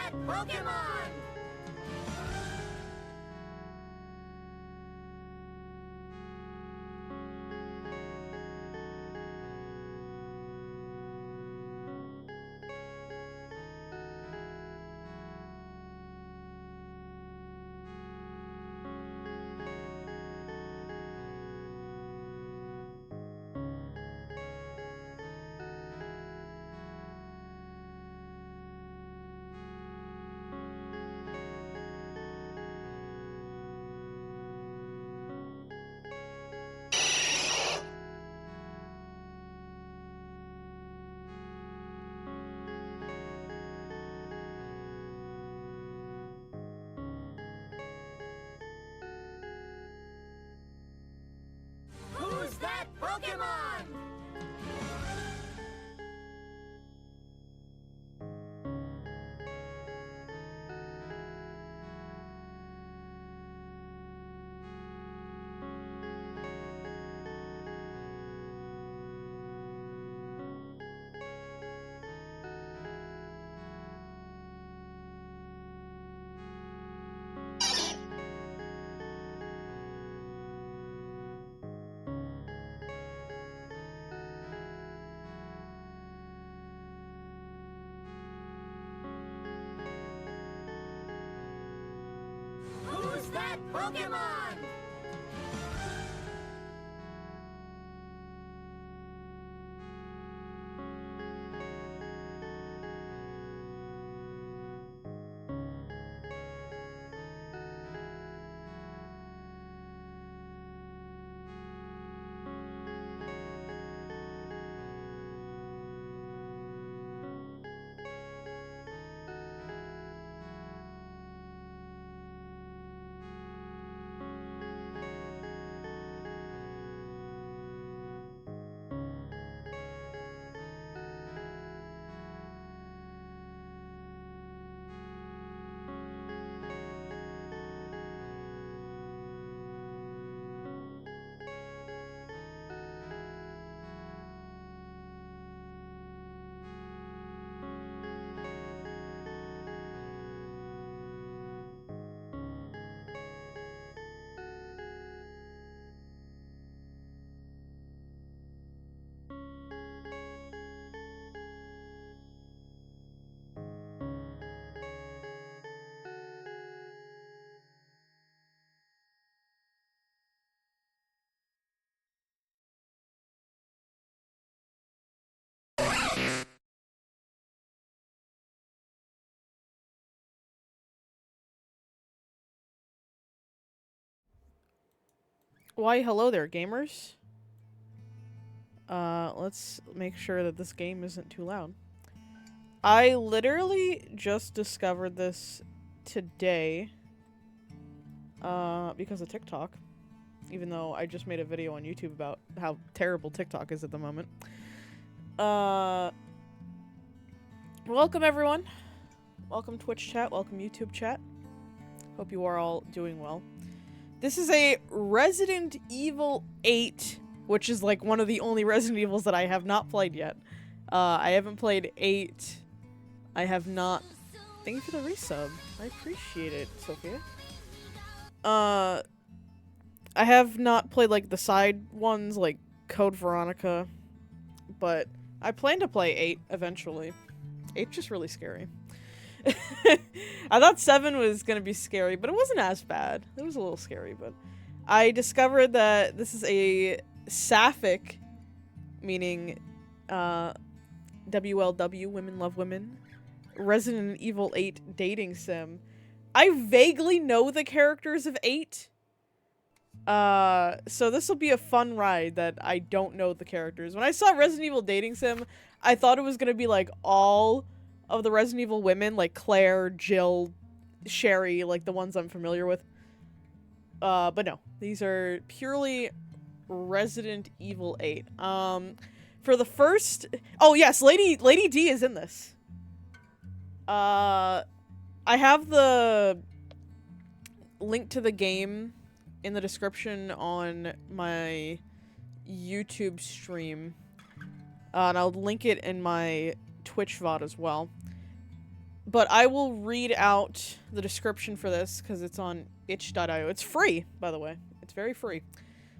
that Pokemon? Who's that Pokemon? Who's that Pokemon? Why, hello there, gamers. Let's make sure that this game isn't too loud. I literally just discovered this today, because of TikTok. Even though I just made a video on YouTube about how terrible TikTok is at the moment. Welcome everyone. Welcome Twitch chat, welcome YouTube chat. Hope you are all doing well. This is a Resident Evil 8, which is like one of the only Resident Evils that I have not played yet. I haven't played 8. I have not... Thank you for the resub. I appreciate it, Sophia. I have not played like the side ones like Code Veronica, but I plan to play 8 eventually. 8's just really scary. I thought 7 was gonna be scary, but it wasn't as bad. It was a little scary, but I discovered that this is a sapphic, meaning WLW, Women Love Women, Resident Evil 8 dating sim. I vaguely know the characters of 8. So this will be a fun ride that I don't know the characters. When I saw Resident Evil dating sim, I thought it was gonna be like all of the Resident Evil women, like Claire, Jill, Sherry, like the ones I'm familiar with. But no, these are purely Resident Evil 8. For the first... Oh yes, Lady D is in this. I have the link to the game in the description on my YouTube stream. And I'll link it in my Twitch VOD as well. But I will read out the description for this because it's on itch.io. It's free, by the way. It's very free.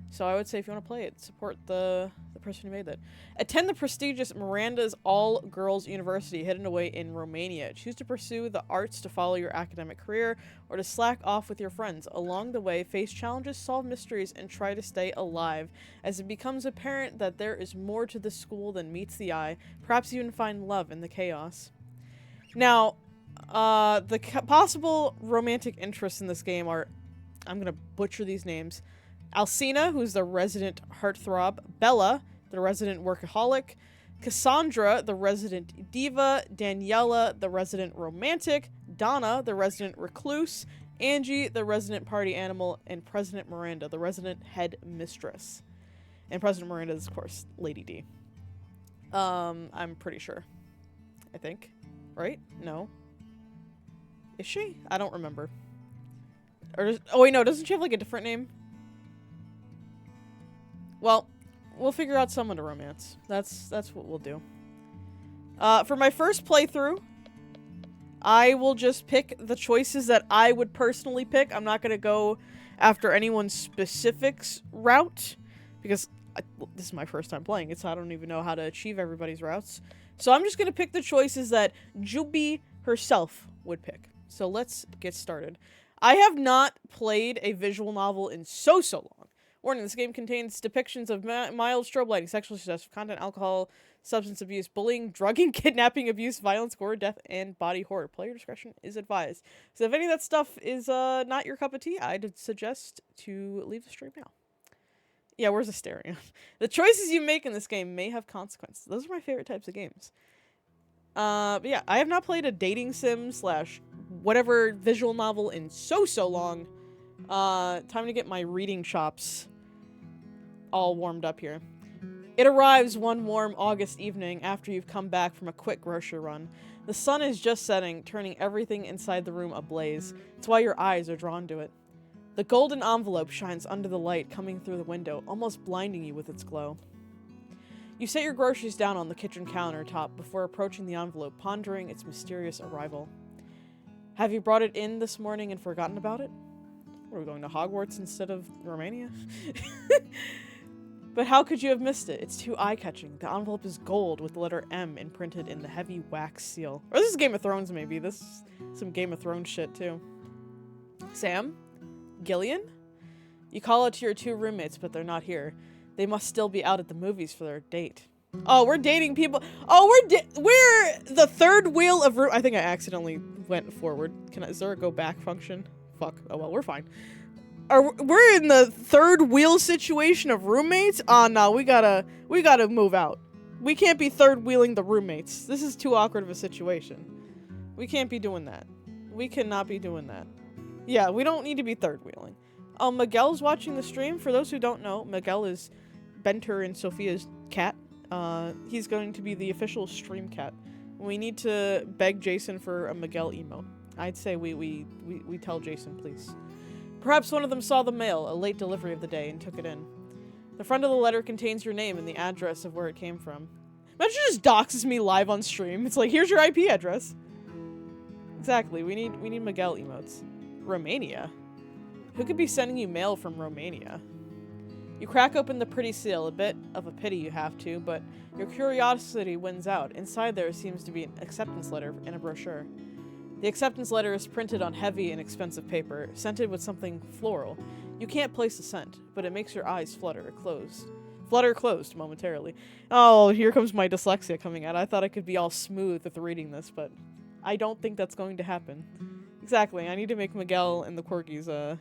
So I would say if you want to play it, support the person who made that. Attend the prestigious Miranda's all-girls university hidden away in Romania. Choose to pursue the arts to follow your academic career or to slack off with your friends. Along the way, face challenges, solve mysteries, and try to stay alive as it becomes apparent that there is more to the school than meets the eye. Perhaps even find love in the chaos. Now, the possible romantic interests in this game are, I'm going to butcher these names, Alcina, who's the resident heartthrob, Bella, the resident workaholic, Cassandra, the resident diva, Daniela, the resident romantic, Donna, the resident recluse, Angie, the resident party animal, and President Miranda, the resident head mistress. And President Miranda is, of course, Lady D. I'm pretty sure. I think. Right? No. Is she? I don't remember. Or oh wait, no, doesn't she have like a different name? Well, we'll figure out someone to romance. That's what we'll do. For my first playthrough, I will just pick the choices that I would personally pick. I'm not going to go after anyone's specifics route because this is my first time playing it, so I don't even know how to achieve everybody's routes. So I'm just going to pick the choices that Juby herself would pick. So let's get started. I have not played a visual novel in so long. Warning, this game contains depictions of mild strobe lighting, sexually suggestive content, alcohol, substance abuse, bullying, drugging, kidnapping, abuse, violence, gore, death, and body horror. Player discretion is advised. So if any of that stuff is not your cup of tea, I'd suggest to leave the stream now. Yeah, where's the stereo? The choices you make in this game may have consequences. Those are my favorite types of games. But yeah, I have not played a dating sim / whatever visual novel in so long. Time to get my reading chops all warmed up here. It arrives one warm August evening after you've come back from a quick grocery run. The sun is just setting, turning everything inside the room ablaze. It's why your eyes are drawn to it. The golden envelope shines under the light coming through the window, almost blinding you with its glow. You set your groceries down on the kitchen countertop before approaching the envelope, pondering its mysterious arrival. Have you brought it in this morning and forgotten about it? Are we going to Hogwarts instead of Romania? But how could you have missed it? It's too eye-catching. The envelope is gold with the letter M imprinted in the heavy wax seal. Or this is Game of Thrones, maybe. This is some Game of Thrones shit, too. Sam? Gillian? You call out to your 2 roommates, but they're not here. They must still be out at the movies for their date. Oh, we're dating people. Oh, we're the third wheel of I think I accidentally went forward. Is there a go back function? Fuck. Oh well, we're fine. We're in the third wheel situation of roommates? Oh no, we gotta move out. We can't be third wheeling the roommates. This is too awkward of a situation. We can't be doing that. We cannot be doing that. Yeah, we don't need to be third wheeling. Miguel's watching the stream. For those who don't know, Miguel is Benter and Sophia's cat. He's going to be the official stream cat. We need to beg Jason for a Miguel emote. I'd say we tell Jason, please. Perhaps one of them saw the mail, a late delivery of the day, and took it in. The front of the letter contains your name and the address of where it came from. Imagine it just doxes me live on stream. It's like, here's your IP address. Exactly, we need Miguel emotes. Romania? Who could be sending you mail from Romania? You crack open the pretty seal, a bit of a pity you have to, but your curiosity wins out. Inside there seems to be an acceptance letter and a brochure. The acceptance letter is printed on heavy and expensive paper, scented with something floral. You can't place the scent, but it makes your eyes flutter closed momentarily. Oh, here comes my dyslexia coming out. I thought I could be all smooth with reading this, but I don't think that's going to happen. Exactly, I need to make Miguel and the Corgis, the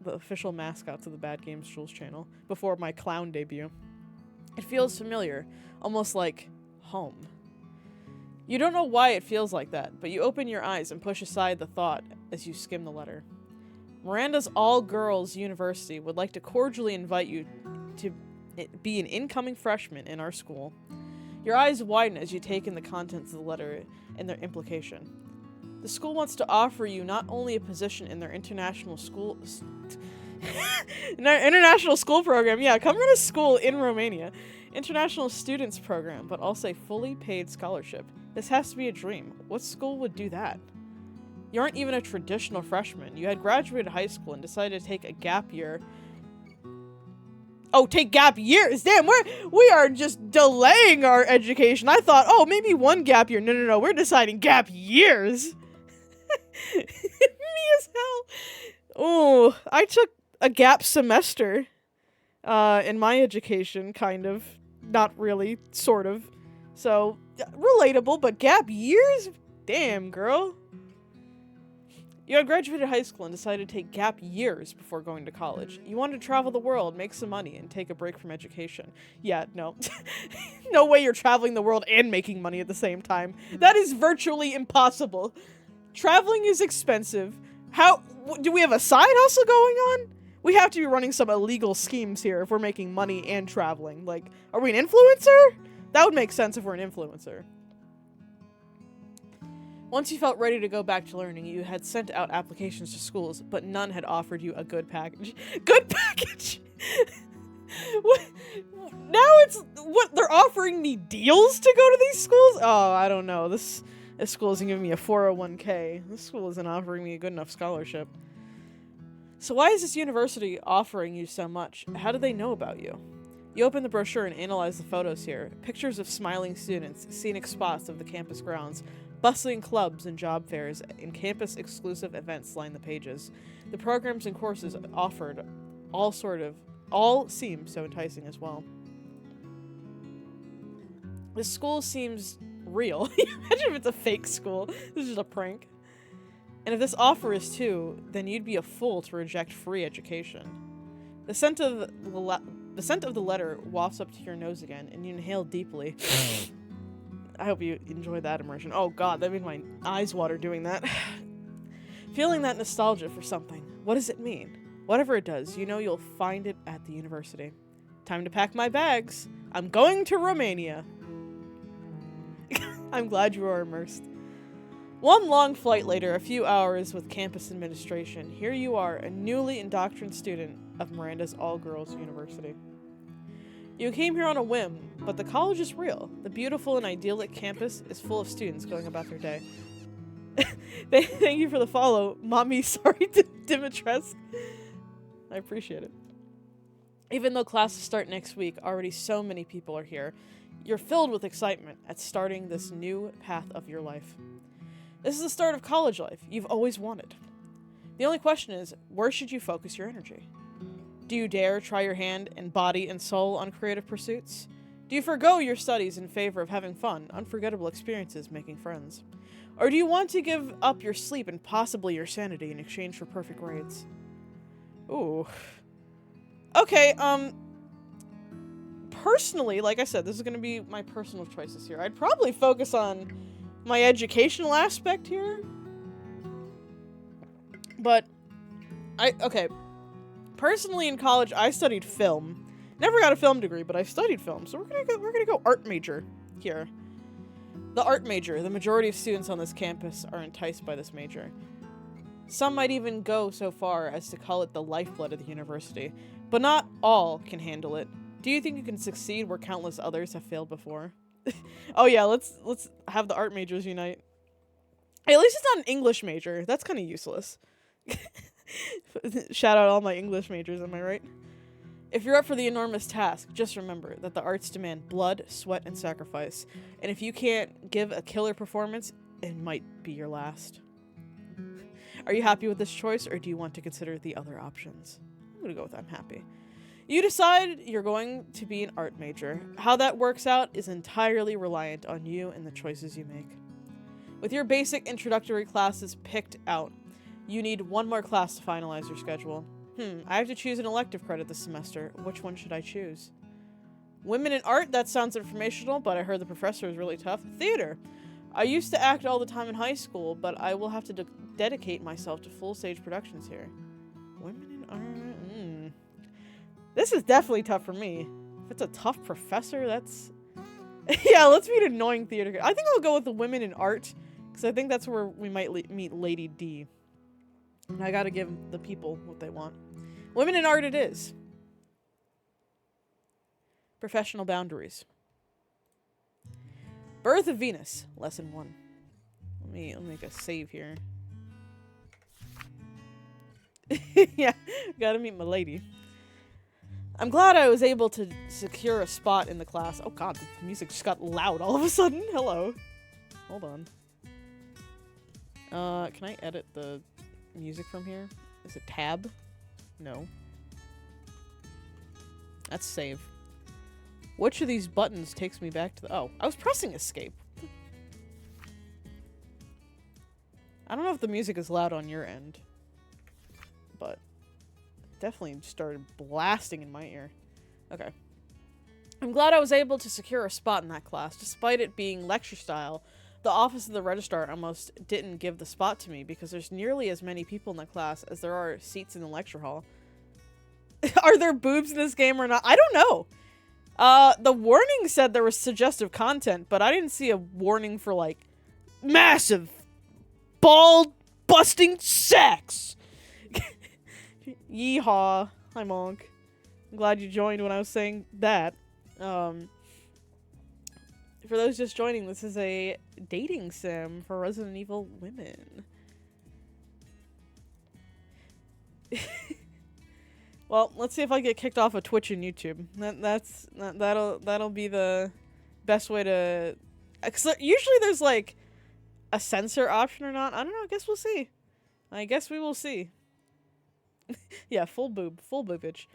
official mascots of the Bad Games Jules channel before my clown debut. It feels familiar, almost like home. You don't know why it feels like that, but you open your eyes and push aside the thought as you skim the letter. Miranda's all-girls university would like to cordially invite you to be an incoming freshman in our school. Your eyes widen as you take in the contents of the letter and their implication. The school wants to offer you not only a position in their international school program, yeah, come run a school in Romania, international students program, but also a fully paid scholarship. This has to be a dream. What school would do that? You aren't even a traditional freshman. You had graduated high school and decided to take a gap year. Oh, take gap years. Damn, we are just delaying our education. I thought, oh, maybe one gap year. No. We're deciding gap years. Me as hell. Oh, I took a gap semester in my education, kind of. Not really, sort of. So, relatable, but gap years? Damn, girl. You had graduated high school and decided to take gap years before going to college. You wanted to travel the world, make some money, and take a break from education. Yeah, no. No way you're traveling the world and making money at the same time. That is virtually impossible. Traveling is expensive. Do we have a side hustle going on? We have to be running some illegal schemes here if we're making money and traveling. Like, are we an influencer? That would make sense if we're an influencer. Once you felt ready to go back to learning, you had sent out applications to schools, but none had offered you a good package. Good package? What? Now it's... What? They're offering me deals to go to these schools? Oh, I don't know. This school isn't giving me a 401k. This school isn't offering me a good enough scholarship. So why is this university offering you so much? How do they know about you? You open the brochure and analyze the photos here. Pictures of smiling students, scenic spots of the campus grounds, bustling clubs and job fairs, and campus-exclusive events line the pages. The programs and courses offered all seem so enticing as well. The school seems real. Imagine if it's a fake school. This is just a prank. And if this offer is too, then you'd be a fool to reject free education. The scent of the letter wafts up to your nose again, and you inhale deeply. I hope you enjoyed that immersion. Oh god, that made my eyes water doing that. Feeling that nostalgia for something. What does it mean? Whatever it does, you know you'll find it at the university. Time to pack my bags. I'm going to Romania. I'm glad you are immersed. One long flight later, a few hours with campus administration, here you are, a newly indoctrinated student of Miranda's all-girls university. You came here on a whim, but the college is real. The beautiful and idyllic campus is full of students going about their day. Thank you for the follow, Mommy. Sorry, Dimitrescu. I appreciate it. Even though classes start next week, already so many people are here. You're filled with excitement at starting this new path of your life. This is the start of college life you've always wanted. The only question is, where should you focus your energy? Do you dare try your hand and body and soul on creative pursuits? Do you forego your studies in favor of having fun, unforgettable experiences, making friends? Or do you want to give up your sleep and possibly your sanity in exchange for perfect grades? Ooh. Okay, personally, like I said, this is gonna be my personal choices here. I'd probably focus on my educational aspect here. But, okay. Personally, in college, I studied film. Never got a film degree, but I studied film. So we're gonna go art major here. The art major. The majority of students on this campus are enticed by this major. Some might even go so far as to call it the lifeblood of the university. But not all can handle it. Do you think you can succeed where countless others have failed before? Oh yeah, let's have the art majors unite. Hey, at least it's not an English major. That's kind of useless. Shout out all my English majors, am I right? If you're up for the enormous task, just remember that the arts demand blood, sweat, and sacrifice. And if you can't give a killer performance, it might be your last. Are you happy with this choice, or do you want to consider the other options? I'm gonna go with I'm happy. You decide you're going to be an art major. How that works out is entirely reliant on you and the choices you make. With your basic introductory classes picked out, you need one more class to finalize your schedule. I have to choose an elective credit this semester. Which one should I choose? Women in art? That sounds informational, but I heard the professor is really tough. Theater. I used to act all the time in high school, but I will have to dedicate myself to full-stage productions here. Women in art? This is definitely tough for me. If it's a tough professor, that's... Yeah, let's meet annoying theater. I think I'll go with the women in art, because I think that's where we might meet Lady D. And I gotta give the people what they want. Women in art it is. Professional boundaries. Birth of Venus, lesson 1. Let me make a save here. Yeah, gotta meet my lady. I'm glad I was able to secure a spot in the class. Oh god, the music just got loud all of a sudden. Hello. Hold on. Can I edit the music from here? Is it tab? No. That's save. Which of these buttons takes me back to the— oh, I was pressing escape. I don't know if the music is loud on your end, but definitely started blasting in my ear. Okay. I'm glad I was able to secure a spot in that class. Despite it being lecture style, the office of the registrar almost didn't give the spot to me because there's nearly as many people in the class as there are seats in the lecture hall. Are there boobs in this game or not? I don't know. The warning said there was suggestive content, but I didn't see a warning for, like, massive ball-busting sex! Yeehaw. Hi, Monk. I'm glad you joined when I was saying that. For those just joining, this is a dating sim for Resident Evil women. Well, let's see if I get kicked off of Twitch and YouTube. That'll be the best way to— usually there's like a censor option or not. I don't know. I guess we'll see. I guess we will see. Yeah, full boobage.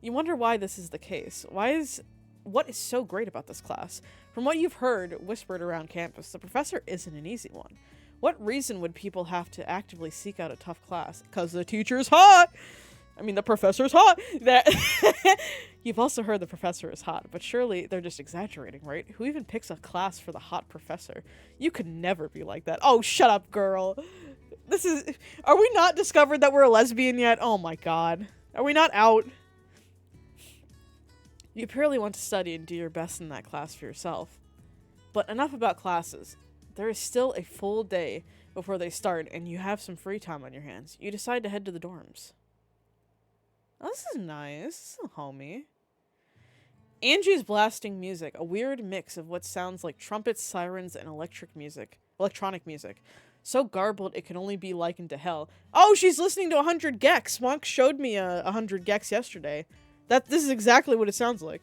You wonder why this is the case. What is so great about this class? From what you've heard whispered around campus, the professor isn't an easy one. What reason would people have to actively seek out a tough class? 'Cause the teacher's hot! I mean, the professor's hot! You've also heard the professor is hot, but surely they're just exaggerating, right? Who even picks a class for the hot professor? You could never be like that. Oh, shut up, girl! Are we not discovered that we're a lesbian yet? Oh my god. Are we not out? You purely want to study and do your best in that class for yourself. But enough about classes. There is still a full day before they start, and you have some free time on your hands. You decide to head to the dorms. Oh, this is nice. This is homey. Angie's blasting music, a weird mix of what sounds like trumpets, sirens, and electronic music. So garbled it can only be likened to hell. Oh, she's listening to 100 Gex. Monk showed me 100 Gex yesterday. This is exactly what it sounds like.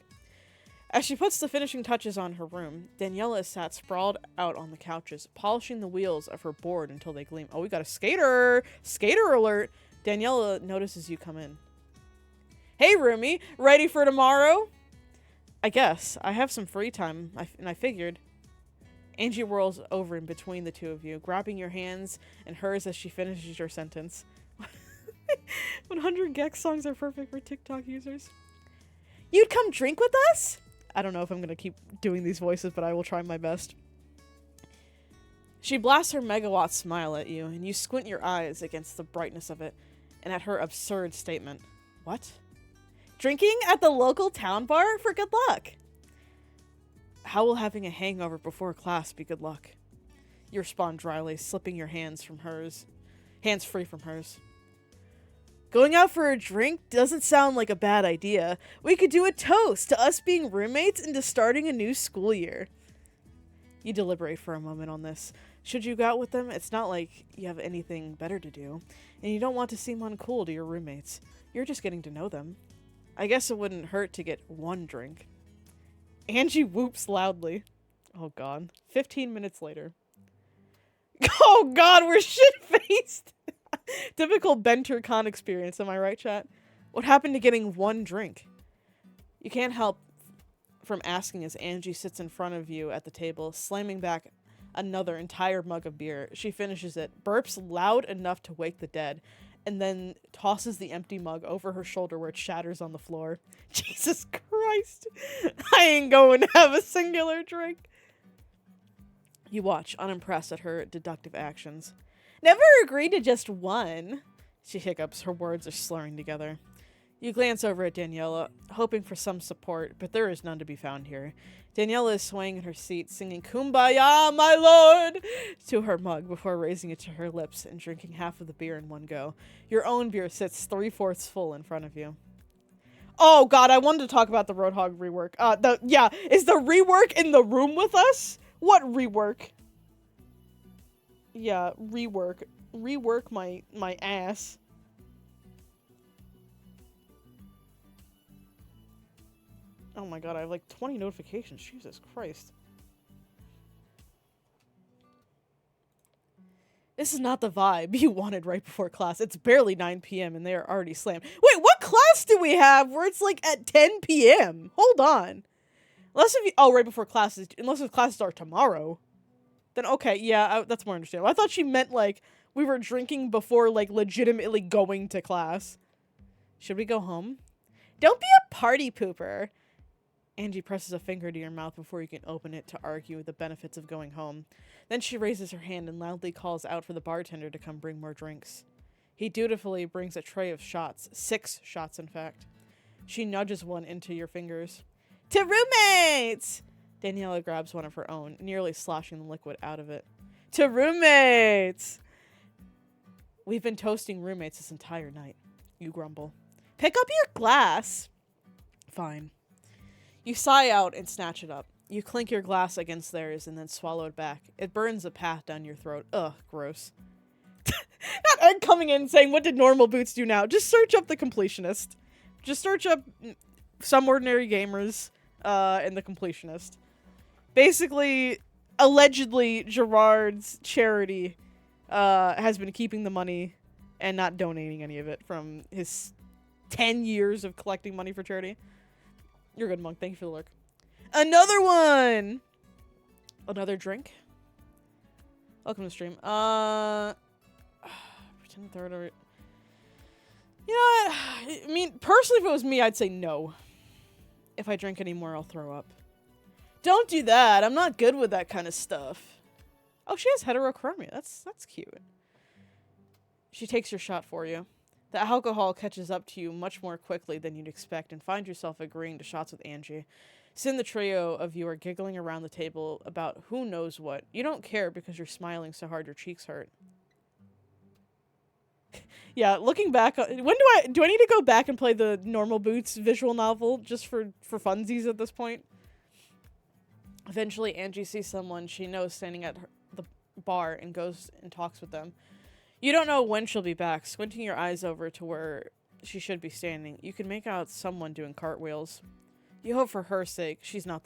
As she puts the finishing touches on her room, Daniela is sat sprawled out on the couches, polishing the wheels of her board until they gleam. Oh, we got a skater! Skater alert! Daniela notices you come in. Hey, roomie! Ready for tomorrow? I guess. I have some free time, and I figured. Angie whirls over in between the two of you, grabbing your hands and hers as she finishes your sentence. 100 Gex songs are perfect for TikTok users. You'd come drink with us? I don't know if I'm going to keep doing these voices, but I will try my best. She blasts her megawatt smile at you, and you squint your eyes against the brightness of it, and at her absurd statement. What? Drinking at the local town bar for good luck? How will having a hangover before class be good luck? You respond dryly, slipping your hands free from hers. Going out for a drink doesn't sound like a bad idea. We could do a toast to us being roommates and to starting a new school year. You deliberate for a moment on this. Should you go out with them, it's not like you have anything better to do, and you don't want to seem uncool to your roommates. You're just getting to know them. I guess it wouldn't hurt to get one drink. Angie whoops loudly. Oh god. 15 minutes later. Oh god, we're shit-faced! Typical BenterCon experience, am I right, chat? What happened to getting one drink? You can't help from asking as Angie sits in front of you at the table, slamming back another entire mug of beer. She finishes it, burps loud enough to wake the dead, and then tosses the empty mug over her shoulder where it shatters on the floor. Jesus Christ! I ain't going to have a singular drink. You watch, unimpressed at her deductive actions. Never agreed to just one. She hiccups, her words are slurring together. You glance over at Daniela, hoping for some support, but there is none to be found here. Daniela is swaying in her seat, singing "Kumbaya, my lord!" to her mug before raising it to her lips and drinking half of the beer in one go. Your own beer sits 3/4 full in front of you. Oh god, I wanted to talk about the Roadhog rework. Is the rework in the room with us? What rework? Yeah, rework. Rework my ass. Oh my god, I have like 20 notifications. Jesus Christ. This is not the vibe you wanted right before class. It's barely 9 p.m. and they are already slammed. Wait, what class do we have where it's like at 10 p.m.? Hold on. Unless if you, oh, right before classes, unless if classes start tomorrow. Then okay, yeah, that's more understandable. I thought she meant like we were drinking before like legitimately going to class. Should we go home? Don't be a party pooper. Angie presses a finger to your mouth before you can open it to argue the benefits of going home. Then she raises her hand and loudly calls out for the bartender to come bring more drinks. He dutifully brings a tray of shots. 6 shots, in fact. She nudges one into your fingers. To roommates! Daniela grabs one of her own, nearly sloshing the liquid out of it. To roommates! We've been toasting roommates this entire night. You grumble. Pick up your glass. Fine. You sigh out and snatch it up. You clink your glass against theirs and then swallow it back. It burns a path down your throat. Ugh, gross. Not Ed coming in saying, what did normal boots do now? Just search up the completionist. Just search up some ordinary gamers and the completionist. Basically, allegedly, Gerard's charity has been keeping the money and not donating any of it from his 10 years of collecting money for charity. You're good, Monk. Thank you for the lurk. Another one! Another drink? Welcome to the stream. Pretend third or... You know what? I mean, personally, if it was me, I'd say no. If I drink any more, I'll throw up. Don't do that. I'm not good with that kind of stuff. Oh, she has heterochromia. That's cute. She takes your shot for you. The alcohol catches up to you much more quickly than you'd expect and find yourself agreeing to shots with Angie. Soon the trio of you are giggling around the table about who knows what. You don't care because you're smiling so hard your cheeks hurt. Yeah, looking back, when do I need to go back and play the Normal Boots visual novel just for funsies at this point? Eventually, Angie sees someone she knows standing at the bar and goes and talks with them. You don't know when she'll be back. Squinting your eyes over to where she should be standing, you can make out someone doing cartwheels. You hope for her sake she's not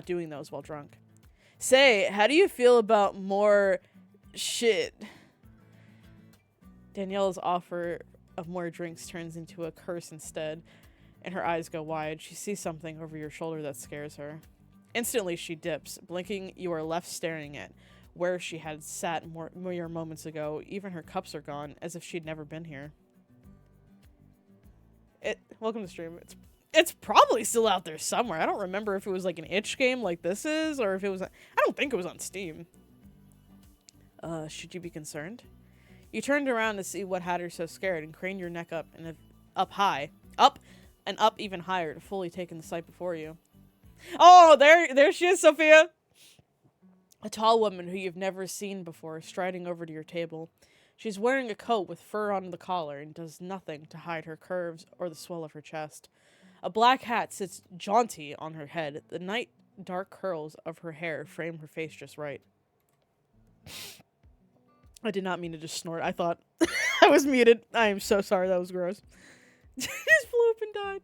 doing those while drunk. Say, how do you feel about more shit? Daniela's offer of more drinks turns into a curse instead, and her eyes go wide. She sees something over your shoulder that scares her. Instantly, she dips. Blinking, you are left staring at where she had sat mere moments ago. Even her cups are gone, as if she'd never been here. Welcome to the stream. It's probably still out there somewhere. I don't remember if it was like an itch game like this is, or if it was... I don't think it was on Steam. Should you be concerned? You turned around to see what had her so scared and craned your neck up and up even higher to fully take in the sight before you. Oh, there she is, Sophia! A tall woman who you've never seen before striding over to your table. She's wearing a coat with fur on the collar and does nothing to hide her curves or the swell of her chest. A black hat sits jaunty on her head. The night dark curls of her hair frame her face just right. I did not mean to just snort. I thought I was muted. I am so sorry. That was gross. Just flew up and died.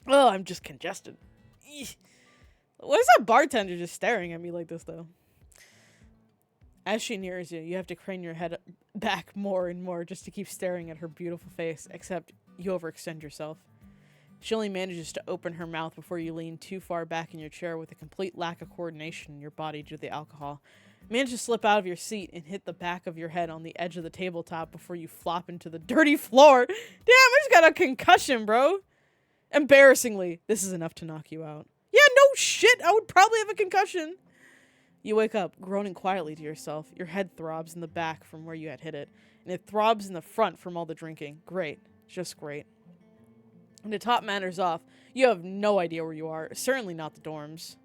Oh, I'm just congested. Eesh. Why is that bartender just staring at me like this, though? As she nears you, you have to crane your head back more and more just to keep staring at her beautiful face, except you overextend yourself. She only manages to open her mouth before you lean too far back in your chair with a complete lack of coordination in your body due to the alcohol. Manage to slip out of your seat and hit the back of your head on the edge of the tabletop before you flop into the dirty floor. Damn, I just got a concussion, bro. Embarrassingly, this is enough to knock you out. Yeah, no shit, I would probably have a concussion. You wake up, groaning quietly to yourself. Your head throbs in the back from where you had hit it, and it throbs in the front from all the drinking. Great. Just great. And to top matters off, you have no idea where you are. Certainly not the dorms.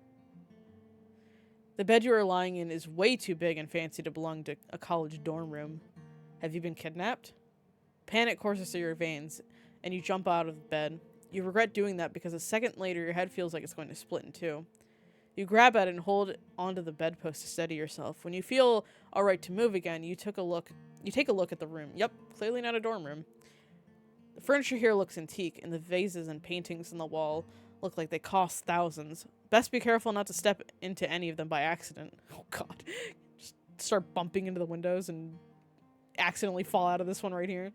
The bed you are lying in is way too big and fancy to belong to a college dorm room. Have you been kidnapped? Panic courses through your veins, and you jump out of bed. You regret doing that because a second later your head feels like it's going to split in two. You grab at it and hold onto the bedpost to steady yourself. When you feel alright to move again, you take a look at the room. Yep, clearly not a dorm room. The furniture here looks antique, and the vases and paintings on the wall look like they cost thousands. Best be careful not to step into any of them by accident. Oh god. Just start bumping into the windows and accidentally fall out of this one right here.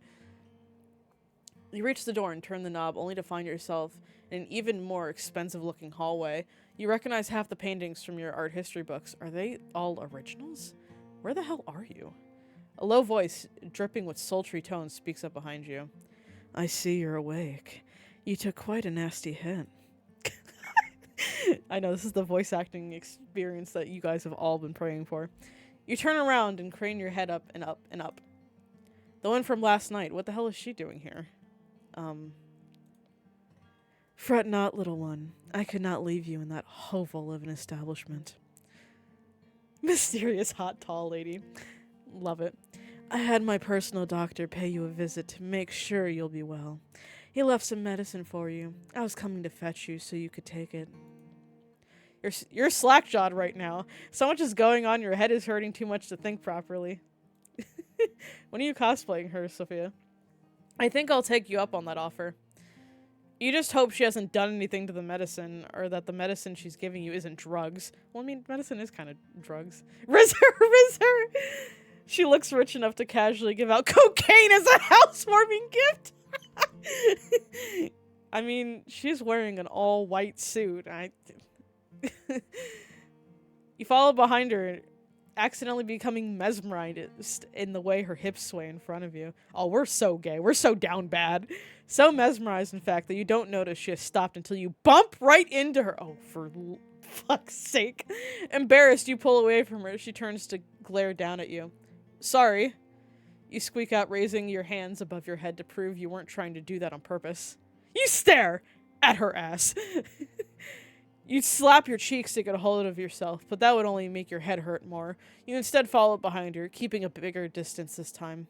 You reach the door and turn the knob, only to find yourself in an even more expensive looking hallway. You recognize half the paintings from your art history books. Are they all originals? Where the hell are you? A low voice, dripping with sultry tones, speaks up behind you. I see you're awake. You took quite a nasty hit. I know, this is the voice acting experience that you guys have all been praying for. You turn around and crane your head up and up and up. The one from last night, what the hell is she doing here? Fret not, little one. I could not leave you in that hovel of an establishment. Mysterious, hot, tall lady. Love it. I had my personal doctor pay you a visit to make sure you'll be well. He left some medicine for you. I was coming to fetch you so you could take it. You're slack-jawed right now. So much is going on, your head is hurting too much to think properly. When are you cosplaying her, Sophia? I think I'll take you up on that offer. You just hope she hasn't done anything to the medicine, or that the medicine she's giving you isn't drugs. Well, I mean, medicine is kind of drugs. Riz her! She looks rich enough to casually give out cocaine as a housewarming gift! I mean, she's wearing an all-white suit. You follow behind her, accidentally becoming mesmerized in the way her hips sway in front of you. Oh, we're so gay. We're so down bad. So mesmerized, in fact, that you don't notice she has stopped until you bump right into her. Oh, for fuck's sake. Embarrassed, you pull away from her. She turns to glare down at you. Sorry. You squeak out, raising your hands above your head to prove you weren't trying to do that on purpose. You stare at her ass. You'd slap your cheeks to get a hold of yourself, but that would only make your head hurt more. You instead follow behind her, keeping a bigger distance this time.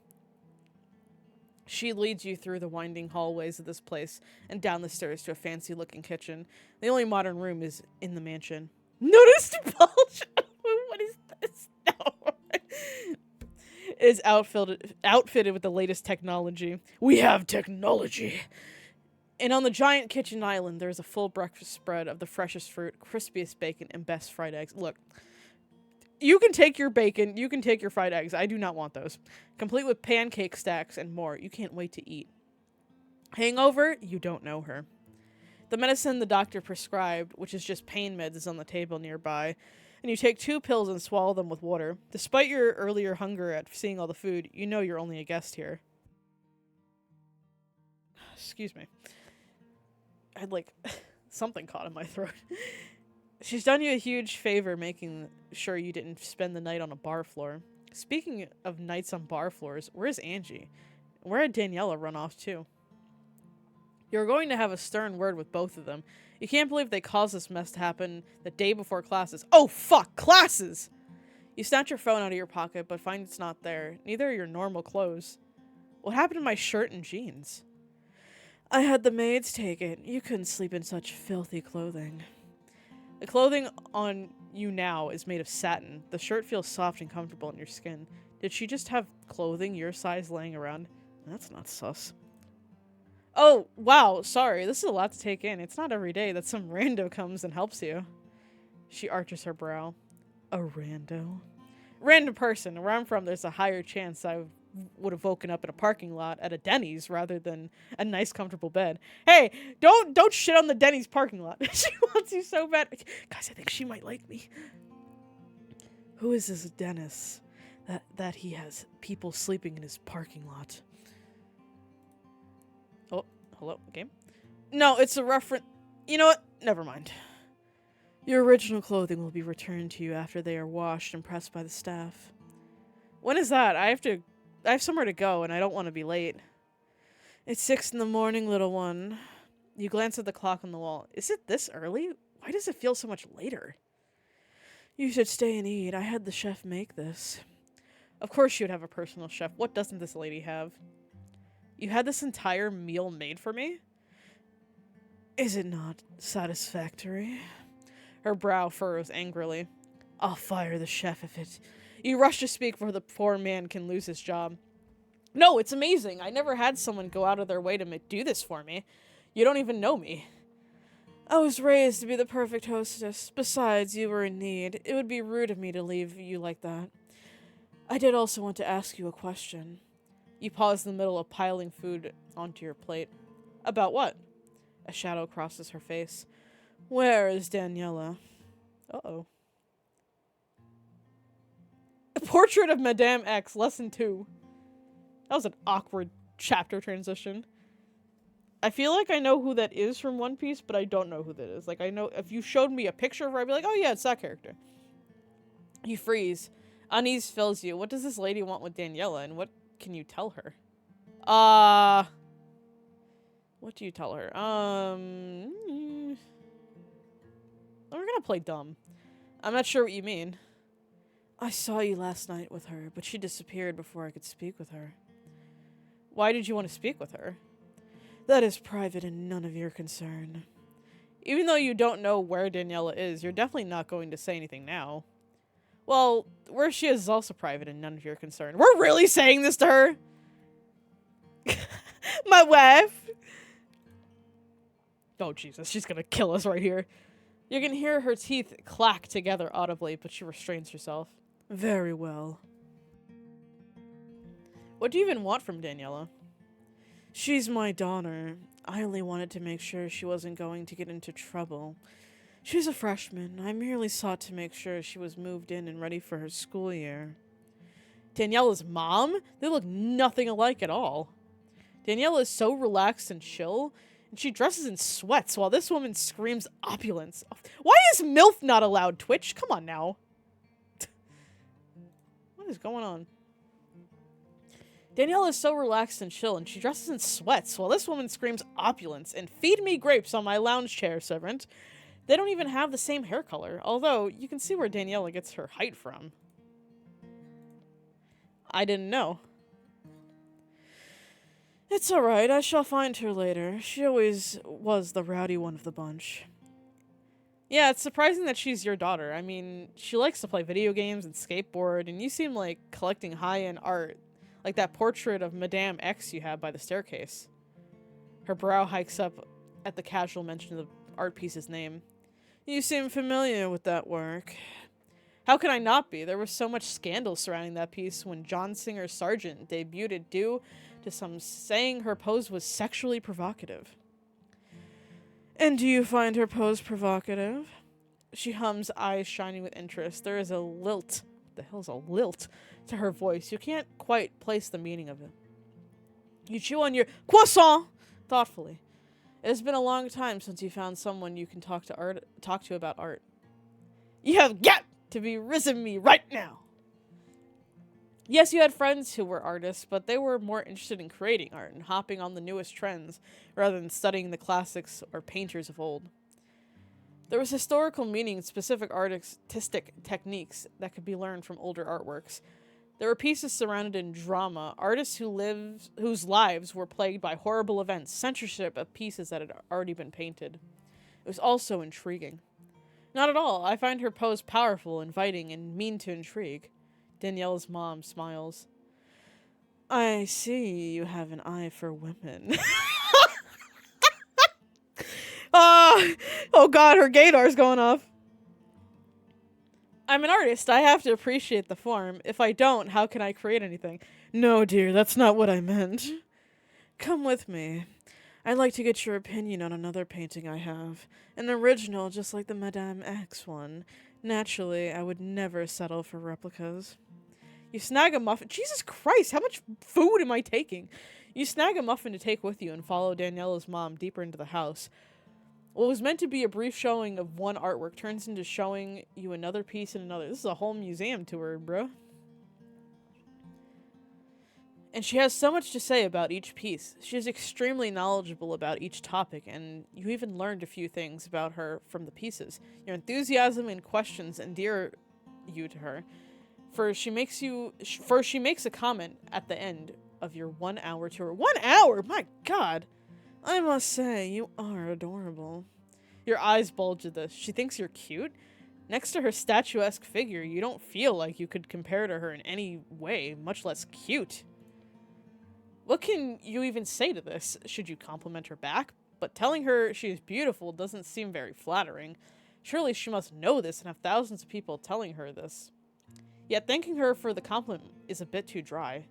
She leads you through the winding hallways of this place and down the stairs to a fancy-looking kitchen. The only modern room is in the mansion. Notice the bulge! What is this? No. It is outfitted with the latest technology. We have technology! And on the giant kitchen island, there's a full breakfast spread of the freshest fruit, crispiest bacon, and best fried eggs. Look, you can take your bacon, you can take your fried eggs. I do not want those. Complete with pancake stacks and more. You can't wait to eat. Hangover? You don't know her. The medicine the doctor prescribed, which is just pain meds, is on the table nearby. And you take 2 pills and swallow them with water. Despite your earlier hunger at seeing all the food, you know you're only a guest here. Excuse me. I had, like, something caught in my throat. She's done you a huge favor making sure you didn't spend the night on a bar floor. Speaking of nights on bar floors, where's Angie? Where had Daniela run off to? You're going to have a stern word with both of them. You can't believe they caused this mess to happen the day before classes. Oh, fuck! Classes! You snatch your phone out of your pocket, but find it's not there. Neither are your normal clothes. What happened to my shirt and jeans? I had the maids take it. You couldn't sleep in such filthy clothing. The clothing on you now is made of satin. The shirt feels soft and comfortable on your skin. Did she just have clothing your size laying around? That's not sus. Oh, wow, sorry. This is a lot to take in. It's not every day that some rando comes and helps you. She arches her brow. A rando? Random person. Where I'm from, there's a higher chance I would have woken up in a parking lot at a Denny's rather than a nice, comfortable bed. Hey, don't shit on the Denny's parking lot. She wants you so bad. Guys, I think she might like me. Who is this Dennis that he has people sleeping in his parking lot? Oh, hello, game? No, it's a reference. You know what? Never mind. Your original clothing will be returned to you after they are washed and pressed by the staff. When is that? I have somewhere to go, and I don't want to be late. It's 6 a.m, little one. You glance at the clock on the wall. Is it this early? Why does it feel so much later? You should stay and eat. I had the chef make this. Of course you'd have a personal chef. What doesn't this lady have? You had this entire meal made for me? Is it not satisfactory? Her brow furrows angrily. I'll fire the chef if it... You rush to speak before the poor man can lose his job. No, it's amazing. I never had someone go out of their way to do this for me. You don't even know me. I was raised to be the perfect hostess. Besides, you were in need. It would be rude of me to leave you like that. I did also want to ask you a question. You pause in the middle of piling food onto your plate. About what? A shadow crosses her face. Where is Daniela? Uh-oh. A Portrait of Madame X, Lesson 2. That was an awkward chapter transition. I feel like I know who that is from One Piece, but I don't know who that is. Like, I know if you showed me a picture of her, I'd be like, oh yeah, it's that character. You freeze. Unease fills you. What does this lady want with Daniela, and what can you tell her? What do you tell her? We're gonna play dumb. I'm not sure what you mean. I saw you last night with her, but she disappeared before I could speak with her. Why did you want to speak with her? That is private and none of your concern. Even though you don't know where Daniela is, you're definitely not going to say anything now. Well, where she is also private and none of your concern. We're really saying this to her? My wife? Oh, Jesus, she's gonna kill us right here. You can hear her teeth clack together audibly, but she restrains herself. Very well. What do you even want from Daniela? She's my daughter. I only wanted to make sure she wasn't going to get into trouble. She's a freshman. I merely sought to make sure she was moved in and ready for her school year. Daniela's mom? They look nothing alike at all. Daniela is so relaxed and chill, and she dresses in sweats while this woman screams opulence. Why is MILF not allowed, Twitch? Come on now. What is going on? Daniela is so relaxed and chill, and she dresses in sweats while this woman screams opulence and feed me grapes on my lounge chair, servant. They don't even have the same hair color, although you can see where Daniela gets her height from. I didn't know. It's alright, I shall find her later. She always was the rowdy one of the bunch. Yeah, it's surprising that she's your daughter. I mean, she likes to play video games and skateboard, and you seem like collecting high-end art. Like that portrait of Madame X you have by the staircase. Her brow hikes up at the casual mention of the art piece's name. You seem familiar with that work. How can I not be? There was so much scandal surrounding that piece when John Singer Sargent debuted due to some saying her pose was sexually provocative. And do you find her pose provocative? She hums, eyes shining with interest. There is a lilt. What the hell's a lilt? To her voice. You can't quite place the meaning of it. You chew on your croissant thoughtfully. It has been a long time since you found someone you can talk to about art. You have got to be risen me right now. Yes, you had friends who were artists, but they were more interested in creating art and hopping on the newest trends rather than studying the classics or painters of old. There was historical meaning in specific artistic techniques that could be learned from older artworks. There were pieces surrounded in drama, artists whose lives were plagued by horrible events, censorship of pieces that had already been painted. It was also intriguing. Not at all. I find her pose powerful, inviting, and mean to intrigue. Daniela's mom smiles. I see you have an eye for women. Oh god, her gaydar's going off. I'm an artist. I have to appreciate the form. If I don't, how can I create anything? No, dear, that's not what I meant. Come with me. I'd like to get your opinion on another painting I have. An original, just like the Madame X one. Naturally, I would never settle for replicas. You snag a muffin. Jesus Christ, how much food am I taking? You snag a muffin to take with you and follow Daniela's mom deeper into the house. What was meant to be a brief showing of one artwork turns into showing you another piece and another. This is a whole museum tour, bro. And she has so much to say about each piece. She is extremely knowledgeable about each topic, and you even learned a few things about her from the pieces. Your enthusiasm and questions endear you to her. For she makes a comment at the end of your 1 hour tour. 1 hour? My god! I must say, you are adorable. Your eyes bulge at this. She thinks you're cute? Next to her statuesque figure, you don't feel like you could compare to her in any way, much less cute. What can you even say to this? Should you compliment her back? but telling her she is beautiful doesn't seem very flattering. Surely she must know this and have thousands of people telling her this. Yet thanking her for the compliment is a bit too dry.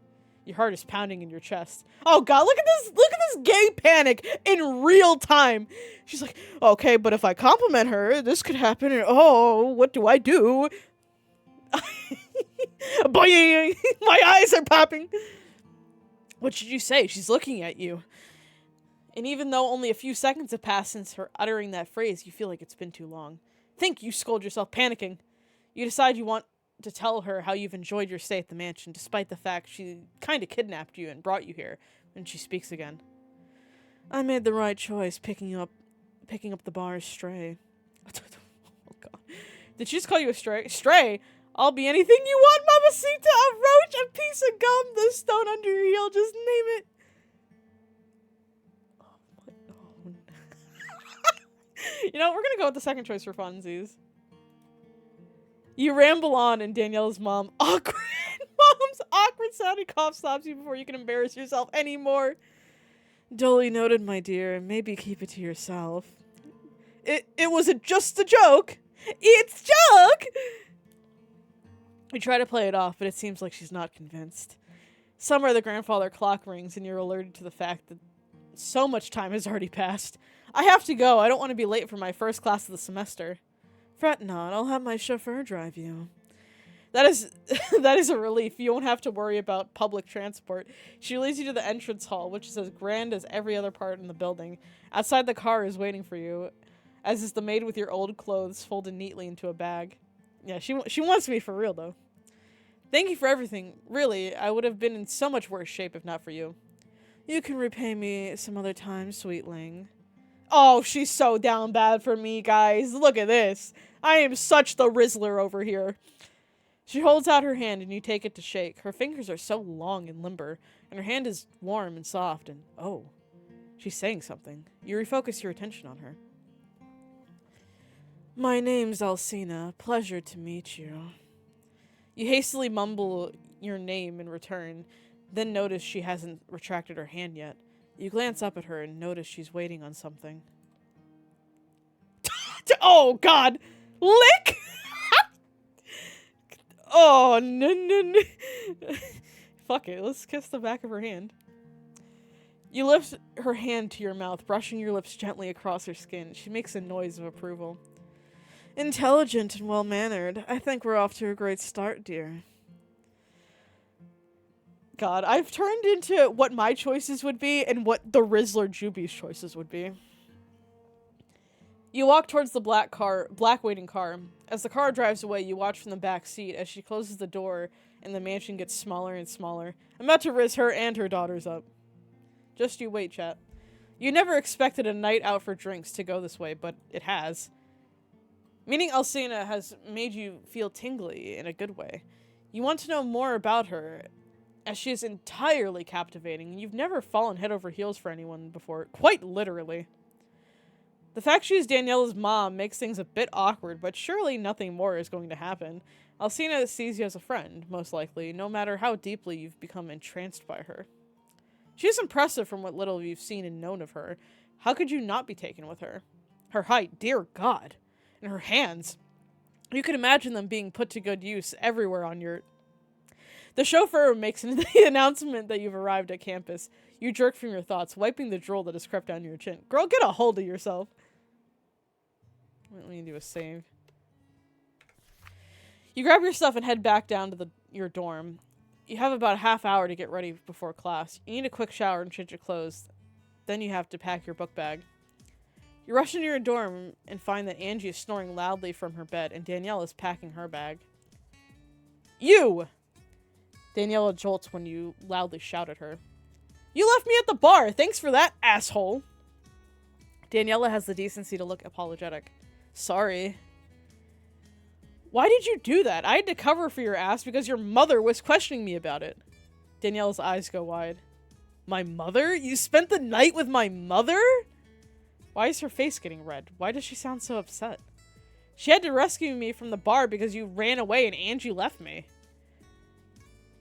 Your heart is pounding in your chest. Oh god, look at this gay panic in real time. She's like, okay, but if I compliment her, this could happen, and oh, what do I do? Boing! My eyes are popping. What should you say? She's looking at you. And even though only a few seconds have passed since her uttering that phrase, you feel like it's been too long. Think, you scold yourself, panicking. You decide you want to tell her how you've enjoyed your stay at the mansion, despite the fact she kind of kidnapped you and brought you here, when she speaks again. I made the right choice picking up the bar as Stray. Oh god. Did she just call you a stray? Stray? I'll be anything you want, Mamacita! A roach, a piece of gum, the stone under your heel, just name it. Oh my god. You know, we're gonna go with the second choice for funsies. You ramble on, and Daniela's mom's awkward sounding cough stops you before you can embarrass yourself anymore. Duly noted, my dear. Maybe keep it to yourself. It was just a joke. It's joke! You try to play it off, but it seems like she's not convinced. Somewhere the grandfather clock rings, and you're alerted to the fact that so much time has already passed. I have to go. I don't want to be late for my first class of the semester. Fret not, I'll have my chauffeur drive you. That is a relief. You won't have to worry about public transport. She leads you to the entrance hall, which is as grand as every other part in the building. Outside, the car is waiting for you, as is the maid with your old clothes folded neatly into a bag. Yeah, she wants me for real, though. Thank you for everything. Really, I would have been in so much worse shape if not for you. You can repay me some other time, sweetling. Oh, she's so down bad for me, guys. Look at this. I am such the Rizzler over here. She holds out her hand and you take it to shake. Her fingers are so long and limber, and her hand is warm and soft, and oh, she's saying something. You refocus your attention on her. My name's Alcina. Pleasure to meet you. You hastily mumble your name in return, then notice she hasn't retracted her hand yet. You glance up at her and notice she's waiting on something. Oh, God! Lick? Oh, no. Fuck it, let's kiss the back of her hand. You lift her hand to your mouth, brushing your lips gently across her skin. She makes a noise of approval. Intelligent and well-mannered. I think we're off to a great start, dear. God, I've turned into what my choices would be and what the Rizzler Juby's choices would be. You walk towards the black waiting car. As the car drives away, you watch from the back seat as she closes the door and the mansion gets smaller and smaller. I'm about to rizz her and her daughters up. Just you wait, chat. You never expected a night out for drinks to go this way, but it has. Meeting Alcina has made you feel tingly in a good way. You want to know more about her, as she is entirely captivating, and you've never fallen head over heels for anyone before, quite literally. The fact she is Daniela's mom makes things a bit awkward, but surely nothing more is going to happen. Alcina sees you as a friend, most likely, no matter how deeply you've become entranced by her. She is impressive from what little you've seen and known of her. How could you not be taken with her? Her height, dear God. And her hands. You can imagine them being put to good use everywhere on your... The chauffeur makes the announcement that you've arrived at campus. You jerk from your thoughts, wiping the drool that has crept down your chin. Girl, get a hold of yourself. Let me do a save. You grab your stuff and head back down to your dorm. You have about a half hour to get ready before class. You need a quick shower and change your clothes. Then you have to pack your book bag. You rush into your dorm and find that Angie is snoring loudly from her bed and Danielle is packing her bag. You! Daniela jolts when you loudly shout at her. You left me at the bar! Thanks for that, asshole! Daniela has the decency to look apologetic. Sorry. Why did you do that? I had to cover for your ass because your mother was questioning me about it. Daniela's eyes go wide. My mother? You spent the night with my mother? Why is her face getting red? Why does she sound so upset? She had to rescue me from the bar because you ran away and Angie left me.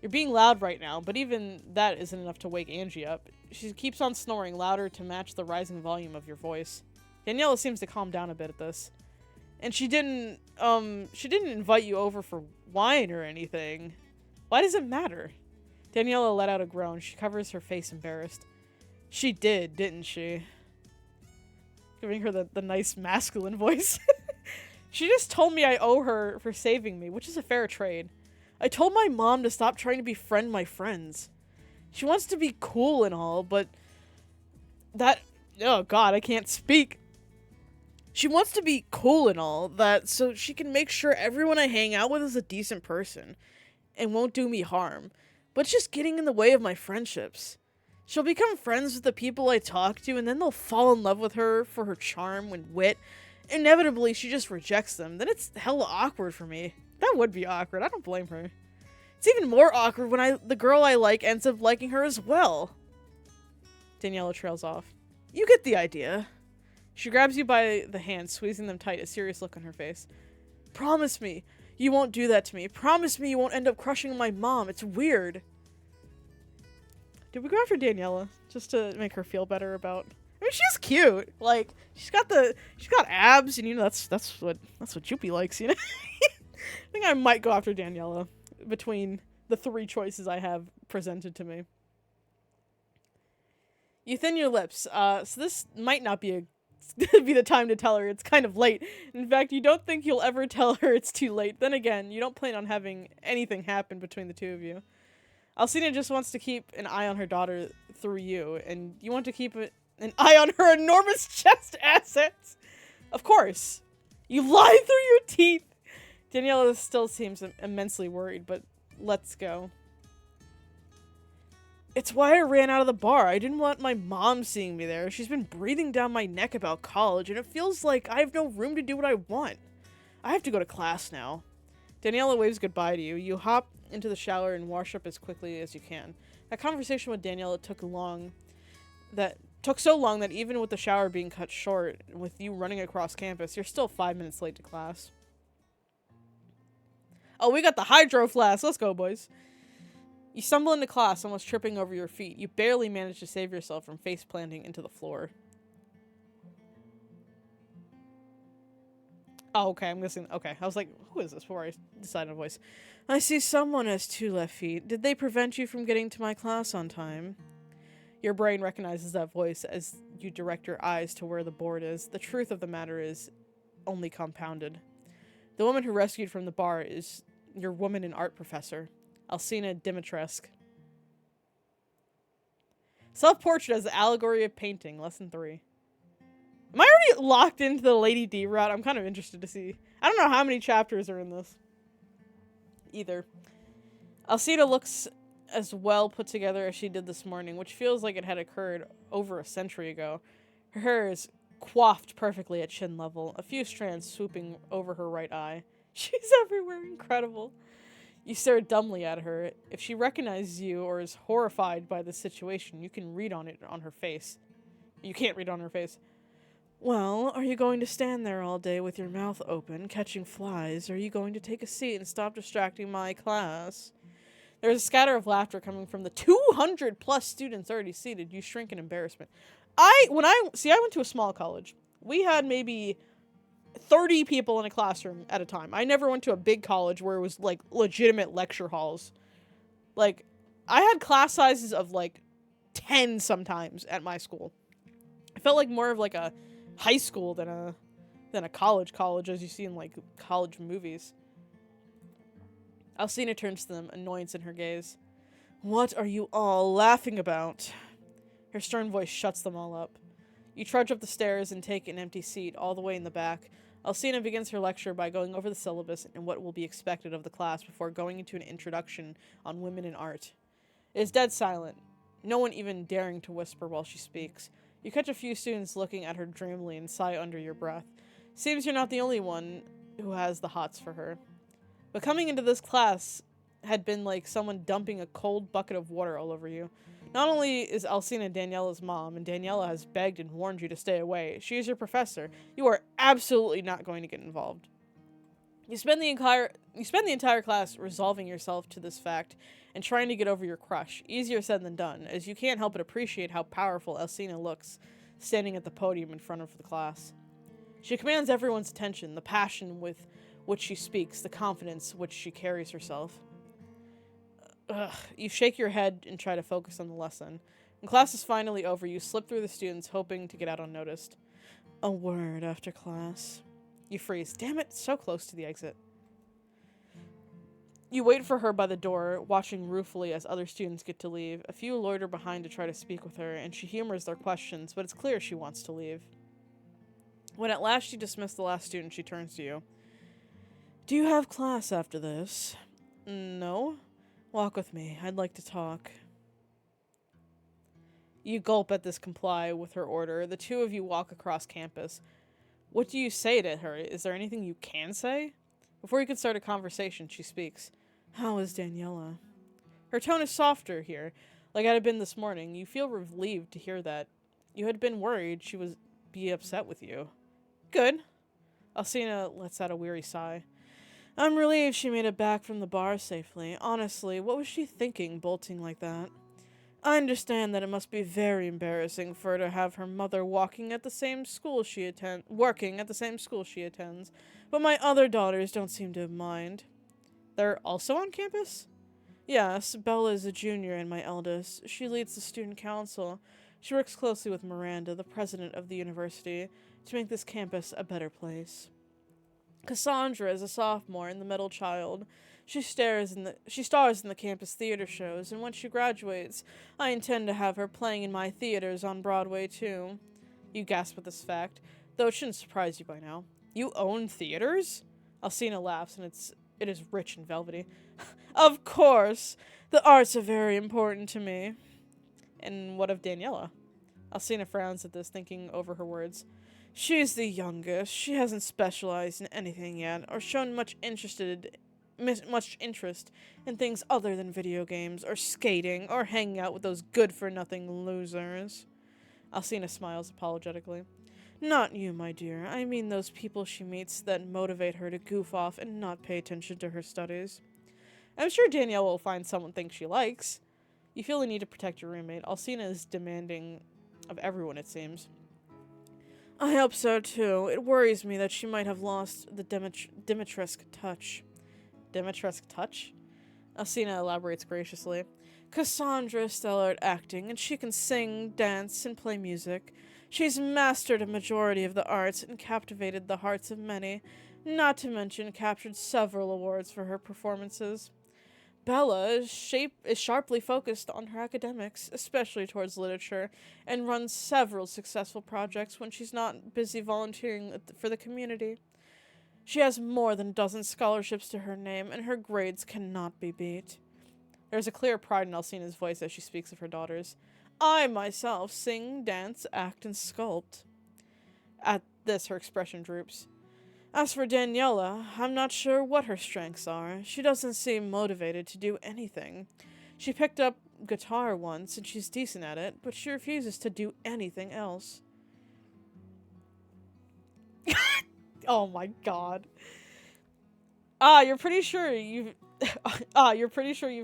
You're being loud right now, but even that isn't enough to wake Angie up. She keeps on snoring louder to match the rising volume of your voice. Daniela seems to calm down a bit at this. And she didn't invite you over for wine or anything. Why does it matter? Daniela let out a groan. She covers her face, embarrassed. She did, didn't she? Giving her the nice masculine voice. She just told me I owe her for saving me, which is a fair trade. I told my mom to stop trying to befriend my friends. She wants to be cool and all, but that... Oh god, I can't speak. She wants to be cool and all that so she can make sure everyone I hang out with is a decent person and won't do me harm. But it's just getting in the way of my friendships. She'll become friends with the people I talk to and then they'll fall in love with her for her charm and wit. Inevitably, she just rejects them. Then it's hella awkward for me. That would be awkward. I don't blame her. It's even more awkward when the girl I like ends up liking her as well. Daniela trails off. You get the idea. She grabs you by the hand, squeezing them tight, a serious look on her face. Promise me you won't do that to me. Promise me you won't end up crushing my mom. It's weird. Did we go after Daniela just to make her feel better about... I mean, she's cute. Like, she's got abs, and you know that's what Juppie likes, you know. I think I might go after Daniela between the three choices I have presented to me. You thin your lips. So this might not be the time to tell her it's kind of late. In fact, you don't think you'll ever tell her it's too late. Then again, you don't plan on having anything happen between the two of you. Alcina just wants to keep an eye on her daughter through you, and you want to keep an eye on her enormous chest assets. Of course. You lie through your teeth. Daniela still seems immensely worried, but let's go. It's why I ran out of the bar. I didn't want my mom seeing me there. She's been breathing down my neck about college, and it feels like I have no room to do what I want. I have to go to class now. Daniela waves goodbye to you. You hop into the shower and wash up as quickly as you can. That conversation with Daniela took so long that even with the shower being cut short, with you running across campus, you're still 5 minutes late to class. Oh, we got the hydro flask. Let's go, boys. You stumble into class, almost tripping over your feet. You barely manage to save yourself from face planting into the floor. Oh, okay, I'm guessing. Okay, I was like, who is this before I decided on voice? I see someone has 2 left feet. Did they prevent you from getting to my class on time? Your brain recognizes that voice as you direct your eyes to where the board is. The truth of the matter is only compounded. The woman who rescued from the bar is your woman and art professor, Alcina Dimitrescu. Self-portrait as the allegory of painting, lesson 3. Am I already locked into the Lady D route? I'm kind of interested to see. I don't know how many chapters are in this. Either. Alcina looks as well put together as she did this morning, which feels like it had occurred over a century ago. Her hair is coiffed perfectly at chin level, a few strands swooping over her right eye. She's everywhere, incredible. You stare dumbly at her. If she recognizes you or is horrified by the situation, you can read on it on her face. You can't read on her face. Well, are you going to stand there all day with your mouth open, catching flies, or are you going to take a seat and stop distracting my class? There's a scatter of laughter coming from the 200 plus students already seated. You shrink in embarrassment. I went to a small college. We had maybe 30 people in a classroom at a time. I never went to a big college where it was like legitimate lecture halls. Like, I had class sizes of like 10 sometimes at my school. It felt like more of like a high school than a college as you see in like college movies. Alcina turns to them, annoyance in her gaze. What are you all laughing about? Her stern voice shuts them all up. You trudge up the stairs and take an empty seat all the way in the back. Alcina begins her lecture by going over the syllabus and what will be expected of the class before going into an introduction on women in art. It is dead silent, no one even daring to whisper while she speaks. You catch a few students looking at her dreamily and sigh under your breath. Seems you're not the only one who has the hots for her. But coming into this class had been like someone dumping a cold bucket of water all over you. Not only is Alcina Daniela's mom, and Daniela has begged and warned you to stay away, she is your professor. You are absolutely not going to get involved. You spend the entire class resolving yourself to this fact and trying to get over your crush. Easier said than done, as you can't help but appreciate how powerful Alcina looks, standing at the podium in front of the class. She commands everyone's attention, the passion with which she speaks, the confidence which she carries herself. You shake your head and try to focus on the lesson. When class is finally over, you slip through the students, hoping to get out unnoticed. A word after class. You freeze. Damn it, so close to the exit. You wait for her by the door, watching ruefully as other students get to leave. A few loiter behind to try to speak with her, and she humors their questions, but it's clear she wants to leave. When at last you dismiss the last student, she turns to you. Do you have class after this? No. Walk with me. I'd like to talk. You gulp at this, comply with her order. The two of you walk across campus. What do you say to her? Is there anything you can say? Before you can start a conversation, she speaks. How is Daniela? Her tone is softer here, like it had been this morning. You feel relieved to hear that. You had been worried she would be upset with you. Good. Alcina lets out a weary sigh. I'm relieved she made it back from the bar safely. Honestly, what was she thinking, bolting like that? I understand that it must be very embarrassing for her to have her mother working at the same school she attends, but my other daughters don't seem to mind. They're also on campus? Yes, Bella is a junior and my eldest. She leads the student council. She works closely with Miranda, the president of the university, to make this campus a better place. Cassandra is a sophomore and the middle child. She stars in the campus theater shows, and when she graduates, I intend to have her playing in my theaters on Broadway, too. You gasp at this fact, though it shouldn't surprise you by now. You own theaters? Alcina laughs, and it is rich and velvety. Of course! The arts are very important to me. And what of Daniela? Alcina frowns at this, thinking over her words. She's the youngest. She hasn't specialized in anything yet, or shown much interest in things other than video games, or skating, or hanging out with those good-for-nothing losers. Alcina smiles apologetically. Not you, my dear. I mean those people she meets that motivate her to goof off and not pay attention to her studies. I'm sure Danielle will find something she likes. You feel the need to protect your roommate. Alcina is demanding of everyone, it seems. I hope so, too. It worries me that she might have lost the Dimitrescu touch. Dimitrescu touch? Alcina elaborates graciously. Cassandra is stellar at acting, and she can sing, dance, and play music. She's mastered a majority of the arts and captivated the hearts of many, not to mention captured several awards for her performances. Bella is sharply focused on her academics, especially towards literature, and runs several successful projects when she's not busy volunteering for the community. She has more than a dozen scholarships to her name, and her grades cannot be beat. There's a clear pride in Alcina's voice as she speaks of her daughters. I myself sing, dance, act, and sculpt. At this, her expression droops. As for Daniela, I'm not sure what her strengths are. She doesn't seem motivated to do anything. She picked up guitar once, and she's decent at it, but she refuses to do anything else. Oh my god. You're pretty sure you've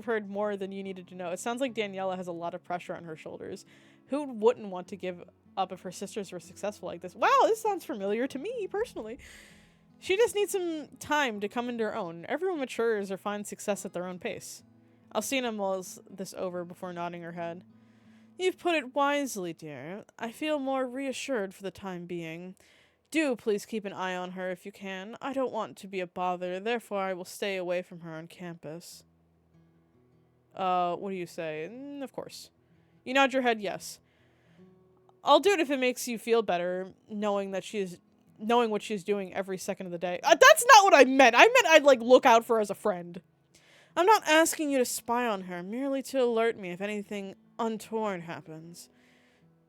heard more than you needed to know. It sounds like Daniela has a lot of pressure on her shoulders. Who wouldn't want to give up if her sisters were successful like this? Wow, this sounds familiar to me, personally. She just needs some time to come into her own. Everyone matures or finds success at their own pace. Alcina mulls this over before nodding her head. You've put it wisely, dear. I feel more reassured for the time being. Do please keep an eye on her if you can. I don't want to be a bother, therefore I will stay away from her on campus. What do you say? Of course. You nod your head yes. I'll do it if it makes you feel better, knowing what she's doing every second of the day. That's not what I meant. I meant I'd, look out for her as a friend. I'm not asking you to spy on her, merely to alert me if anything untoward happens.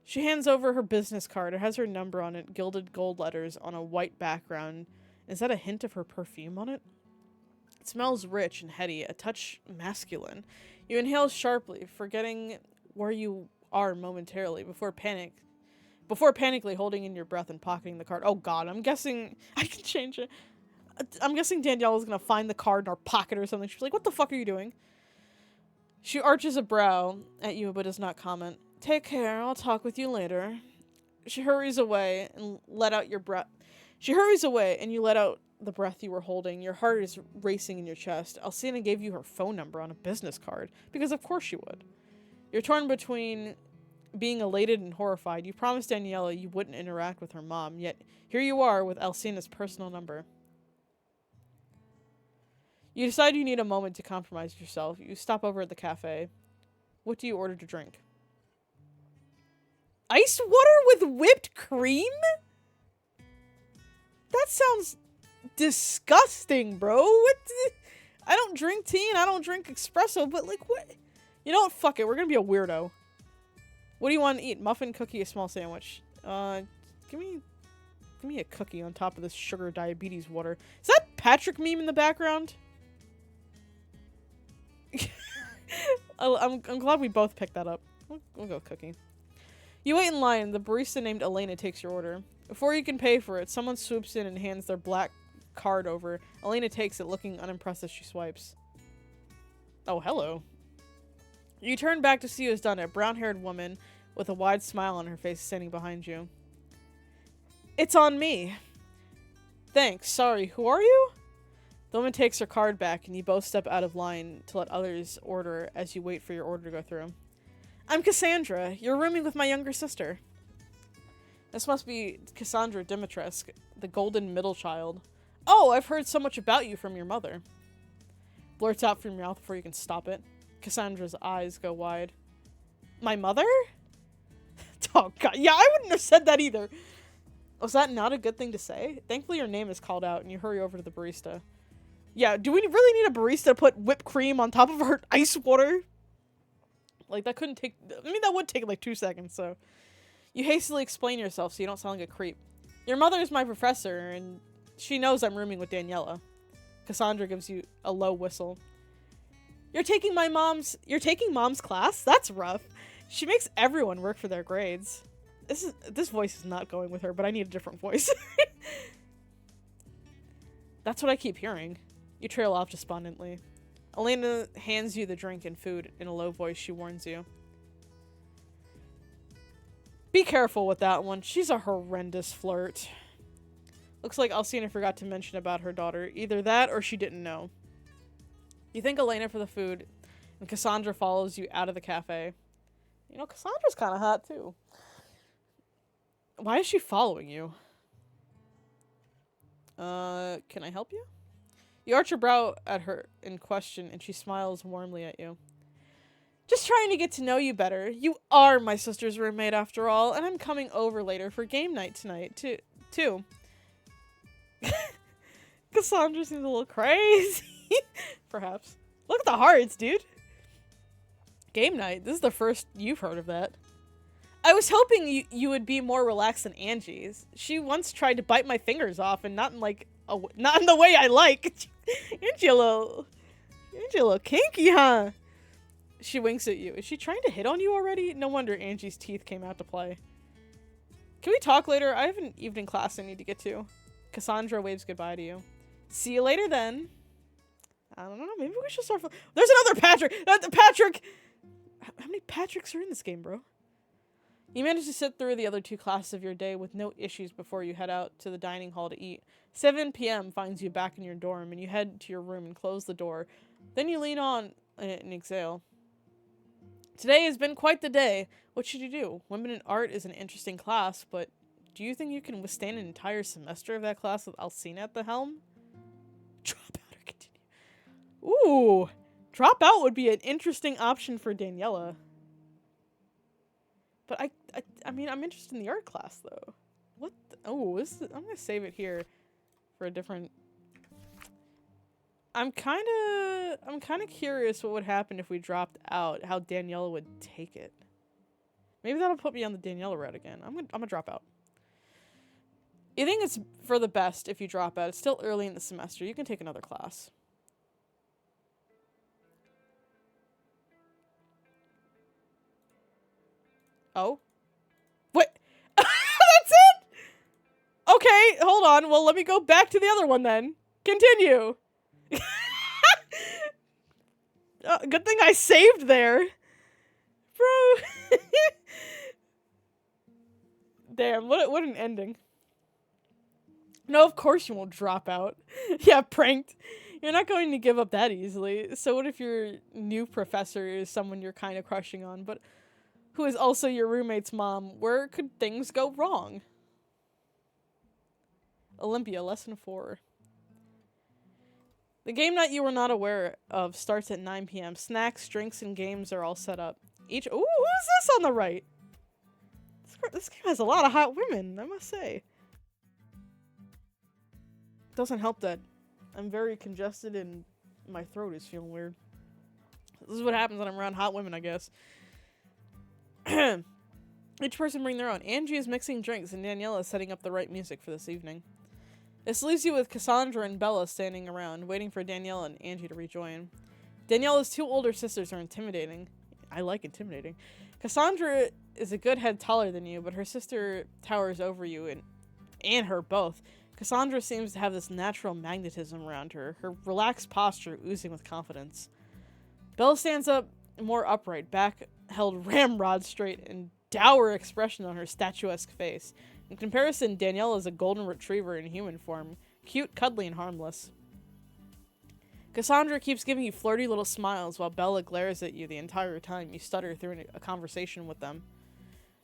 She hands over her business card. It has her number on it, gilded gold letters on a white background. Is that a hint of her perfume on it? It smells rich and heady, a touch masculine. You inhale sharply, forgetting where you are momentarily, before panically holding in your breath and pocketing the card. Oh god, I'm guessing I can change it. I'm guessing Daniela's gonna find the card in her pocket or something. She's like, what the fuck are you doing? She arches a brow at you but does not comment. Take care, I'll talk with you later. She hurries away and let out your breath. She hurries away and you let out the breath you were holding. Your heart is racing in your chest. Alcina gave you her phone number on a business card, because of course she would. You're torn between being elated and horrified. You promised Daniela you wouldn't interact with her mom, yet here you are with Alcina's personal number. You decide you need a moment to compromise yourself. You stop over at the cafe. What do you order to drink? Ice water with whipped cream? That sounds disgusting, bro. I don't drink tea and I don't drink espresso, but like what? You know what? Fuck it. We're gonna be a weirdo. What do you want to eat? Muffin, cookie, a small sandwich. Give me a cookie on top of this sugar diabetes water. Is that Patrick meme in the background? I'm glad we both picked that up. We'll go cookie. You wait in line. The barista named Elena takes your order. Before you can pay for it, someone swoops in and hands their black card over. Elena takes it, looking unimpressed as she swipes. Oh, hello. You turn back to see who's done it. Brown-haired woman with a wide smile on her face standing behind you. It's on me. Thanks. Sorry, who are you? The woman takes her card back, and you both step out of line to let others order as you wait for your order to go through. I'm Cassandra. You're rooming with my younger sister. This must be Alcina Dimitrescu, the golden middle child. Oh, I've heard so much about you from your mother. Blurts out from your mouth before you can stop it. Cassandra's eyes go wide. My mother? Oh, God. Yeah, I wouldn't have said that either. Was that not a good thing to say? Thankfully, your name is called out, and you hurry over to the barista. Yeah, do we really need a barista to put whipped cream on top of our ice water? Like, that couldn't take... I mean, that would take, like, 2 seconds, so... You hastily explain yourself so you don't sound like a creep. Your mother is my professor, and she knows I'm rooming with Daniela. Cassandra gives you a low whistle. You're taking mom's class? That's rough. She makes everyone work for their grades. This voice is not going with her, but I need a different voice. That's what I keep hearing. You trail off despondently. Elena hands you the drink and food. In a low voice, she warns you. Be careful with that one. She's a horrendous flirt. Looks like Alcina forgot to mention about her daughter. Either that or she didn't know. You thank Elena for the food, and Cassandra follows you out of the cafe. You know, Cassandra's kind of hot, too. Why is she following you? Can I help you? You arch your brow at her in question, and she smiles warmly at you. Just trying to get to know you better. You are my sister's roommate, after all, and I'm coming over later for game night tonight, too. Cassandra seems a little crazy. Perhaps. Look at the hearts, dude. Game night. This is the first you've heard of that. I was hoping you would be more relaxed than Angie's. She once tried to bite my fingers off, and not in the way I like. Angie a little kinky, huh? She winks at you. Is she trying to hit on you already? No wonder Angie's teeth came out to play. Can we talk later? I have an evening class I need to get to. Cassandra waves goodbye to you. See you later then. I don't know. Maybe we should start. There's another Patrick. Patrick. How many Patricks are in this game, bro? You manage to sit through the other 2 classes of your day with no issues before you head out to the dining hall to eat. 7 p.m. finds you back in your dorm, and you head to your room and close the door. Then you lean on and exhale. Today has been quite the day. What should you do? Women in art is an interesting class, but do you think you can withstand an entire semester of that class with Alcina at the helm? Drop out or continue. Ooh, drop out would be an interesting option for Daniela. But I mean, I'm interested in the art class though. What? Oh, I'm gonna save it here for a different. I'm kind of curious what would happen if we dropped out. How Daniela would take it. Maybe that'll put me on the Daniela route again. I'm gonna drop out. You think it's for the best if you drop out. It's still early in the semester. You can take another class. Oh? What? That's it? Okay, hold on. Well, let me go back to the other one then. Continue. Good thing I saved there. Bro. Damn, what an ending. No, of course you won't drop out. Yeah, pranked. You're not going to give up that easily. So what if your new professor is someone you're kind of crushing on, but who is also your roommate's mom? Where could things go wrong? Olympia, lesson 4. The game that you were not aware of starts at 9 p.m. Snacks, drinks, and games are all set up. Ooh, who's this on the right? This game has a lot of hot women, I must say. Doesn't help that I'm very congested and my throat is feeling weird. This is what happens when I'm around hot women, I guess. Each person bring their own. Angie is mixing drinks and Daniela is setting up the right music for this evening. This leaves you with Cassandra and Bella standing around, waiting for Daniela and Angie to rejoin. Daniela's 2 older sisters are intimidating. I like intimidating. Cassandra is a good head taller than you, but her sister towers over you and her both. Cassandra seems to have this natural magnetism around her, her relaxed posture oozing with confidence. Bella stands up more upright, back held ramrod straight, and dour expression on her statuesque face. In comparison, Daniela is a golden retriever in human form, cute, cuddly, and harmless. Cassandra keeps giving you flirty little smiles while Bella glares at you the entire time you stutter through a conversation with them.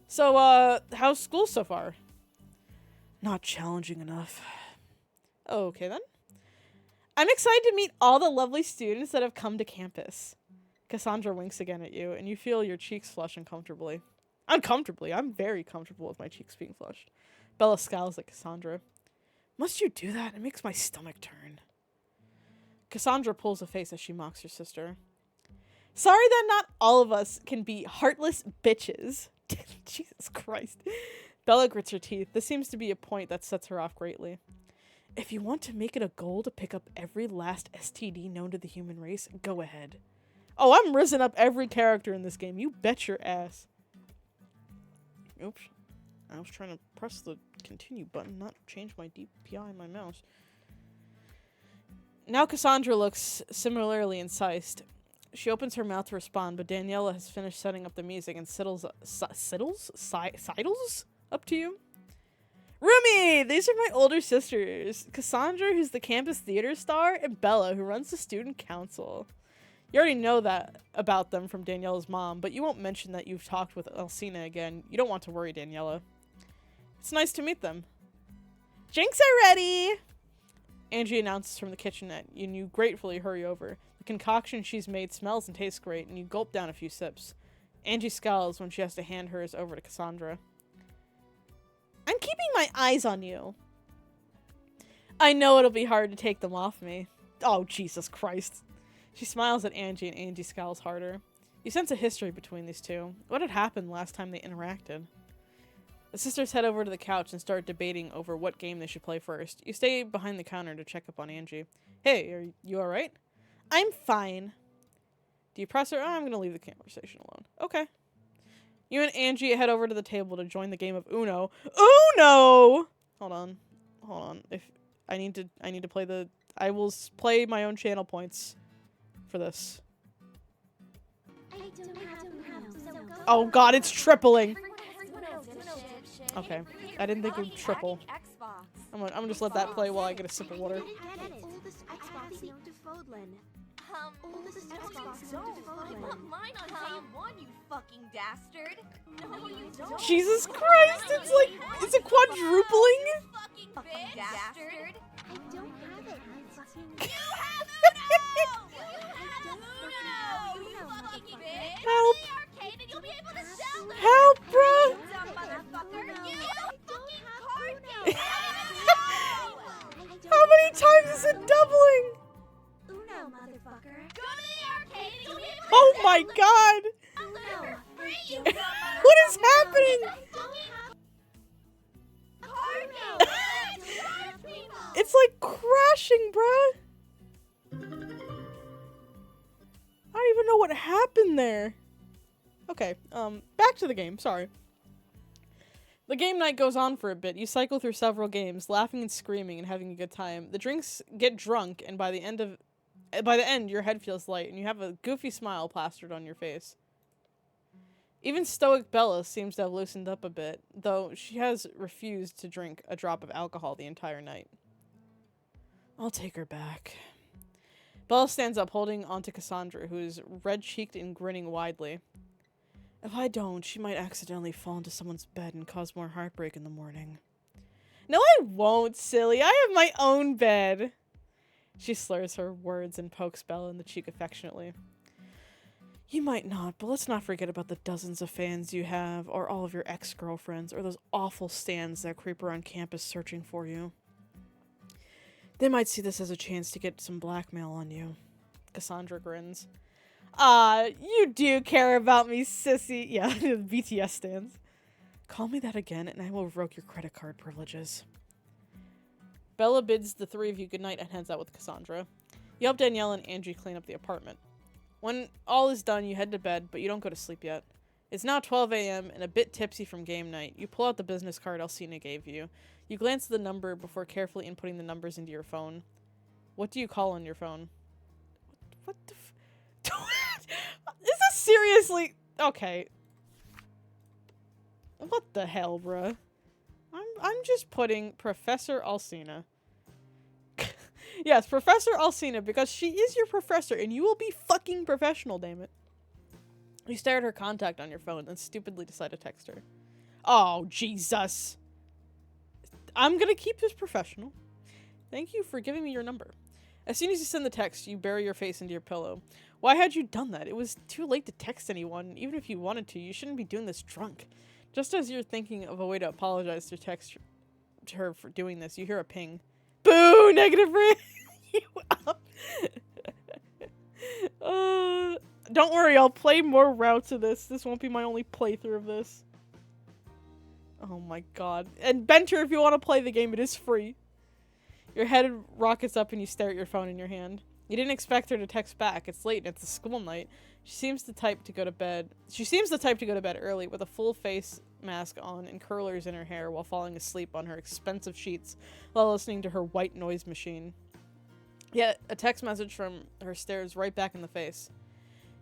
So, how's school so far? Not challenging enough. Okay, then. I'm excited to meet all the lovely students that have come to campus. Cassandra winks again at you, and you feel your cheeks flush uncomfortably. Uncomfortably? I'm very comfortable with my cheeks being flushed. Bella scowls at Cassandra. Must you do that? It makes my stomach turn. Cassandra pulls a face as she mocks her sister. Sorry that not all of us can be heartless bitches. Jesus Christ. Bella grits her teeth. This seems to be a point that sets her off greatly. If you want to make it a goal to pick up every last STD known to the human race, go ahead. Oh, I'm risen up every character in this game. You bet your ass. Oops. I was trying to press the continue button, not change my DPI on my mouse. Now Cassandra looks similarly incised. She opens her mouth to respond, but Daniela has finished setting up the music and sidles up to you. Rumi! These are my older sisters. Cassandra, who's the campus theater star, and Bella, who runs the student council. You already know that about them from Daniela's mom, but you won't mention that you've talked with Alcina again. You don't want to worry Daniela. It's nice to meet them. Drinks are ready! Angie announces from the kitchenette, and you gratefully hurry over. The concoction she's made smells and tastes great, and you gulp down a few sips. Angie scowls when she has to hand hers over to Cassandra. I'm keeping my eyes on you. I know it'll be hard to take them off me. Oh, Jesus Christ. She smiles at Angie, and Angie scowls harder. You sense a history between these two. What had happened last time they interacted? The sisters head over to the couch and start debating over what game they should play first. You stay behind the counter to check up on Angie. Hey, are you alright? I'm fine. Do you press her? Oh, I'm gonna leave the conversation alone. Okay. You and Angie head over to the table to join the game of Uno. Uno! Hold on. If I need to play the... I will play my own channel points for this. Oh god, it's tripling! Okay. I didn't think it would triple. I'm gonna just let that play while I get a sip of water. Oldest Xbox known to I put mine on day one, you fucking dastard. No, you don't. Jesus Christ, it's a quadrupling? You fucking bastard. I don't have it, you fucking... You have Uno! You fucking bitch! Help! Go to the arcade and you'll be able to sell them! Help, bruh! You dumb motherfucker! You fucking card game! How many times is it doubling? Uno, motherfucker. Go to the arcade and you'll be able to Oh sell my them god! for free, you dumb motherfucker! What is happening? Card game! It's like crashing, bruh! I don't even know what happened there. Okay, back to the game, sorry. The game night goes on for a bit. You cycle through several games, laughing and screaming and having a good time. The drinks get drunk, and by the end, your head feels light, and you have a goofy smile plastered on your face. Even stoic Bella seems to have loosened up a bit, though she has refused to drink a drop of alcohol the entire night. I'll take her back. Bella stands up, holding onto Cassandra, who is red-cheeked and grinning widely. If I don't, she might accidentally fall into someone's bed and cause more heartbreak in the morning. No, I won't, silly. I have my own bed. She slurs her words and pokes Bella in the cheek affectionately. You might not, but let's not forget about the dozens of fans you have, or all of your ex-girlfriends, or those awful stands that creep around campus searching for you. They might see this as a chance to get some blackmail on you. Cassandra grins. You do care about me, sissy. Yeah, BTS stands. Call me that again, and I will revoke your credit card privileges. Bella bids the three of you goodnight and heads out with Cassandra. You help Danielle and Angie clean up the apartment. When all is done, you head to bed, but you don't go to sleep yet. It's now 12 a.m. and a bit tipsy from game night. You pull out the business card Alcina gave you. You glance at the number before carefully inputting the numbers into your phone. What do you call on your phone? What the Is this seriously? Okay. What the hell, bruh? I'm just putting Professor Alcina. Yes, Professor Alcina, because she is your professor, and you will be fucking professional, damn it. You stare at her contact on your phone, and stupidly decide to text her. Oh, Jesus. I'm gonna keep this professional. Thank you for giving me your number. As soon as you send the text, you bury your face into your pillow. Why had you done that? It was too late to text anyone. Even if you wanted to, you shouldn't be doing this drunk. Just as you're thinking of a way to apologize to text to her for doing this, you hear a ping. Boo! Negative ring! You up. Don't worry, I'll play more routes of this. This won't be my only playthrough of this. Oh my god. And Benter, if you want to play the game, it is free. Your head rockets up and you stare at your phone in your hand. You didn't expect her to text back. It's late and it's a school night. She seems the type to go to bed early with a full face mask on and curlers in her hair while falling asleep on her expensive sheets while listening to her white noise machine. Yet, a text message from her stares right back in the face.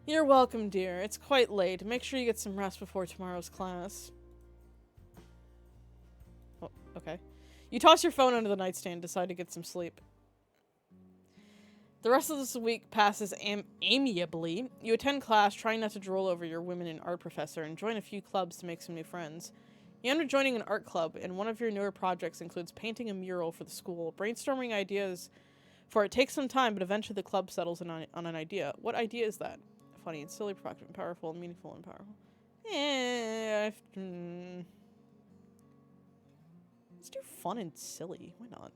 You're welcome, dear. It's quite late. Make sure you get some rest before tomorrow's class. Oh, okay. You toss your phone under the nightstand and decide to get some sleep. The rest of this week passes amiably. You attend class, trying not to drool over your women in art professor, and join a few clubs to make some new friends. You end up joining an art club, and one of your newer projects includes painting a mural for the school. Brainstorming ideas for it takes some time, but eventually the club settles on an idea. What idea is that? Funny and silly, provocative and powerful, and meaningful and powerful. Let's do fun and silly. Why not?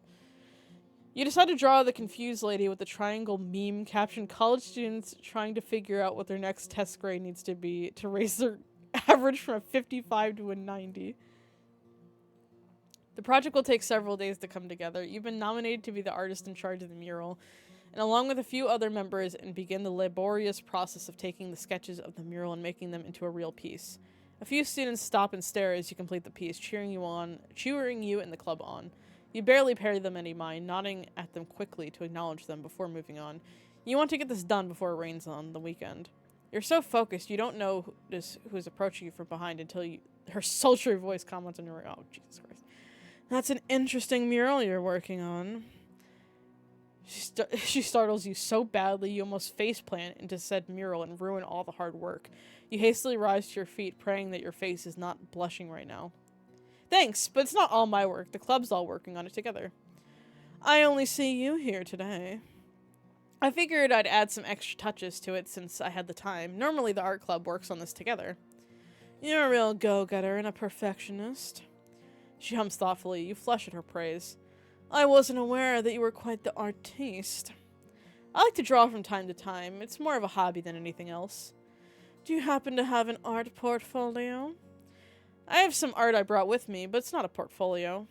You decide to draw the confused lady with the triangle meme caption college students trying to figure out what their next test grade needs to be to raise their average from a 55 to a 90. The project will take several days to come together. You've been nominated to be the artist in charge of the mural, and along with a few other members, and begin the laborious process of taking the sketches of the mural and making them into a real piece. A few students stop and stare as you complete the piece, cheering you and the club on. You barely pay them any mind, nodding at them quickly to acknowledge them before moving on. You want to get this done before it rains on the weekend. You're so focused, you don't know who is approaching you from behind until her sultry voice comments on your... Oh, Jesus Christ. That's an interesting mural you're working on. She startles you so badly you almost faceplant into said mural and ruin all the hard work. You hastily rise to your feet, praying that your face is not blushing right now. Thanks, but it's not all my work. The club's all working on it together. I only see you here today. I figured I'd add some extra touches to it since I had the time. Normally the art club works on this together. You're a real go-getter and a perfectionist. She hums thoughtfully. You flush at her praise. I wasn't aware that you were quite the artiste. I like to draw from time to time. It's more of a hobby than anything else. Do you happen to have an art portfolio? I have some art I brought with me, but it's not a portfolio.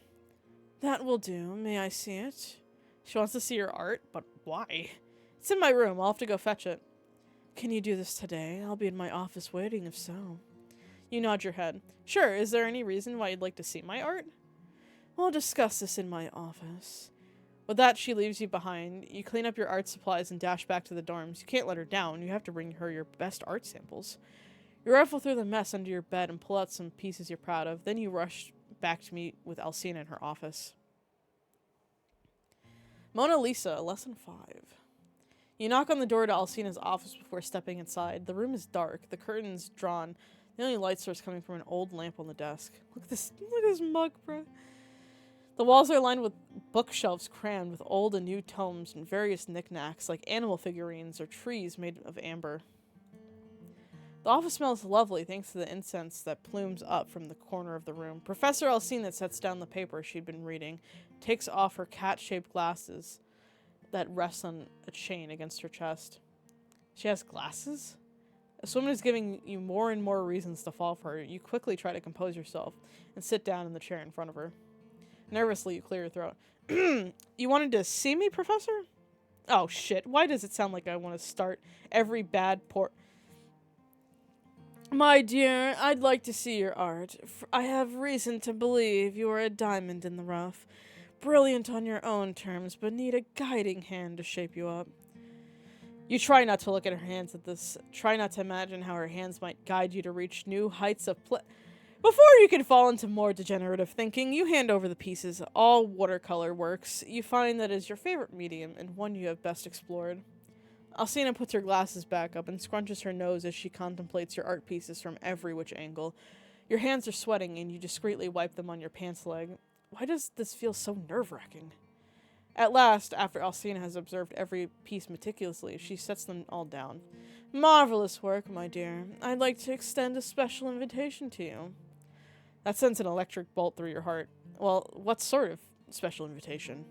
That will do. May I see it? She wants to see your art, but why? It's in my room. I'll have to go fetch it. Can you do this today? I'll be in my office waiting if so. You nod your head. Sure, is there any reason why you'd like to see my art? We'll discuss this in my office. With that, she leaves you behind. You clean up your art supplies and dash back to the dorms. You can't let her down. You have to bring her your best art samples. You rifle through the mess under your bed and pull out some pieces you're proud of. Then you rush back to meet with Alcina in her office. Mona Lisa, Lesson 5. You knock on the door to Alcina's office before stepping inside. The room is dark, the curtains drawn. The only light source coming from an old lamp on the desk. Look at this mug, bro. The walls are lined with bookshelves crammed with old and new tomes and various knickknacks like animal figurines or trees made of amber. The office smells lovely thanks to the incense that plumes up from the corner of the room. Professor Alcina sets down the paper she'd been reading, takes off her cat-shaped glasses that rest on a chain against her chest. She has glasses? This woman is giving you more and more reasons to fall for her. You quickly try to compose yourself and sit down in the chair in front of her. Nervously, you clear your throat. You wanted to see me, Professor? Oh, shit. Why does it sound like I want to start every bad My dear, I'd like to see your art. I have reason to believe you are a diamond in the rough. Brilliant on your own terms, but need a guiding hand to shape you up. You try not to look at her hands at this. Try not to imagine how her hands might guide you to reach new heights of Before you can fall into more degenerative thinking, you hand over the pieces. All watercolor works. You find that is your favorite medium and one you have best explored. Alcina puts her glasses back up and scrunches her nose as she contemplates your art pieces from every which angle. Your hands are sweating and you discreetly wipe them on your pants leg. Why does this feel so nerve-wracking? At last, after Alcina has observed every piece meticulously, she sets them all down. Marvelous work, my dear. I'd like to extend a special invitation to you. That sends an electric bolt through your heart. Well, what sort of special invitation?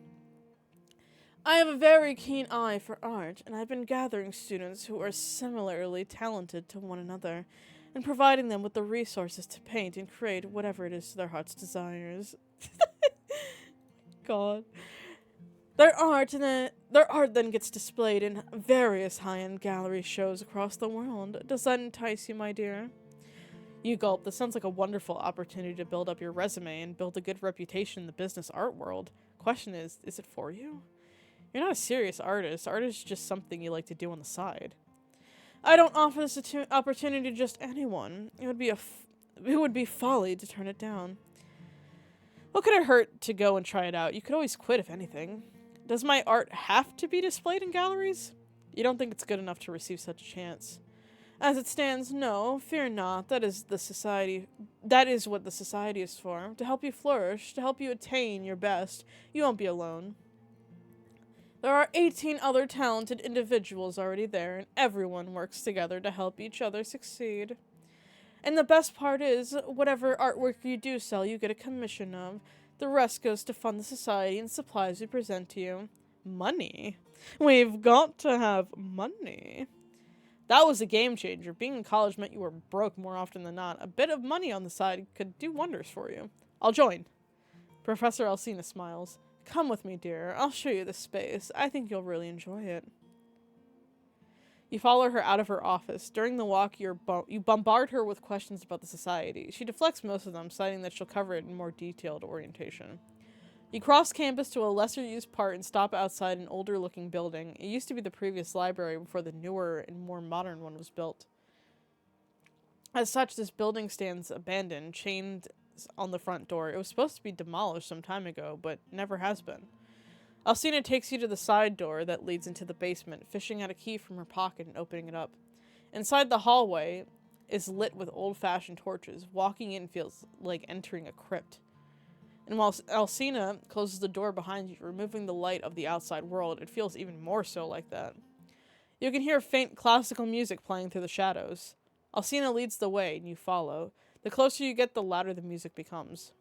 I have a very keen eye for art, and I've been gathering students who are similarly talented to one another, and providing them with the resources to paint and create whatever it is their hearts desires. God. Their art then gets displayed in various high-end gallery shows across the world. Does that entice you, my dear? You gulp. This sounds like a wonderful opportunity to build up your resume and build a good reputation in the business art world. Question is it for you? You're not a serious artist. Art is just something you like to do on the side. I don't offer this opportunity to just anyone. It would be folly to turn it down. What could it hurt to go and try it out? You could always quit if anything. Does my art have to be displayed in galleries? You don't think it's good enough to receive such a chance. As it stands, no, fear not. That is what the society is for. To help you flourish, to help you attain your best. You won't be alone. There are 18 other talented individuals already there, and everyone works together to help each other succeed. And the best part is, whatever artwork you do sell, you get a commission of. The rest goes to fund the society and supplies we present to you. Money? We've got to have money. That was a game changer. Being in college meant you were broke more often than not. A bit of money on the side could do wonders for you. I'll join. Professor Alcina smiles. Come with me, dear. I'll show you the space. I think you'll really enjoy it. You follow her out of her office. During the walk, you bombard her with questions about the society. She deflects most of them, citing that she'll cover it in more detailed orientation. You cross campus to a lesser-used part and stop outside an older-looking building. It used to be the previous library before the newer and more modern one was built. As such, this building stands abandoned, chained on the front door. It was supposed to be demolished some time ago, but never has been. Alcina takes you to the side door that leads into the basement, fishing out a key from her pocket and opening it up. Inside, the hallway is lit with old-fashioned torches. Walking in feels like entering a crypt. And while Alcina closes the door behind you, removing the light of the outside world, it feels even more so like that. You can hear faint classical music playing through the shadows. Alcina leads the way, and you follow. The closer you get, the louder the music becomes.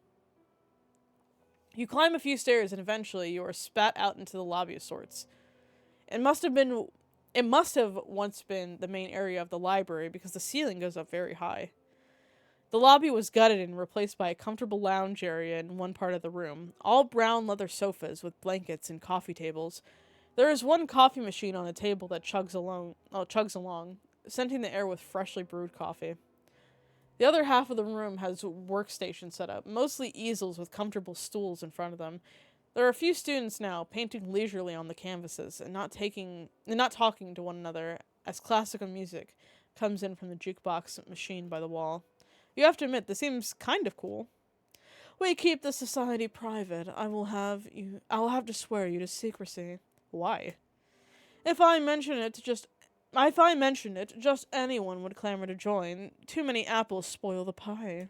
You climb a few stairs, and eventually you are spat out into the lobby of sorts. It must have once been the main area of the library, because the ceiling goes up very high. The lobby was gutted and replaced by a comfortable lounge area in one part of the room. All brown leather sofas with blankets and coffee tables. There is one coffee machine on a table that chugs along, scenting the air with freshly brewed coffee. The other half of the room has workstations set up, mostly easels with comfortable stools in front of them. There are a few students now, painting leisurely on the canvases and not talking to one another as classical music comes in from the jukebox machine by the wall. You have to admit, this seems kind of cool. We keep the society private. I'll have to swear you to secrecy. Why? If I mention it, just anyone would clamor to join. Too many apples spoil the pie.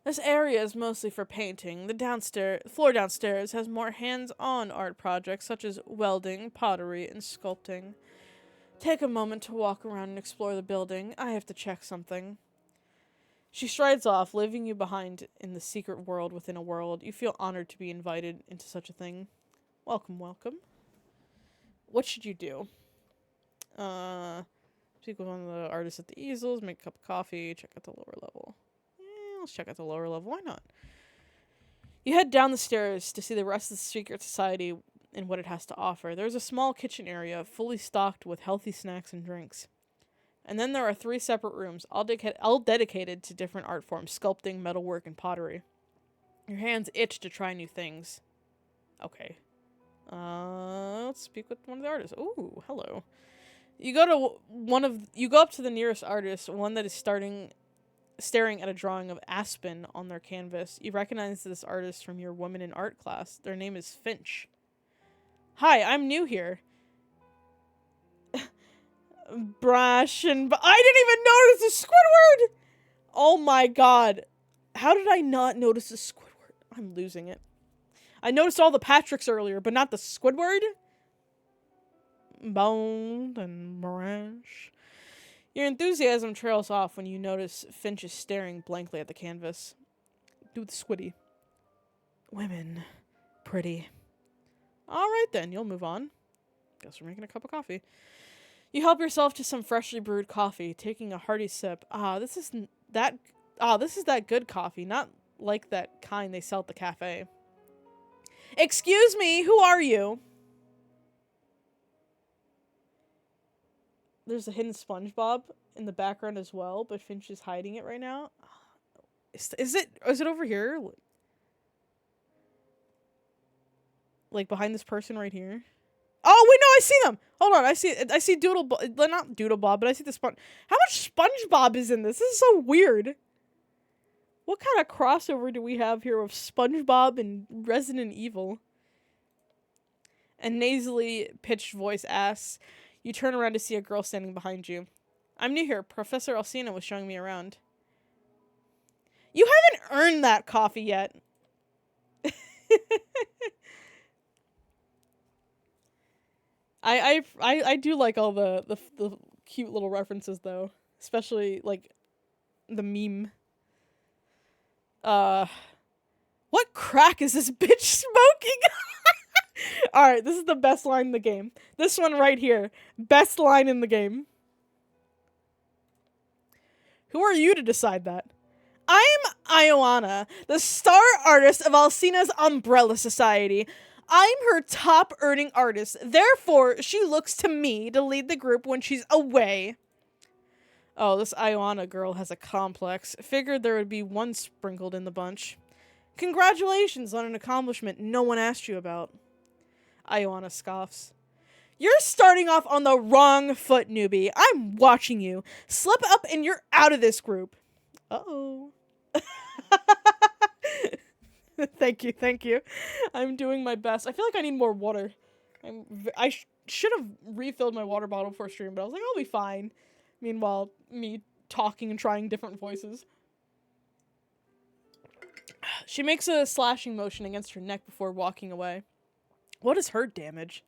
This area is mostly for painting. The floor downstairs has more hands-on art projects such as welding, pottery, and sculpting. Take a moment to walk around and explore the building. I have to check something. She strides off, leaving you behind in the secret world within a world. You feel honored to be invited into such a thing. Welcome, welcome. What should you do? Speak with one of the artists at the easels, make a cup of coffee, check out the lower level. Let's check out the lower level. Why not? You head down the stairs to see the rest of the secret society and what it has to offer. There's a small kitchen area fully stocked with healthy snacks and drinks. And then there are 3 separate rooms, all dedicated to different art forms, sculpting, metalwork, and pottery. Your hands itch to try new things. Okay. Let's speak with one of the artists. Ooh, hello. You go up to the nearest artist, one that is staring at a drawing of Aspen on their canvas. You recognize this artist from your Women in Art class. Their name is Finch. Hi, I'm new here. Brash and... I didn't even notice the Squidward! Oh my god. How did I not notice the Squidward? I'm losing it. I noticed all the Patricks earlier, but not the Squidward? Boned and brash. Your enthusiasm trails off when you notice Finch is staring blankly at the canvas. Do the squiddy. Women. Pretty. Alright then, you'll move on. Guess we're making a cup of coffee. You help yourself to some freshly brewed coffee, taking a hearty sip. This is that good coffee, not like that kind they sell at the cafe. Excuse me, who are you? There's a hidden SpongeBob in the background as well, but Finch is hiding it right now. Is it over here? Like behind this person right here? Oh, wait, no, I see them. Hold on, I see not Doodlebob, but I see the How much SpongeBob is in this? This is so weird. What kind of crossover do we have here of SpongeBob and Resident Evil? A nasally pitched voice asks. You turn around to see a girl standing behind you. I'm new here. Professor Alcina was showing me around. You haven't earned that coffee yet. I do like all the cute little references though, especially like the meme. What crack is this bitch smoking? Alright, this is the best line in the game. This one right here. Best line in the game. Who are you to decide that? I'm Ioana, the star artist of Alcina's Umbrella Society. I'm her top-earning artist. Therefore, she looks to me to lead the group when she's away. Oh, this Ioana girl has a complex. Figured there would be one sprinkled in the bunch. Congratulations on an accomplishment no one asked you about. Ioana scoffs. You're starting off on the wrong foot, newbie. I'm watching you. Slip up and you're out of this group. Uh-oh. Thank you. I'm doing my best. I feel like I need more water. I should have refilled my water bottle before stream, but I was like, I'll be fine. Meanwhile, me talking and trying different voices. She makes a slashing motion against her neck before walking away. What is her damage?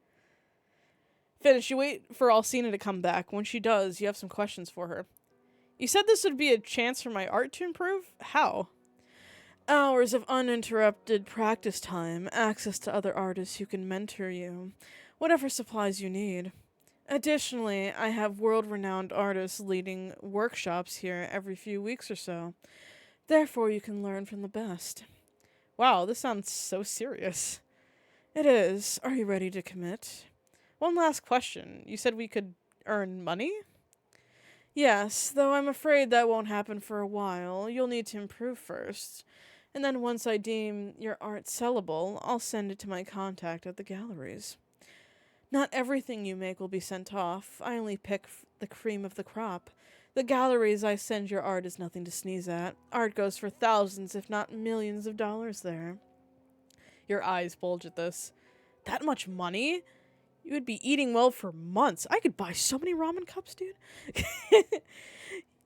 Finish. You wait for Alcina to come back. When she does, you have some questions for her. You said this would be a chance for my art to improve? How? Hours of uninterrupted practice time, access to other artists who can mentor you, whatever supplies you need. Additionally, I have world-renowned artists leading workshops here every few weeks or so. Therefore, you can learn from the best. Wow, this sounds so serious. It is. Are you ready to commit? One last question. You said we could earn money? Yes, though I'm afraid that won't happen for a while. You'll need to improve first. And then once I deem your art sellable, I'll send it to my contact at the galleries. Not everything you make will be sent off. I only pick the cream of the crop. The galleries I send your art is nothing to sneeze at. Art goes for thousands, if not millions of dollars there. Your eyes bulge at this. That much money? You would be eating well for months. I could buy so many ramen cups, dude.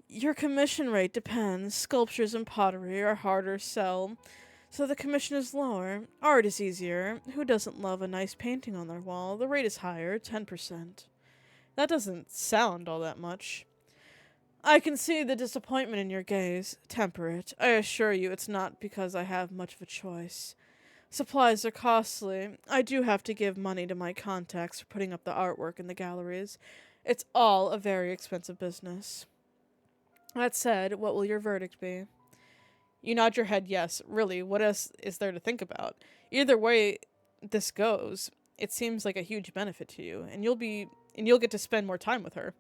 Your commission rate depends. Sculptures and pottery are harder to sell, so the commission is lower. Art is easier. Who doesn't love a nice painting on their wall? The rate is higher, 10%. That doesn't sound all that much. I can see the disappointment in your gaze. Temper it. I assure you it's not because I have much of a choice. Supplies are costly. I do have to give money to my contacts for putting up the artwork in the galleries. It's all a very expensive business. That said, what will your verdict be? You nod your head yes. Really, what else is there to think about? Either way this goes, it seems like a huge benefit to you, and you'll get to spend more time with her.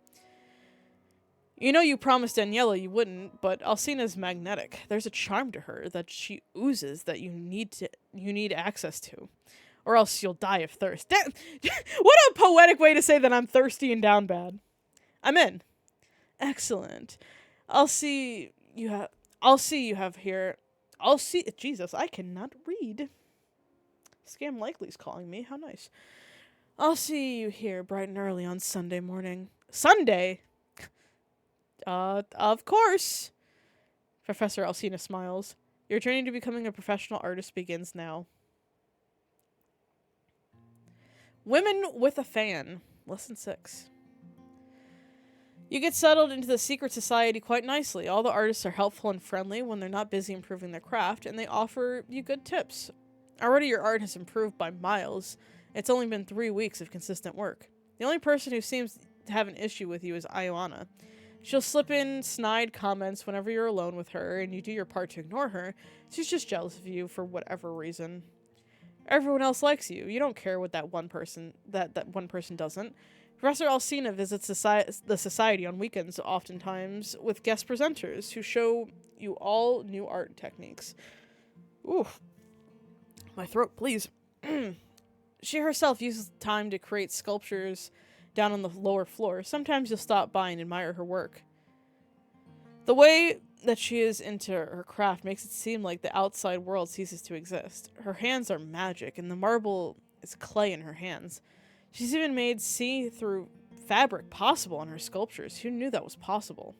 You know you promised Daniela you wouldn't, but Alcina's magnetic. There's a charm to her that she oozes that you need access to. Or else you'll die of thirst. What a poetic way to say that I'm thirsty and down bad. I'm in. Excellent. Jesus, I cannot read. Scam Likely's calling me. How nice. I'll see you here bright and early on Sunday morning. Sunday? Of course. Professor Alcina smiles. Your journey to becoming a professional artist begins now. Women with a Fan. Lesson 6. You get settled into the secret society quite nicely. All the artists are helpful and friendly when they're not busy improving their craft, and they offer you good tips. Already your art has improved by miles. It's only been 3 weeks of consistent work. The only person who seems to have an issue with you is Ioana. She'll slip in snide comments whenever you're alone with her, and you do your part to ignore her. She's just jealous of you for whatever reason. Everyone else likes you. You don't care what that one person doesn't. Professor Alcina visits the society on weekends, oftentimes with guest presenters who show you all new art techniques. Ooh, my throat, please. She herself uses the time to create sculptures down on the lower floor. Sometimes you'll stop by and admire her work. The way that she is into her craft makes it seem like the outside world ceases to exist. Her hands are magic, and the marble is clay in her hands. She's even made see-through fabric possible in her sculptures. Who knew that was possible?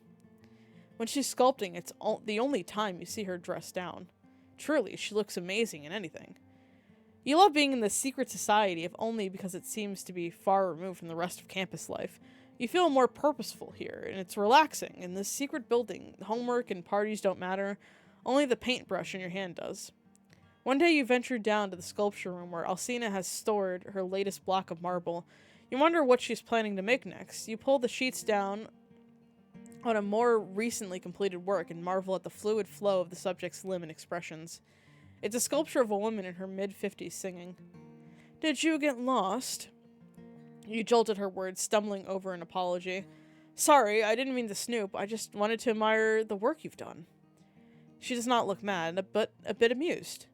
When she's sculpting, it's the only time you see her dressed down. Truly, she looks amazing in anything. You love being in the secret society, if only because it seems to be far removed from the rest of campus life. You feel more purposeful here, and it's relaxing. In this secret building, homework and parties don't matter. Only the paintbrush in your hand does. One day you venture down to the sculpture room where Alcina has stored her latest block of marble. You wonder what she's planning to make next. You pull the sheets down on a more recently completed work and marvel at the fluid flow of the subject's limb and expressions. It's a sculpture of a woman in her mid-50s singing. Did you get lost? You jolted her words, stumbling over an apology. Sorry, I didn't mean to snoop. I just wanted to admire the work you've done. She does not look mad, but a bit amused.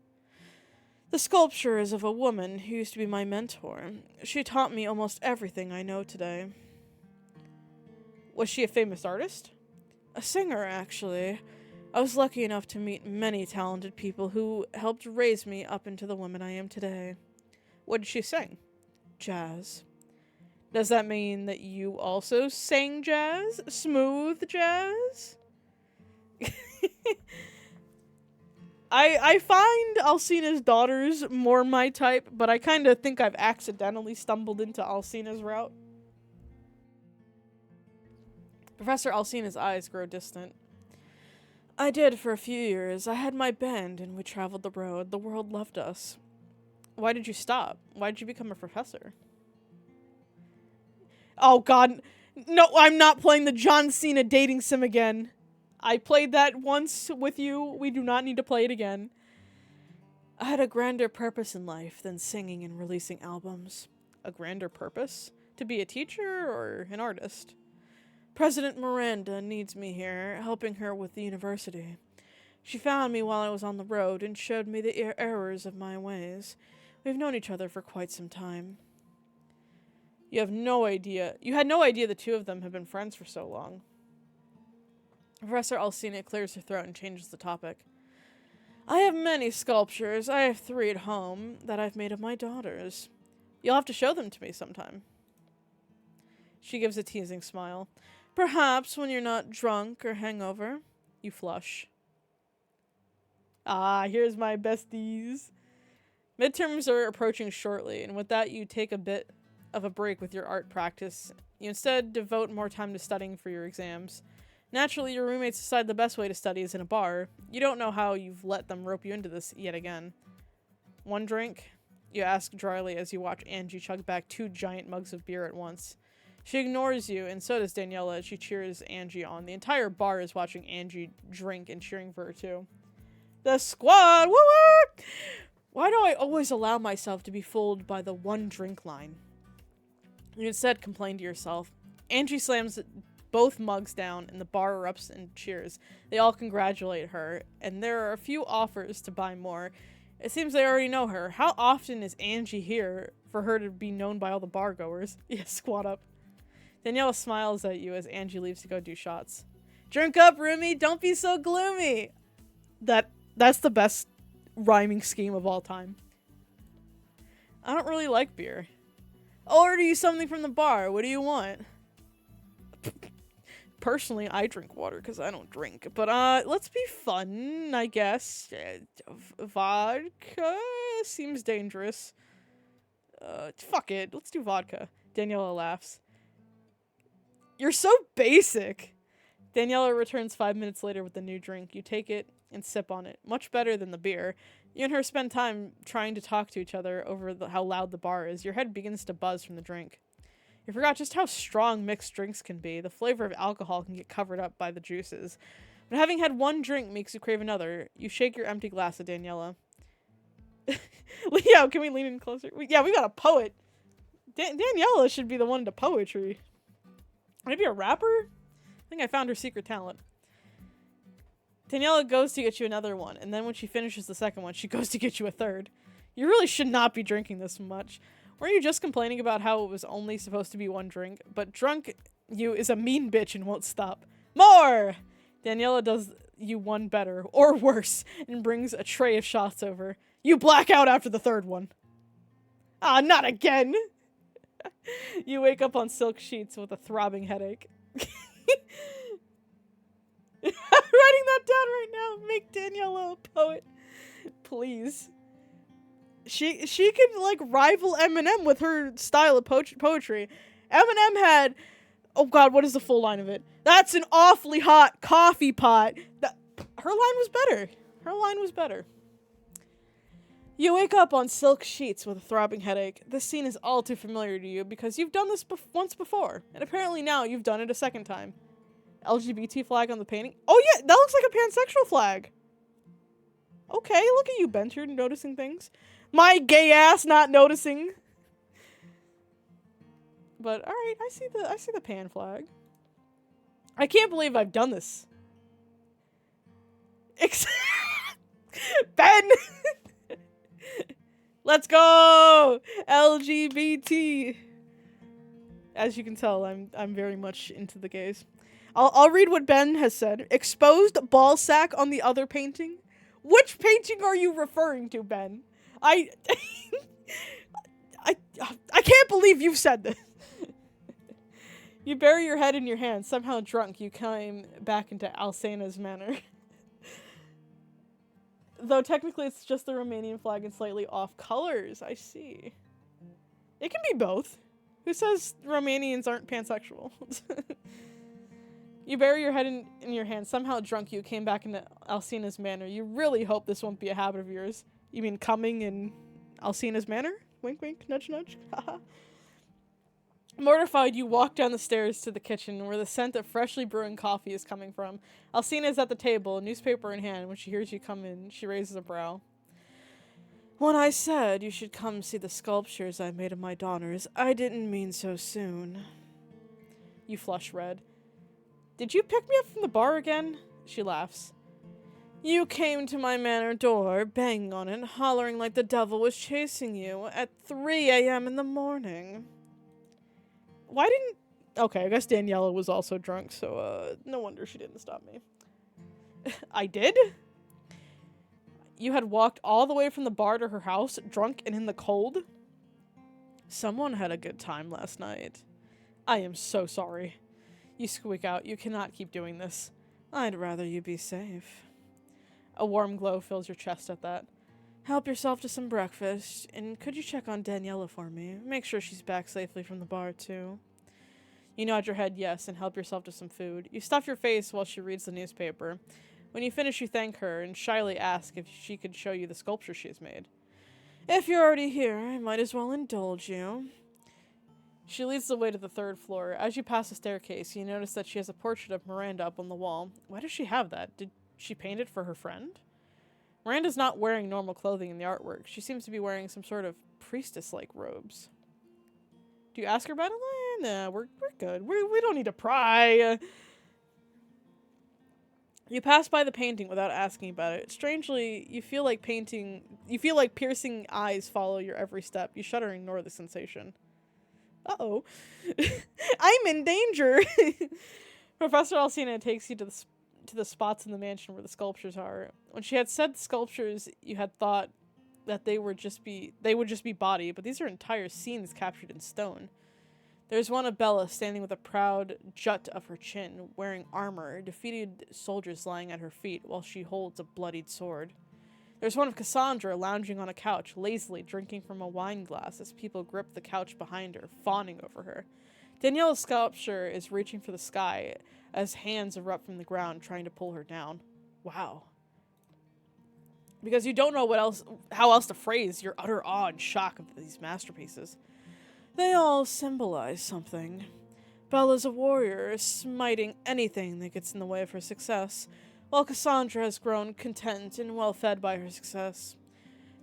The sculpture is of a woman who used to be my mentor. She taught me almost everything I know today. Was she a famous artist? A singer, actually. I was lucky enough to meet many talented people who helped raise me up into the woman I am today. What did she sing? Jazz. Does that mean that you also sang jazz? Smooth jazz? I find Alcina's daughters more my type, but I kind of think I've accidentally stumbled into Alcina's route. Professor Alcina's eyes grow distant. I did for a few years. I had my band and we traveled the road. The world loved us. Why did you stop? Why did you become a professor? Oh god, no, I'm not playing the John Cena dating sim again. I played that once with you. We do not need to play it again. I had a grander purpose in life than singing and releasing albums. A grander purpose? To be a teacher or an artist? President Miranda needs me here, helping her with the university. She found me while I was on the road and showed me the errors of my ways. We've known each other for quite some time. You had no idea the two of them have been friends for so long. Professor Alcina clears her throat and changes the topic. I have many sculptures. I have 3 at home that I've made of my daughters. You'll have to show them to me sometime. She gives a teasing smile. Perhaps when you're not drunk or hangover. You flush. Ah, here's my besties. Midterms are approaching shortly, and with that you take a bit of a break with your art practice. You instead devote more time to studying for your exams. Naturally, your roommates decide the best way to study is in a bar. You don't know how you've let them rope you into this yet again. 1 drink? You ask dryly as you watch Angie chug back 2 giant mugs of beer at once. She ignores you, and so does Daniela as she cheers Angie on. The entire bar is watching Angie drink and cheering for her too. The squad! Woo-woo! Why do I always allow myself to be fooled by the 1 drink line? You instead complain to yourself. Angie slams both mugs down, and the bar erupts in cheers. They all congratulate her, and there are a few offers to buy more. It seems they already know her. How often is Angie here for her to be known by all the bar goers? Yeah, squat up. Daniela smiles at you as Angie leaves to go do shots. Drink up, Remy! Don't be so gloomy! That's the best rhyming scheme of all time. I don't really like beer. I'll order you something from the bar. What do you want? Personally, I drink water because I don't drink. But, let's be fun, I guess. Vodka seems dangerous. Fuck it. Let's do vodka. Daniela laughs. You're so basic. Daniela returns 5 minutes later with the new drink. You take it and sip on it. Much better than the beer. You and her spend time trying to talk to each other over how loud the bar is. Your head begins to buzz from the drink. You forgot just how strong mixed drinks can be. The flavor of alcohol can get covered up by the juices. But having had 1 drink makes you crave another. You shake your empty glass at Daniela. Leo, can we lean in closer? Yeah, we got a poet. Daniela should be the one to poetry. Maybe a rapper? I think I found her secret talent. Daniela goes to get you another one, and then when she finishes the second one, she goes to get you a third. You really should not be drinking this much. Weren't you just complaining about how it was only supposed to be 1 drink? But drunk you is a mean bitch and won't stop. More! Daniela does you one better, or worse, and brings a tray of shots over. You black out after the 3rd one. Ah, not again! You wake up on silk sheets with a throbbing headache. I'm writing that down right now. Make Daniela a poet. Please. She could, like, rival Eminem with her style of poetry. Eminem had... Oh, God, what is the full line of it? That's an awfully hot coffee pot. Her line was better. Her line was better. You wake up on silk sheets with a throbbing headache. This scene is all too familiar to you because you've done this once before. And apparently now you've done it a 2nd time. LGBT flag on the painting. Oh, yeah, that looks like a pansexual flag. Okay, look at you, Benter, noticing things. My gay ass not noticing. But all right, I see the pan flag. I can't believe I've done this. Ben. Let's go, LGBT. As you can tell, I'm very much into the gays. I'll read what Ben has said. Exposed ball sack on the other painting. Which painting are you referring to, Ben? I can't believe you've said this. You bury your head in your hands. Somehow drunk, you climb back into Alcina's manor. Though technically it's just the Romanian flag and slightly off colors. I see. It can be both. Who says Romanians aren't pansexual? You bury your head in your hands. Somehow drunk, you came back into Alcina's manor. You really hope this won't be a habit of yours. You mean coming in Alcina's manor? Wink, wink, nudge, nudge. Haha. Mortified, you walk down the stairs to the kitchen, where the scent of freshly brewing coffee is coming from. Alcina is at the table, newspaper in hand. When she hears you come in, she raises a brow. When I said you should come see the sculptures I made of my daughters, I didn't mean so soon. You flush red. Did you pick me up from the bar again? She laughs. You came to my manor door, banging on it, hollering like the devil was chasing you at 3 a.m. in the morning. Why didn't... Okay, I guess Daniela was also drunk, so, no wonder she didn't stop me. I did? You had walked all the way from the bar to her house, drunk and in the cold? Someone had a good time last night. I am so sorry. You squeak out. You cannot keep doing this. I'd rather you be safe. A warm glow fills your chest at that. Help yourself to some breakfast, and could you check on Daniela for me? Make sure she's back safely from the bar, too. You nod your head yes and help yourself to some food. You stuff your face while she reads the newspaper. When you finish, you thank her and shyly ask if she could show you the sculpture she's made. If you're already here, I might as well indulge you. She leads the way to the 3rd floor. As you pass the staircase, you notice that she has a portrait of Miranda up on the wall. Why does she have that? Did she paint it for her friend? Miranda's not wearing normal clothing in the artwork. She seems to be wearing some sort of priestess-like robes. Do you ask her about it? Nah, we're good. We don't need to pry. You pass by the painting without asking about it. Strangely, you feel like piercing eyes follow your every step. You shudder and ignore the sensation. Uh-oh. I'm in danger! Professor Alcina takes you to the spots in the mansion where the sculptures are. When she had said sculptures, you had thought that they would just be body, but these are entire scenes captured in stone. There's one of Bella standing with a proud jut of her chin, wearing armor, defeated soldiers lying at her feet while she holds a bloodied sword. There's one of Cassandra lounging on a couch, lazily drinking from a wine glass as people grip the couch behind her, fawning over her. Daniela's sculpture is reaching for the sky as hands erupt from the ground, trying to pull her down. Wow. Because you don't know how else to phrase your utter awe and shock of these masterpieces. They all symbolize something. Bella's a warrior, smiting anything that gets in the way of her success, while Cassandra has grown content and well-fed by her success.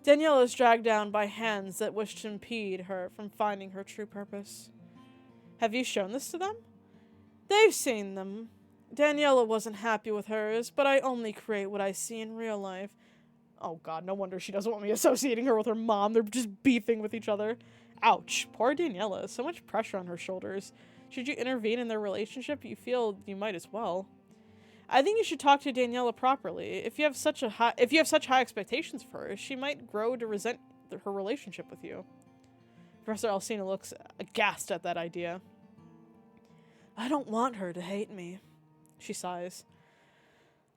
Daniela is dragged down by hands that wish to impede her from finding her true purpose. Have you shown this to them? They've seen them. Daniela wasn't happy with hers, but I only create what I see in real life. Oh god, no wonder she doesn't want me associating her with her mom. They're just beefing with each other. Ouch. Poor Daniela. So much pressure on her shoulders. Should you intervene in their relationship, you feel you might as well. I think you should talk to Daniela properly. If you have such high expectations for her, she might grow to resent her relationship with you. Professor Alcina looks aghast at that idea. I don't want her to hate me. She sighs.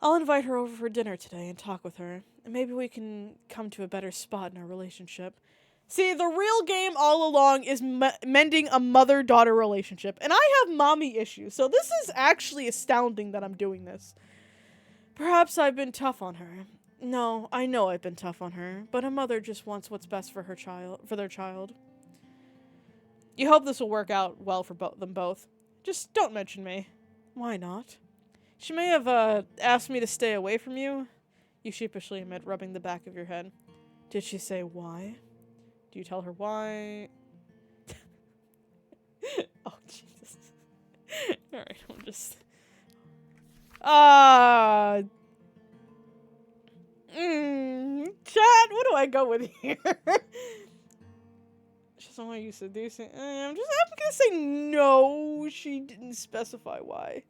I'll invite her over for dinner today and talk with her. And maybe we can come to a better spot in our relationship. See, the real game all along is mending a mother-daughter relationship. And I have mommy issues, so this is actually astounding that I'm doing this. Perhaps I've been tough on her. No, I know I've been tough on her, but a mother just wants what's best for their child. You hope this will work out well for them both. Just don't mention me. Why not? She may have asked me to stay away from you. You sheepishly admit, rubbing the back of your head. Did she say why? Do you tell her why? Oh, Jesus. Alright, I'm just... Chat, what do I go with here? She doesn't want you seducing... I'm gonna say no. She didn't specify why.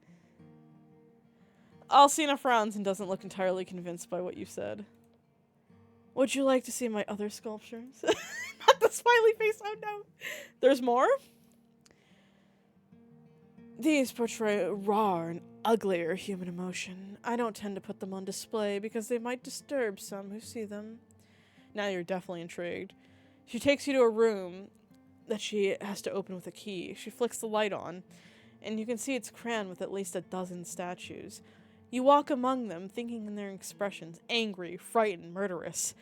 Alcina frowns and doesn't look entirely convinced by what you said. Would you like to see my other sculptures? Not the smiley face, oh no. There's more? These portray raw and uglier human emotion. I don't tend to put them on display because they might disturb some who see them. Now you're definitely intrigued. She takes you to a room that she has to open with a key. She flicks the light on, and you can see it's crammed with at least a dozen statues. You walk among them, thinking in their expressions, angry, frightened, murderous.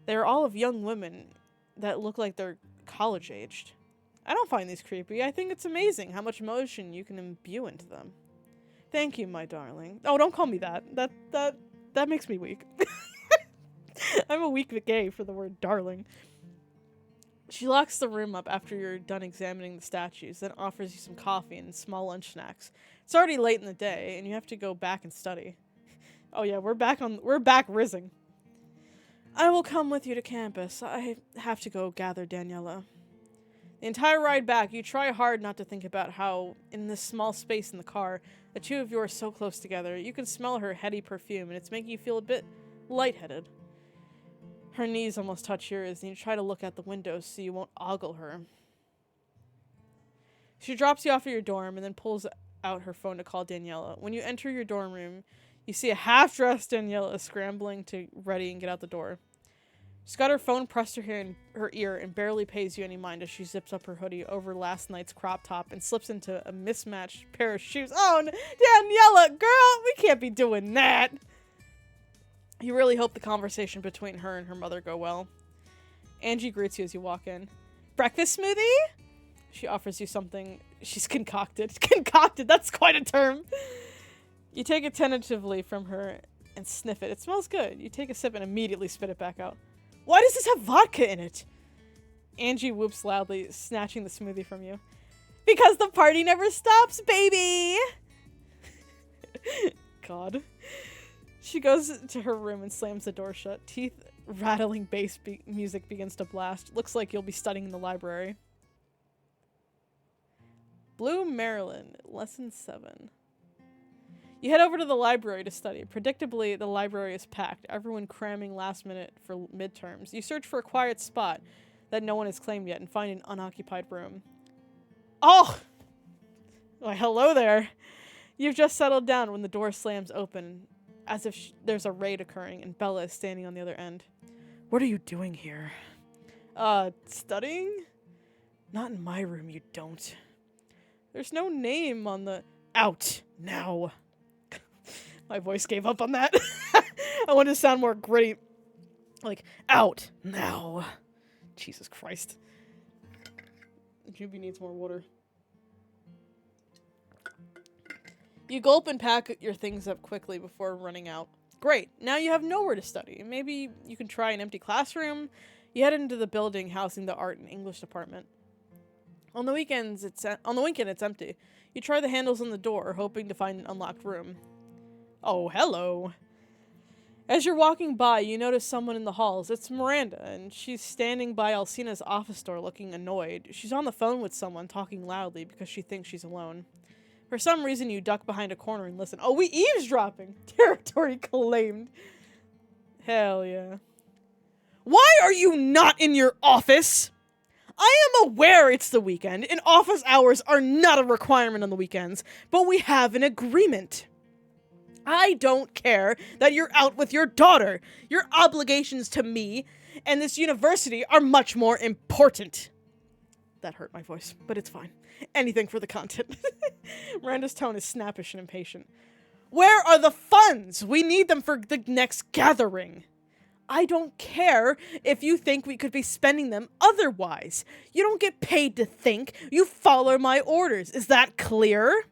They are all of young women that look like they're college-aged. I don't find these creepy. I think it's amazing how much emotion you can imbue into them. Thank you, my darling. Oh, don't call me that. That makes me weak. I'm a weak gay for the word darling. She locks the room up after you're done examining the statues, then offers you some coffee and small lunch snacks. It's already late in the day, and you have to go back and study. Oh yeah, we're back rizzing. I will come with you to campus. I have to go gather Daniela. The entire ride back, you try hard not to think about how, in this small space in the car, the two of you are so close together. You can smell her heady perfume, and it's making you feel a bit lightheaded. Her knees almost touch yours, and you try to look out the window so you won't ogle her. She drops you off at your dorm and then pulls out her phone to call Daniela. When you enter your dorm room, you see a half-dressed Daniela scrambling to ready and get out the door. She's got her phone pressed to her ear and barely pays you any mind as she zips up her hoodie over last night's crop top and slips into a mismatched pair of shoes. Oh, Daniela, girl, we can't be doing that. You really hope the conversation between her and her mother go well. Angie greets you as you walk in. Breakfast smoothie? She offers you something she's concocted. Concocted, that's quite a term. You take it tentatively from her and sniff it. It smells good. You take a sip and immediately spit it back out. Why does this have vodka in it? Angie whoops loudly, snatching the smoothie from you. Because the party never stops, baby! God. She goes to her room and slams the door shut. Teeth rattling bass music begins to blast. Looks like you'll be studying in the library. Blue, Maryland, lesson 7. You head over to the library to study. Predictably, the library is packed, everyone cramming last minute for midterms. You search for a quiet spot that no one has claimed yet and find an unoccupied room. Oh! Why, hello there. You've just settled down when the door slams open, as if there's a raid occurring, and Bella is standing on the other end. What are you doing here? Studying? Not in my room, you don't. There's no name on the... Out! Now! My voice gave up on that. I wanted to sound more gritty. Like, out! Now! Jesus Christ. Juby needs more water. You gulp and pack your things up quickly before running out. Great, now you have nowhere to study. Maybe you can try an empty classroom. You head into the building housing the art and English department. On the weekend, it's empty. You try the handles on the door, hoping to find an unlocked room. Oh, hello. As you're walking by, you notice someone in the halls. It's Miranda, and she's standing by Alcina's office door looking annoyed. She's on the phone with someone, talking loudly because she thinks she's alone. For some reason, you duck behind a corner and listen. Oh, we eavesdropping! Territory claimed. Hell yeah. Why are you not in your office? I am aware it's the weekend, and office hours are not a requirement on the weekends, but we have an agreement. I don't care that you're out with your daughter. Your obligations to me and this university are much more important. That hurt my voice, but it's fine. Anything for the content. Miranda's tone is snappish and impatient. Where are the funds? We need them for the next gathering. I don't care if you think we could be spending them otherwise. You don't get paid to think. You follow my orders. Is that clear?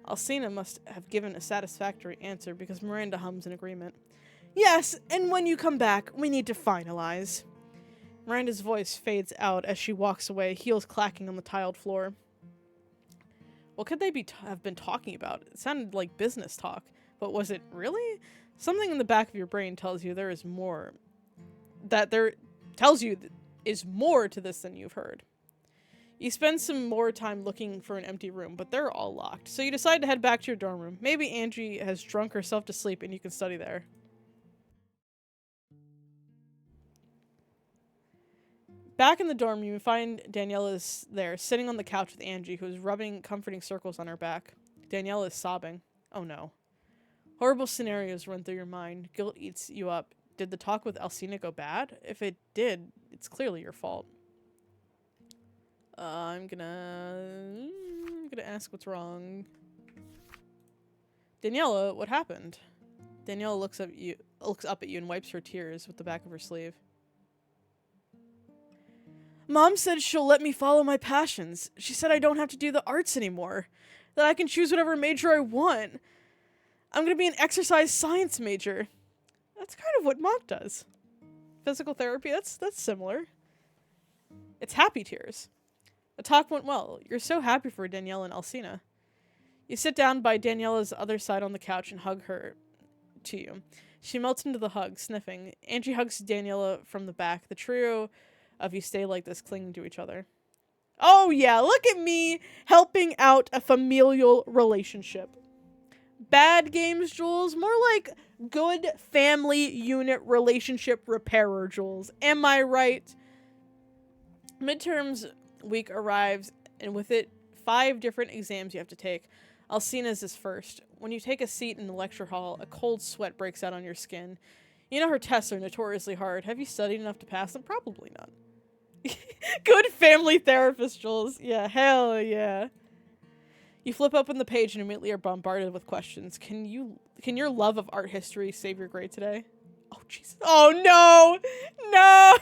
Alcina must have given a satisfactory answer because Miranda hums in agreement. Yes, and when you come back, we need to finalize. Miranda's voice fades out as she walks away, heels clacking on the tiled floor. What could they have been talking about? It sounded like business talk, but was it really? Something in the back of your brain tells you there is more. Is more to this than you've heard. You spend some more time looking for an empty room, but they're all locked. So you decide to head back to your dorm room. Maybe Angie has drunk herself to sleep and you can study there. Back in the dorm, you find Daniela's there, sitting on the couch with Angie, who is rubbing comforting circles on her back. Daniela is sobbing. Oh no. Horrible scenarios run through your mind. Guilt eats you up. Did the talk with Alcina go bad? If it did, it's clearly your fault. I'm gonna ask what's wrong. Daniela, what happened? Daniela looks up at you and wipes her tears with the back of her sleeve. Mom said she'll let me follow my passions. She said I don't have to do the arts anymore. That I can choose whatever major I want. I'm gonna be an exercise science major. That's kind of what Monk does. Physical therapy, that's similar. It's happy tears. The talk went well. You're so happy for Danielle and Alcina. You sit down by Daniela's other side on the couch and hug her to you. She melts into the hug, sniffing. Angie hugs Daniela from the back. The trio of you stay like this, clinging to each other. Oh yeah, look at me helping out a familial relationship. Bad games, Jules. More like good family unit relationship repairer, Jules. Am I right? Midterms week arrives, and with it, 5 different exams you have to take. Alcina's is first. When you take a seat in the lecture hall, a cold sweat breaks out on your skin. You know her tests are notoriously hard. Have you studied enough to pass them? Probably not. Good family therapist, Jules. Yeah, hell yeah. You flip open the page and immediately are bombarded with questions. Can your love of art history save your grade today? Oh, Jesus. Oh, no! No!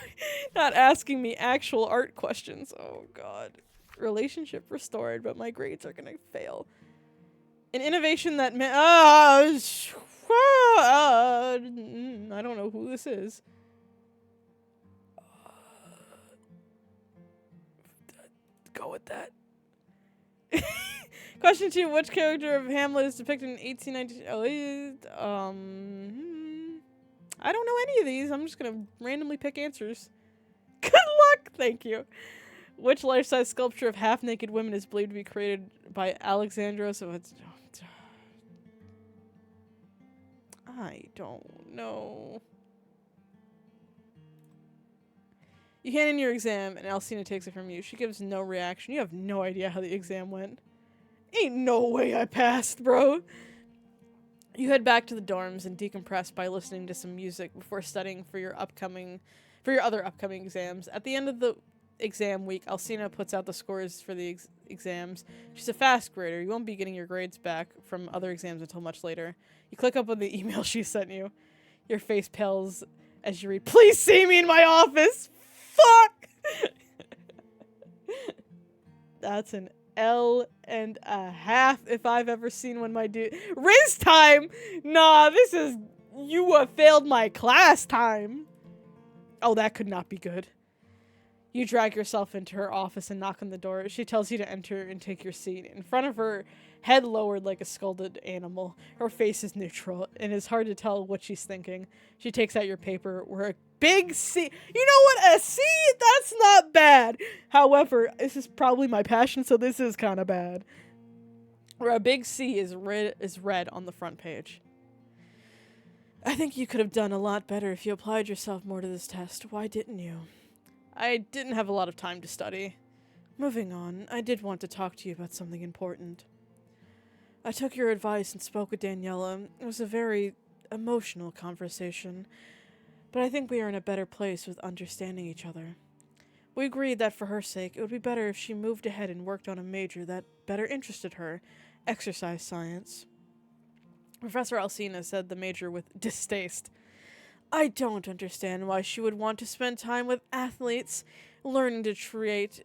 Not asking me actual art questions. Oh, God. Relationship restored, but my grades are gonna fail. An innovation that I don't know who this is. Go with that. Question 2. Which character of Hamlet is depicted in 1892? I don't know any of these. I'm just gonna randomly pick answers. Good luck! Thank you. Which life-size sculpture of half-naked women is believed to be created by Alexandros of... I don't know. You hand in your exam, and Alcina takes it from you. She gives no reaction. You have no idea how the exam went. Ain't no way I passed, bro. You head back to the dorms and decompress by listening to some music before studying for your other upcoming exams. At the end of the exam week, Alcina puts out the scores for the exams. She's a fast grader. You won't be getting your grades back from other exams until much later. You click up on the email she sent you. Your face pales as you read, "Please see me in my office!" Fuck! That's an L and a half if I've ever seen one, my dude. Riz time! Nah, this is... You have failed my class time. Oh, that could not be good. You drag yourself into her office and knock on the door. She tells you to enter and take your seat. In front of her, head lowered like a scalded animal. Her face is neutral, and it's hard to tell what she's thinking. She takes out your paper where a big C... You know what? A C? That's not bad. However, this is probably my passion, so this is kind of bad. Where a big C is red on the front page. I think you could have done a lot better if you applied yourself more to this test. Why didn't you? I didn't have a lot of time to study. Moving on, I did want to talk to you about something important. I took your advice and spoke with Daniela. It was a very emotional conversation, but I think we are in a better place with understanding each other. We agreed that for her sake, it would be better if she moved ahead and worked on a major that better interested her, exercise science. Professor Alcina said the major with distaste. I don't understand why she would want to spend time with athletes, learning to treat?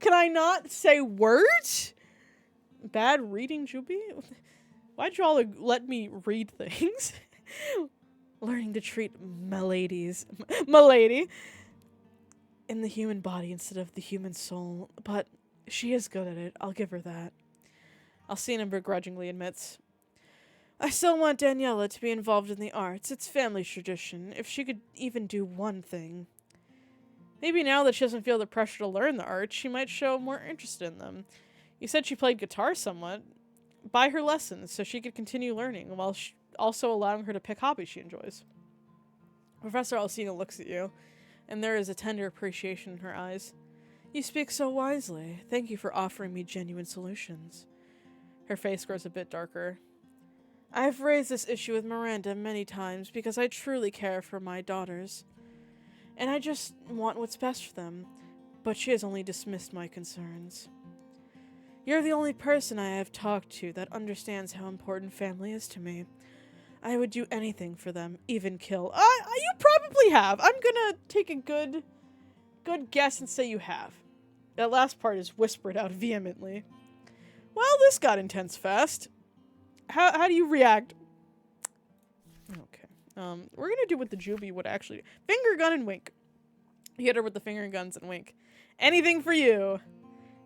Can I not say words? Bad reading, Juby? Why'd y'all let me read things? Learning to treat milady, in the human body instead of the human soul. But she is good at it, I'll give her that. Alcina begrudgingly admits, I still want Daniela to be involved in the arts. It's family tradition. If she could even do one thing. Maybe now that she doesn't feel the pressure to learn the arts, she might show more interest in them. You said she played guitar somewhat. Buy her lessons so she could continue learning while also allowing her to pick hobbies she enjoys. Professor Alcina looks at you, and there is a tender appreciation in her eyes. You speak so wisely. Thank you for offering me genuine solutions. Her face grows a bit darker. I have raised this issue with Miranda many times because I truly care for my daughters, and I just want what's best for them, but she has only dismissed my concerns. You're the only person I have talked to that understands how important family is to me. I would do anything for them, even kill. You probably have. I'm gonna take a good guess and say you have. That last part is whispered out vehemently. Well, this got intense fast. How do you react? Okay. We're gonna do what the Juby would actually do. Finger, gun, and wink. You hit her with the finger guns and wink. Anything for you.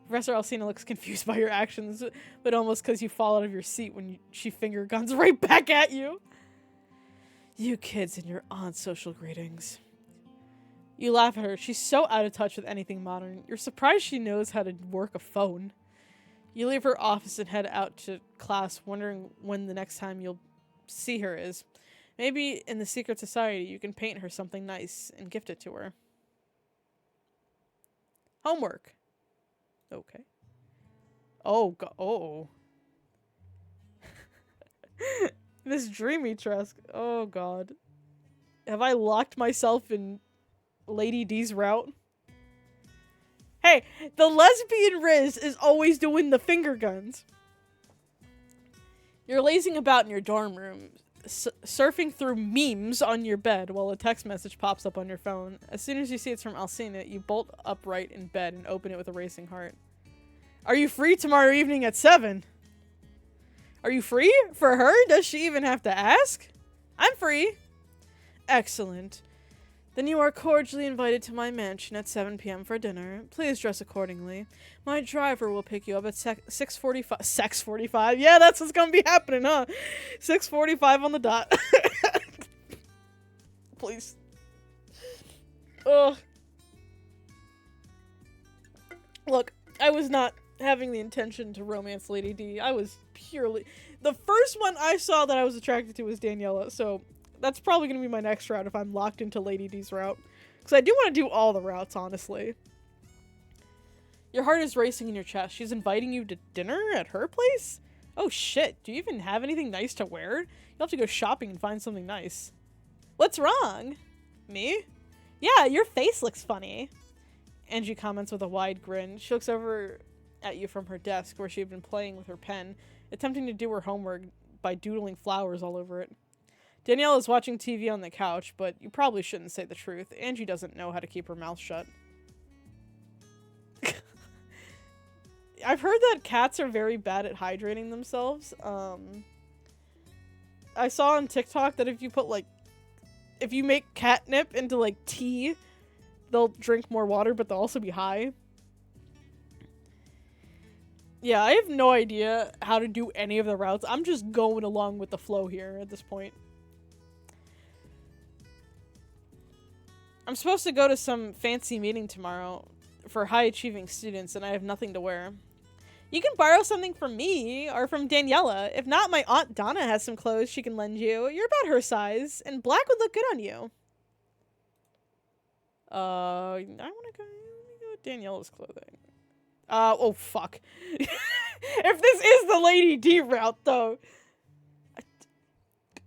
Professor Alcina looks confused by your actions, but almost because you fall out of your seat when she finger guns right back at you. You kids and your unsocial greetings. You laugh at her. She's so out of touch with anything modern. You're surprised she knows how to work a phone. You leave her office and head out to class, wondering when the next time you'll see her is. Maybe in the secret society you can paint her something nice and gift it to her. Homework. Okay. Oh, oh. Miss Dimitrescu. Oh, God. Have I locked myself in Lady D's route? Hey, the lesbian Riz is always doing the finger guns. You're lazing about in your dorm room, surfing through memes on your bed while a text message pops up on your phone. As soon as you see it's from Alcina, you bolt upright in bed and open it with a racing heart. Are you free tomorrow evening at 7? Are you free? For her? Does she even have to ask? I'm free. Excellent. Then you are cordially invited to my mansion at 7 p.m. for dinner. Please dress accordingly. My driver will pick you up at 6:45. 6:45? Yeah, that's what's gonna be happening, huh? 6:45 on the dot. Please. Ugh. Look, I was not having the intention to romance Lady D. I was purely... The first one I saw that I was attracted to was Daniela, so... That's probably going to be my next route if I'm locked into Lady D's route. Because I do want to do all the routes, honestly. Your heart is racing in your chest. She's inviting you to dinner at her place? Oh shit, do you even have anything nice to wear? You'll have to go shopping and find something nice. What's wrong? Me? Yeah, your face looks funny. Angie comments with a wide grin. She looks over at you from her desk where she had been playing with her pen, attempting to do her homework by doodling flowers all over it. Danielle is watching TV on the couch, but you probably shouldn't say the truth. Angie doesn't know how to keep her mouth shut. I've heard that cats are very bad at hydrating themselves. I saw on TikTok that if you put, like, if you make catnip into, like, tea, they'll drink more water, but they'll also be high. Yeah, I have no idea how to do any of the routes. I'm just going along with the flow here at this point. I'm supposed to go to some fancy meeting tomorrow for high-achieving students, and I have nothing to wear. You can borrow something from me, or from Daniela. If not, my Aunt Donna has some clothes she can lend you. You're about her size, and black would look good on you. I wanna go with Daniela's clothing. Oh fuck. If this is the Lady D route, though,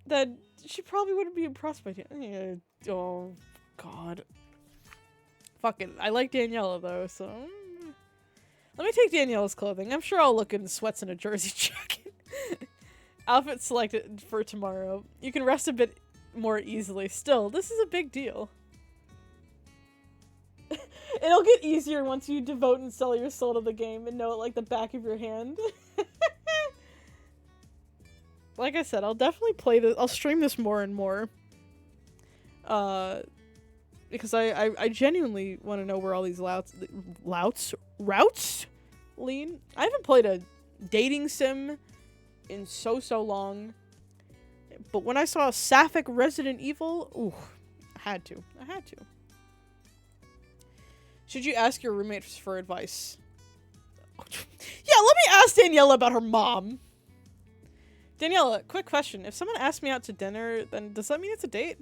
then she probably wouldn't be impressed by it. Oh... God. Fuck it. I like Daniela, though, so... Let me take Daniela's clothing. I'm sure I'll look good in sweats and a jersey jacket. Outfit selected for tomorrow. You can rest a bit more easily. Still, this is a big deal. It'll get easier once you devote and sell your soul to the game and know it like the back of your hand. Like I said, I'll definitely play this. I'll stream this more and more. Because I genuinely want to know where all these routes lean. I haven't played a dating sim in so long. But when I saw Sapphic Resident Evil, ooh, I had to. Should you ask your roommates for advice? Yeah, let me ask Daniela about her mom. Daniela, quick question. If someone asks me out to dinner, then does that mean it's a date?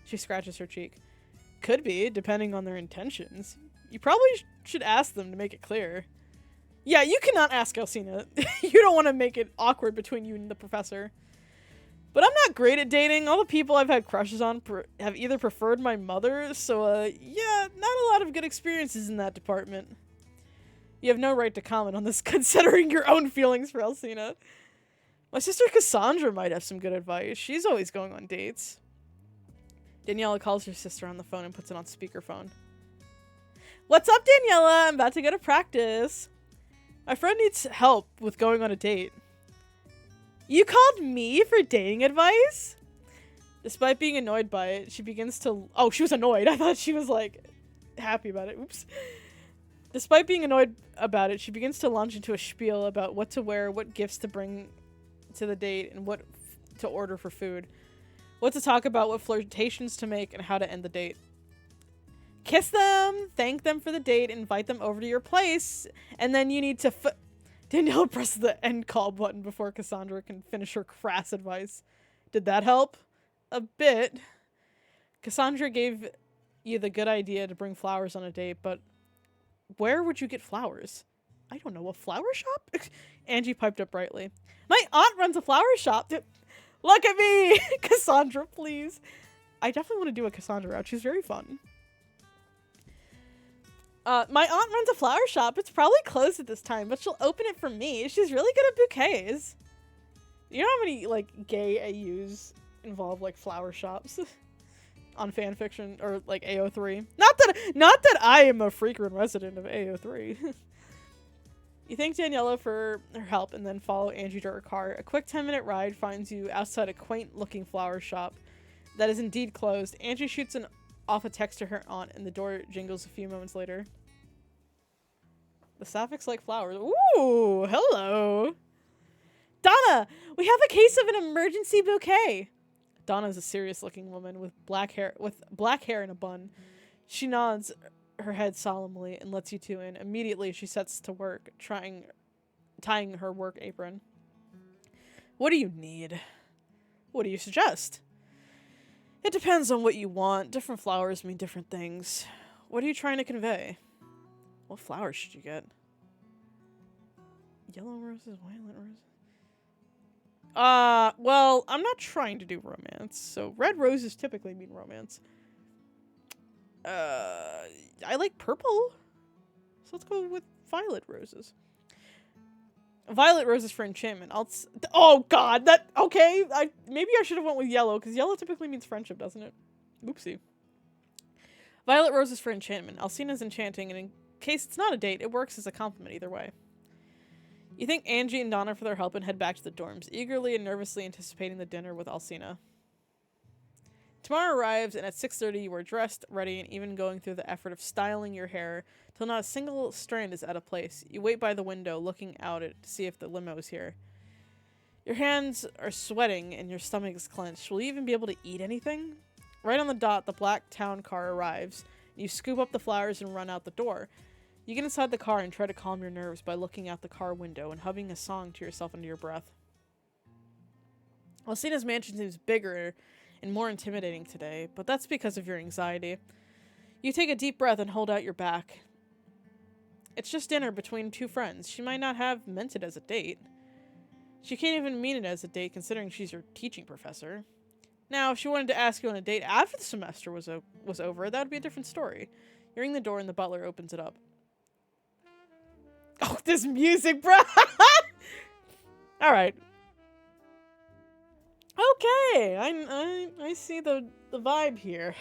She scratches her cheek. Could be, depending on their intentions. You probably should ask them to make it clear. Yeah, you cannot ask Alcina. You don't want to make it awkward between you and the professor. But I'm not great at dating. All the people I've had crushes on have either preferred my mother, so, yeah, not a lot of good experiences in that department. You have no right to comment on this, considering your own feelings for Alcina. My sister Cassandra might have some good advice. She's always going on dates. Daniela calls her sister on the phone and puts it on speakerphone. What's up, Daniela? I'm about to go to practice. My friend needs help with going on a date. You called me for dating advice? Despite being annoyed by it, she begins to... Oh, she was annoyed. I thought she was like... happy about it. Oops. Despite being annoyed about it, she begins to launch into a spiel about what to wear, what gifts to bring to the date, and what to order for food. What to talk about, what flirtations to make, and how to end the date. Kiss them, thank them for the date, invite them over to your place, and then you need to Danielle presses the end call button before Cassandra can finish her crass advice. Did that help? A bit. Cassandra gave you the good idea to bring flowers on a date, but where would you get flowers? I don't know, a flower shop? Angie piped up brightly. My aunt runs a flower shop. Look at me! Cassandra, please. I definitely want to do a Cassandra route. She's very fun. My aunt runs a flower shop. It's probably closed at this time, but she'll open it for me. She's really good at bouquets. You know how many, like, gay AUs involve, like, flower shops? On fanfiction, or, like, AO3. Not that I am a frequent resident of AO3. You thank Daniela for her help and then follow Angie to her car. A quick 10-minute ride finds you outside a quaint-looking flower shop that is indeed closed. Angie shoots off a text to her aunt, and the door jingles a few moments later. The Sapphics like flowers. Ooh, hello. Donna, we have a case of an emergency bouquet. Donna is a serious-looking woman with black hair in a bun. She nods her head solemnly and lets you two in. Immediately, she sets to work, tying her work apron. What do you need? What do you suggest? It depends on what you want. Different flowers mean different things. What are you trying to convey? What flowers should you get? Yellow roses, violet roses? Well, I'm not trying to do romance, so red roses typically mean romance. I like purple, so let's go with violet roses. Violet roses for enchantment. Oh god, okay, maybe I should have went with yellow, because yellow typically means friendship, doesn't it? Oopsie. Violet roses for enchantment. Alcina's enchanting, and in case it's not a date, it works as a compliment either way. You thank Angie and Donna for their help and head back to the dorms, eagerly and nervously anticipating the dinner with Alcina. Tomorrow arrives, and at 6:30 you are dressed, ready, and even going through the effort of styling your hair till not a single strand is out of place. You wait by the window, looking out to see if the limo is here. Your hands are sweating, and your stomach is clenched. Will you even be able to eat anything? Right on the dot, the black town car arrives. You scoop up the flowers and run out the door. You get inside the car and try to calm your nerves by looking out the car window and humming a song to yourself under your breath. Alcina's mansion seems bigger and more intimidating today, but that's because of your anxiety. You take a deep breath and hold out your back. It's just dinner between two friends. She might not have meant it as a date. She can't even mean it as a date considering she's your teaching professor. Now, if she wanted to ask you on a date after the semester was over, that would be a different story. You ring the door and the butler opens it up. Oh, this music, bro! Alright. Okay, I see the vibe here.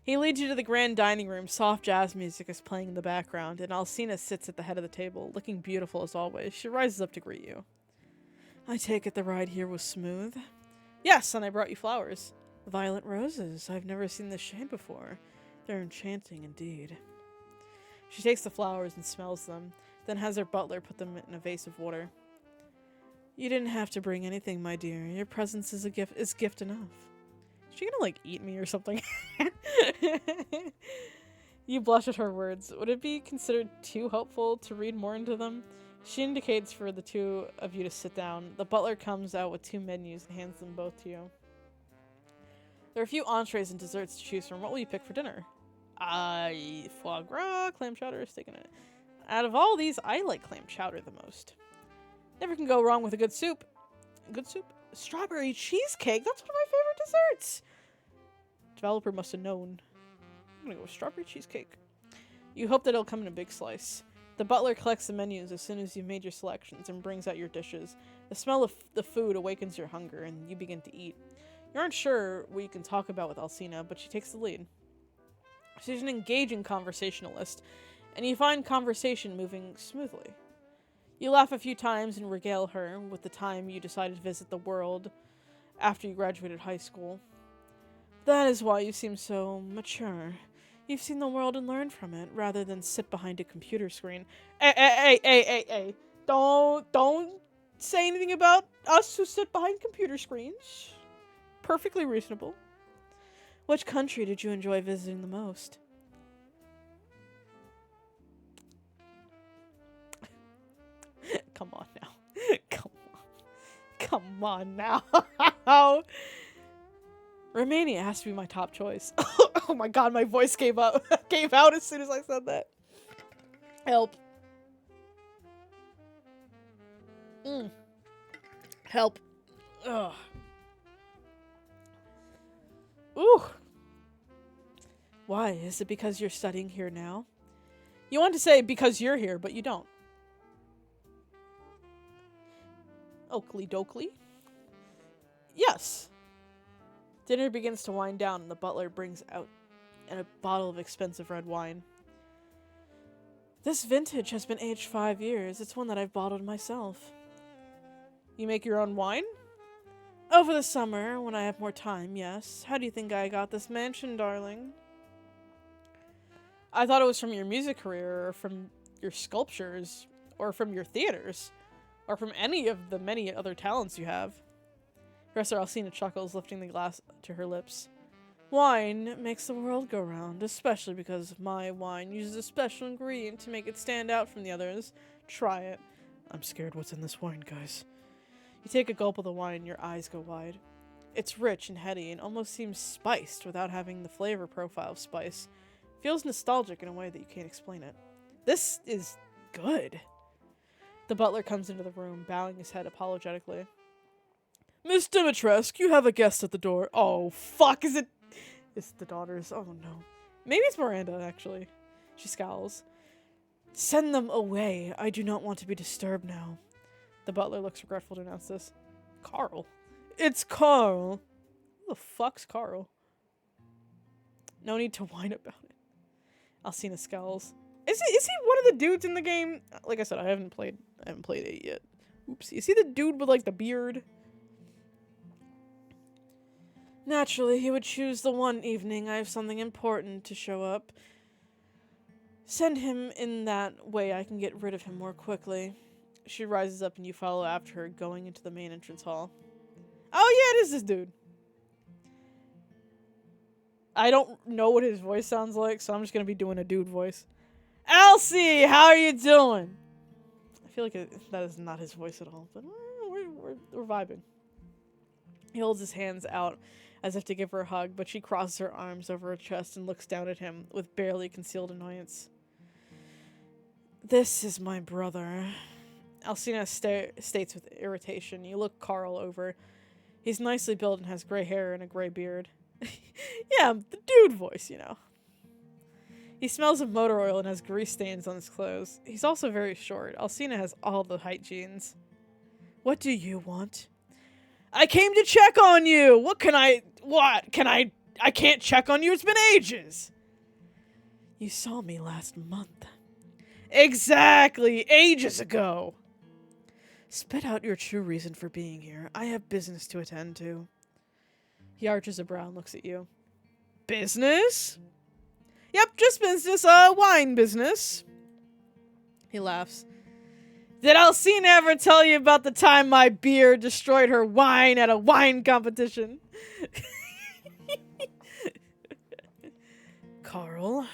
He leads you to the grand dining room. Soft jazz music is playing in the background, and Alcina sits at the head of the table, looking beautiful as always. She rises up to greet you. I take it the ride here was smooth? Yes, and I brought you flowers. Violet roses. I've never seen this shade before. They're enchanting indeed. She takes the flowers and smells them, then has her butler put them in a vase of water. You didn't have to bring anything, my dear. Your presence is gift enough. Is she gonna, like, eat me or something? You blush at her words. Would it be considered too hopeful to read more into them? She indicates for the two of you to sit down. The butler comes out with two menus and hands them both to you. There are a few entrees and desserts to choose from. What will you pick for dinner? Foie gras, clam chowder, steak in it. Out of all these, I like clam chowder the most. Never can go wrong with a good soup. Good soup? Strawberry cheesecake? That's one of my favorite desserts! Developer must have known. I'm gonna go with strawberry cheesecake. You hope that it'll come in a big slice. The butler collects the menus as soon as you've made your selections and brings out your dishes. The smell of the food awakens your hunger, and you begin to eat. You aren't sure what you can talk about with Alcina, but she takes the lead. She's an engaging conversationalist, and you find conversation moving smoothly. You laugh a few times and regale her with the time you decided to visit the world after you graduated high school. That is why you seem so mature. You've seen the world and learned from it, rather than sit behind a computer screen. Hey. Don't say anything about us who sit behind computer screens. Perfectly reasonable. Which country did you enjoy visiting the most? Come on now. Come on now. Romania has to be my top choice. Oh my god, my voice gave out as soon as I said that. Help. Help. Ugh. Ooh. Why? Is it because you're studying here now? You want to say because you're here, but you don't. Oakley dokley. Yes. Dinner begins to wind down and the butler brings out a bottle of expensive red wine. This vintage has been aged 5 years. It's one that I've bottled myself. You make your own wine? Over the summer, when I have more time, yes. How do you think I got this mansion, darling? I thought it was from your music career, or from your sculptures, or from your theaters, or from any of the many other talents you have. Professor Alcina chuckles, lifting the glass to her lips. Wine makes the world go round, especially because my wine uses a special ingredient to make it stand out from the others. Try it. I'm scared what's in this wine, guys. You take a gulp of the wine and your eyes go wide. It's rich and heady and almost seems spiced without having the flavor profile of spice. Feels nostalgic in a way that you can't explain it. This is good. The butler comes into the room, bowing his head apologetically. Miss Dimitrescu, you have a guest at the door. Oh, fuck, is it... It's the daughters. Oh, no. Maybe it's Miranda, actually. She scowls. Send them away. I do not want to be disturbed now. The butler looks regretful to announce this. Carl. It's Carl. Who the fuck's Carl? No need to whine about it. Alcina scowls. Is he one of the dudes in the game? Like I said, I haven't played 8 yet. Oops. Is he the dude with like the beard? Naturally, he would choose the one evening I have something important to show up. Send him in that way I can get rid of him more quickly. She rises up and you follow after her, going into the main entrance hall. Oh yeah, it is this dude. I don't know what his voice sounds like, so I'm just gonna be doing a dude voice. Elsie, how are you doing? I feel like that is not his voice at all, but we're vibing. He holds his hands out as if to give her a hug, but she crosses her arms over her chest and looks down at him with barely concealed annoyance. This is my brother. Alcina states with irritation. You look Carl over. He's nicely built and has gray hair and a gray beard. Yeah, the dude voice, you know. He smells of motor oil and has grease stains on his clothes. He's also very short. Alcina has all the height genes. What do you want? I came to check on you! What? I can't check on you, it's been ages! You saw me last month. Exactly! Ages ago! Spit out your true reason for being here. I have business to attend to. He arches a brow and looks at you. Business? Yep, just business, wine business. He laughs. Did Alcina ever tell you about the time my beer destroyed her wine at a wine competition? Carl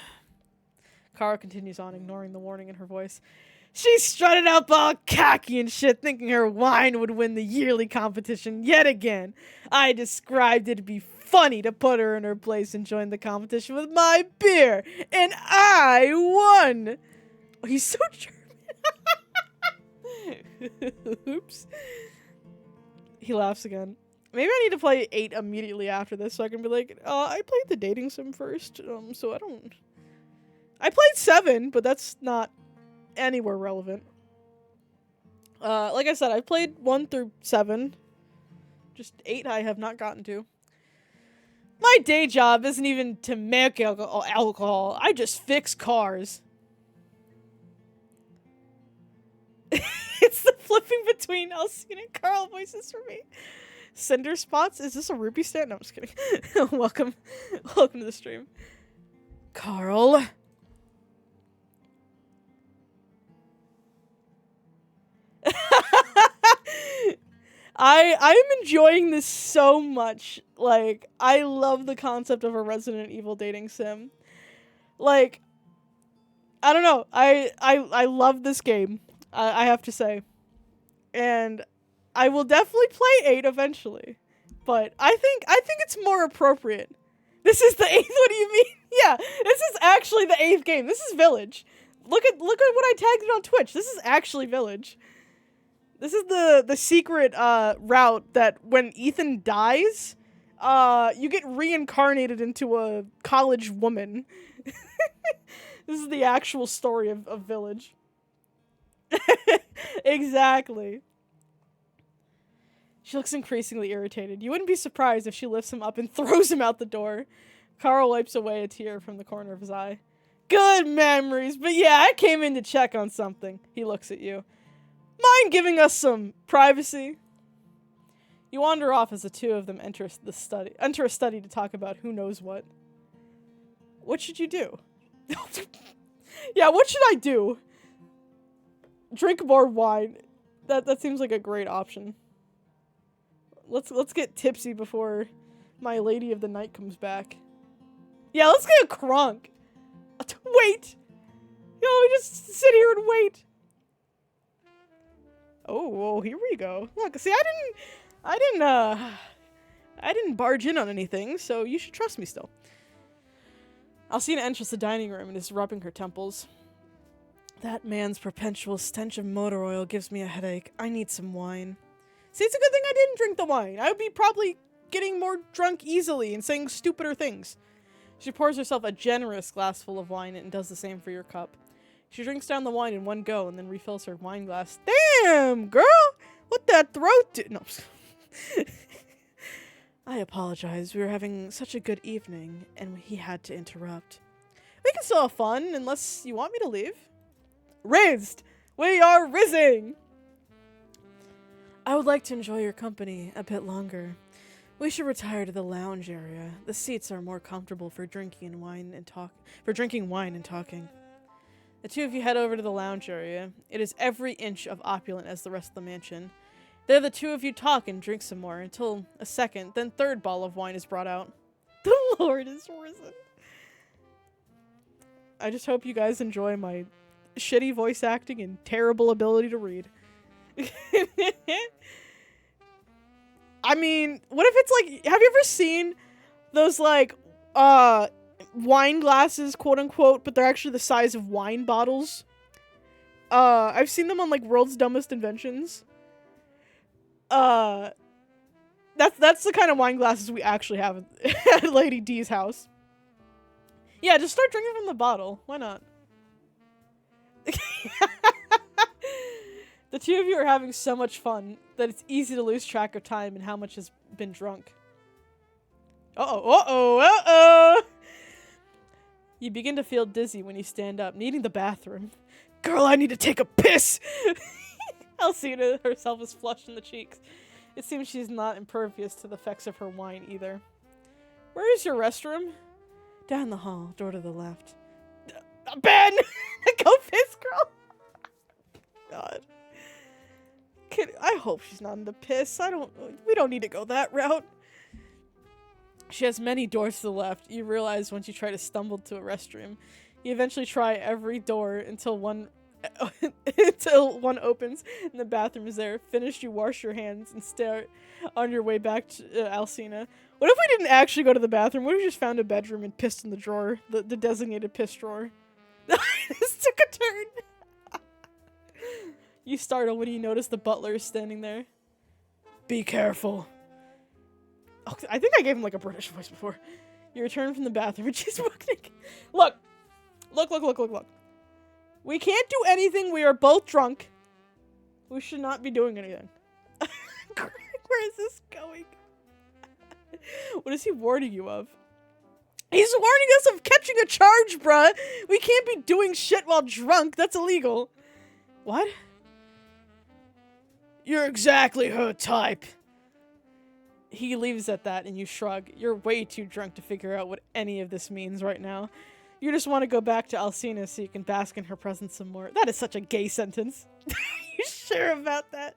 continues on, ignoring the warning in her voice. She strutted up all cocky and shit, thinking her wine would win the yearly competition yet again. I described it to be funny to put her in her place and join the competition with my beer, and I won! Oh, he's so German. Oops. He laughs again. Maybe I need to play 8 immediately after this so I can be like, I played the dating sim first, so I don't... I played 7, but that's not anywhere relevant. Like I said, I played 1 through 7. Just 8 I have not gotten to. My day job isn't even to make alcohol. I just fix cars. It's the flipping between Alcina and Carl voices for me. Cinder spots? Is this a rupee stand? No, I'm just kidding. Welcome to the stream. Carl. I'm enjoying this so much. Like, I love the concept of a Resident Evil dating sim. Like, I don't know. I love this game. I have to say. And I will definitely play 8 eventually. But I think it's more appropriate. This is the 8th? What do you mean? Yeah, this is actually the 8th game. This is Village. Look at what I tagged it on Twitch. This is actually Village. This is the secret route that when Ethan dies, you get reincarnated into a college woman. This is the actual story of Village. Exactly. She looks increasingly irritated. You wouldn't be surprised if she lifts him up and throws him out the door. Carl wipes away a tear from the corner of his eye. Good memories, but yeah, I came in to check on something. He looks at you. Mind giving us some privacy? You wander off as the two of them enter a study to talk about who knows what. What should you do? Yeah, what should I do? Drink more wine. That seems like a great option. Let's get tipsy before my lady of the night comes back. Yeah, let's get a crunk. Wait. We just sit here and wait. Oh, here we go. Look, see, I didn't barge in on anything, so you should trust me still. Alcina enters the dining room and is rubbing her temples. That man's perpetual stench of motor oil gives me a headache. I need some wine. See, it's a good thing I didn't drink the wine. I would be probably getting more drunk easily and saying stupider things. She pours herself a generous glass full of wine and does the same for your cup. She drinks down the wine in one go and then refills her wine glass. Damn, girl! What that throat do? No. I apologize. We were having such a good evening, and he had to interrupt. We can still have fun, unless you want me to leave. Rizzed! We are rizzing! I would like to enjoy your company a bit longer. We should retire to the lounge area. The seats are more comfortable for drinking wine and talking. The two of you head over to the lounge area. It is every inch of opulent as the rest of the mansion. There the two of you talk and drink some more until a second, then third bottle of wine is brought out. The Lord is risen. I just hope you guys enjoy my shitty voice acting and terrible ability to read. I mean, what if it's like, have you ever seen those like, wine glasses, quote unquote, but they're actually the size of wine bottles? I've seen them on like World's Dumbest Inventions. That's the kind of wine glasses we actually have at Lady D's house. Yeah, just start drinking from the bottle. Why not? The two of you are having so much fun that it's easy to lose track of time and how much has been drunk. Uh-oh. You begin to feel dizzy when you stand up, needing the bathroom. Girl, I need to take a piss! Alcina herself is flushed in the cheeks. It seems she's not impervious to the effects of her wine either. Where is your restroom? Down the hall, door to the left. Ben! Go piss, girl! God. I hope she's not into piss. We don't need to go that route. She has many doors to the left. You realize once you try to stumble to a restroom. You eventually try every door until one opens and the bathroom is there. Finished, you wash your hands and stare on your way back to Alcina. What if we didn't actually go to the bathroom? What if we just found a bedroom and pissed in the drawer? The designated piss drawer. This took a turn. You startle when you notice the butler is standing there. Be careful. Oh, I think I gave him like a British voice before. You return from the bathroom and she's walking. Look. We can't do anything. We are both drunk. We should not be doing anything. Where is this going? What is he warning you of? He's warning us of catching a charge, bruh. We can't be doing shit while drunk. That's illegal. What? You're exactly her type. He leaves at that and you shrug. You're way too drunk to figure out what any of this means right now. You just want to go back to Alcina so you can bask in her presence some more. That is such a gay sentence. You sure about that?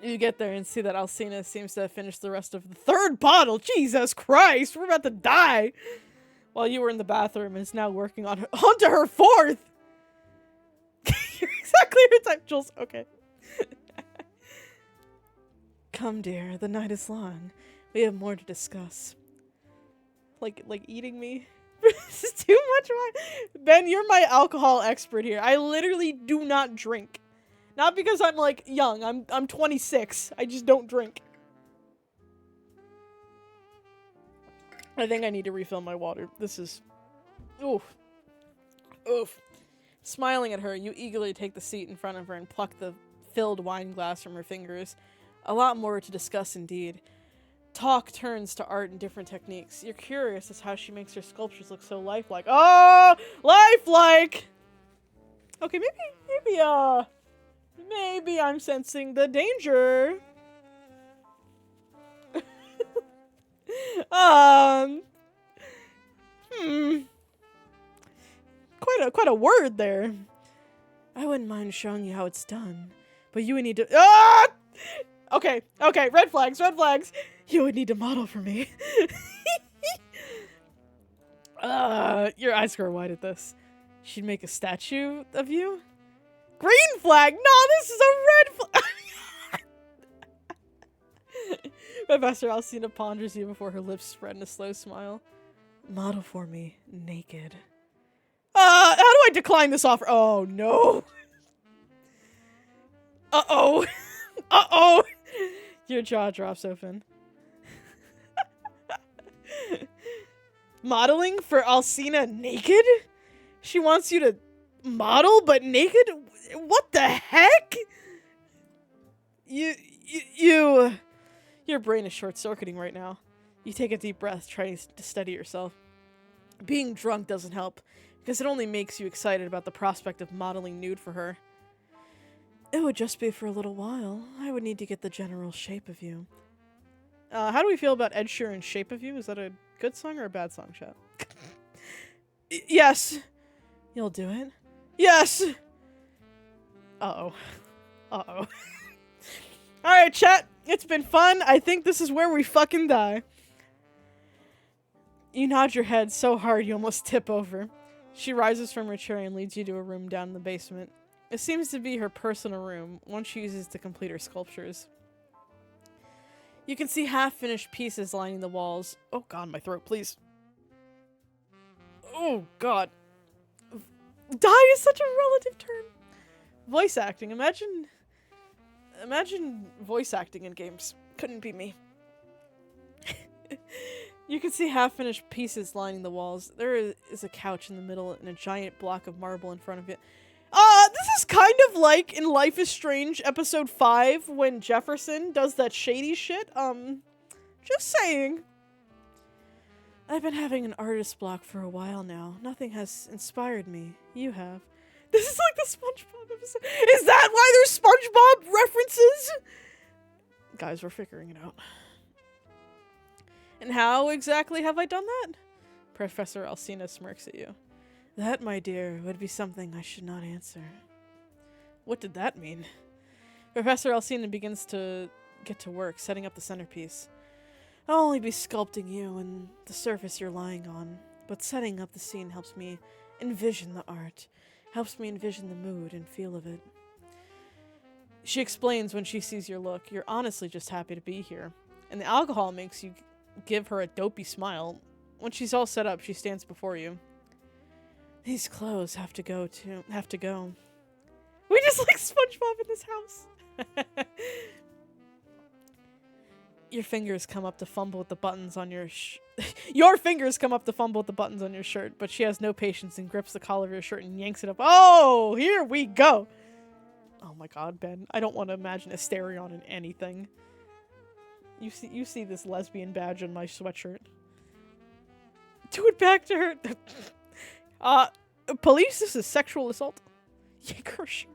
You get there and see that Alcina seems to have finished the rest of the third bottle. Jesus Christ, we're about to die. While you were in the bathroom and is now working on onto her fourth. You're exactly her type, Jules. Okay. Come, dear, the night is long. We have more to discuss. Like eating me? This is too much wine. Ben, you're my alcohol expert here. I literally do not drink. Not because I'm like young. I'm 26. I just don't drink. I think I need to refill my water. This is oof. Oof. Smiling at her, you eagerly take the seat in front of her and pluck the filled wine glass from her fingers. A lot more to discuss indeed. Talk turns to art and different techniques. You're curious as how she makes her sculptures look so lifelike. Oh, lifelike! Okay, maybe I'm sensing the danger. Quite a word there. I wouldn't mind showing you how it's done, but you would need to. Ah! Okay, red flags. You would need to model for me. Your eyes grow wide at this. She'd make a statue of you? Green flag! No, this is a red flag! Professor Alcina ponders you before her lips spread in a slow smile. Model for me, naked. How do I decline this offer? Oh, no. Uh-oh. Uh-oh. Your jaw drops open. Modeling for Alcina naked? She wants you to model but naked? What the heck? Your brain is short-circuiting right now. You take a deep breath, trying to steady yourself. Being drunk doesn't help, because it only makes you excited about the prospect of modeling nude for her. It would just be for a little while. I would need to get the general shape of you. How do we feel about Ed Sheeran's Shape of You? Is that a good song or a bad song, chat? Yes! You'll do it? Yes! Uh-oh. Uh-oh. Alright, chat. It's been fun. I think this is where we fucking die. You nod your head so hard you almost tip over. She rises from her chair and leads you to a room down in the basement. It seems to be her personal room, one she uses to complete her sculptures. You can see half-finished pieces lining the walls. Oh god, my throat, please. Oh god. Die is such a relative term. Voice acting. Imagine voice acting in games. Couldn't be me. You can see half-finished pieces lining the walls. There is a couch in the middle and a giant block of marble in front of it. This is kind of like in Life is Strange episode 5 when Jefferson does that shady shit. Just saying. I've been having an artist block for a while now. Nothing has inspired me. You have. This is like the SpongeBob episode. Is that why there's SpongeBob references? Guys, we're figuring it out. And how exactly have I done that? Professor Alcina smirks at you. That, my dear, would be something I should not answer. What did that mean? Professor Alcina begins to get to work, setting up the centerpiece. I'll only be sculpting you and the surface you're lying on, but setting up the scene helps me envision the art, helps me envision the mood and feel of it. She explains when she sees your look, you're honestly just happy to be here, and the alcohol makes you give her a dopey smile. When she's all set up, she stands before you. These clothes have to go. We just like SpongeBob in this house. Your fingers come up to fumble with the buttons on your your fingers come up to fumble with the buttons on your shirt, but she has no patience and grips the collar of your shirt and yanks it up. Oh, here we go. Oh my god, Ben. I don't want to imagine Asterion in anything. You see this lesbian badge on my sweatshirt. Do it back to her. Police, this is sexual assault. Yank her shirt.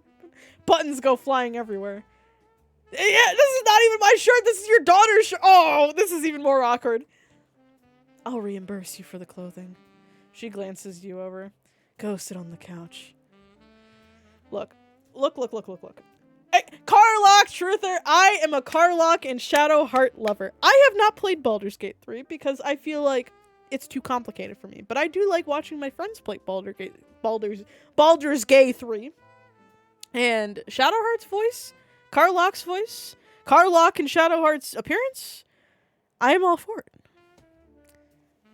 Buttons go flying everywhere. Yeah, this is not even my shirt. This is your daughter's shirt. Oh, this is even more awkward. I'll reimburse you for the clothing. She glances you over. Go sit on the couch. Look. Hey, Carlock Truther! I am a Carlock and Shadow Heart lover. I have not played Baldur's Gate 3 because I feel like it's too complicated for me. But I do like watching my friends play Baldur's Gate 3. And Shadowheart's voice, Carlock's voice, Carlock and Shadowheart's appearance, I am all for it.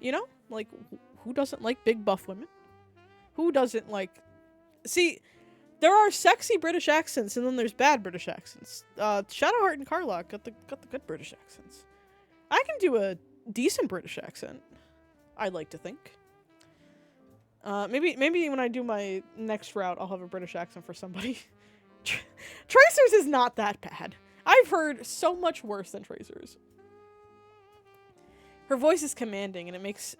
You know? Like, who doesn't like big buff women? Who doesn't like... See, there are sexy British accents and then there's bad British accents. Shadowheart and Carlock got the good British accents. I can do a decent British accent, I'd like to think. Maybe when I do my next route, I'll have a British accent for somebody. Tracers is not that bad. I've heard so much worse than Tracers. Her voice is commanding, and it makes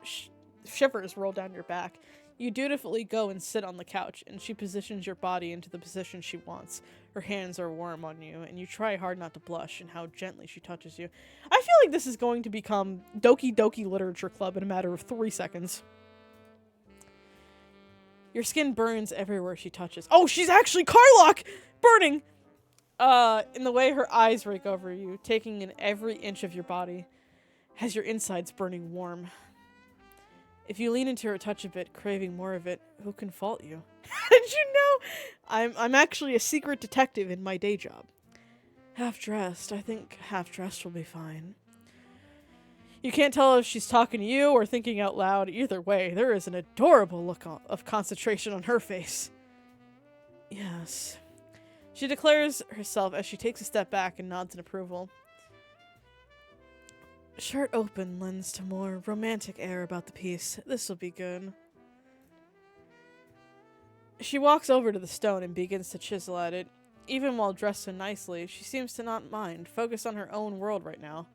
shivers roll down your back. You dutifully go and sit on the couch, and she positions your body into the position she wants. Her hands are warm on you, and you try hard not to blush in how gently she touches you. I feel like this is going to become Doki Doki Literature Club in a matter of 3 seconds. Your skin burns everywhere she touches. Oh, she's actually Carlock! Burning! In the way her eyes rake over you, taking in every inch of your body, has your insides burning warm. If you lean into her touch a bit, craving more of it, who can fault you? Did you know? I'm actually a secret detective in my day job. Half-dressed. I think half-dressed will be fine. You can't tell if she's talking to you or thinking out loud. Either way, there is an adorable look of concentration on her face. Yes. She declares herself as she takes a step back and nods in approval. Shirt open lends to more romantic air about the piece. This'll be good. She walks over to the stone and begins to chisel at it. Even while dressed so nicely, she seems to not mind, focused on her own world right now.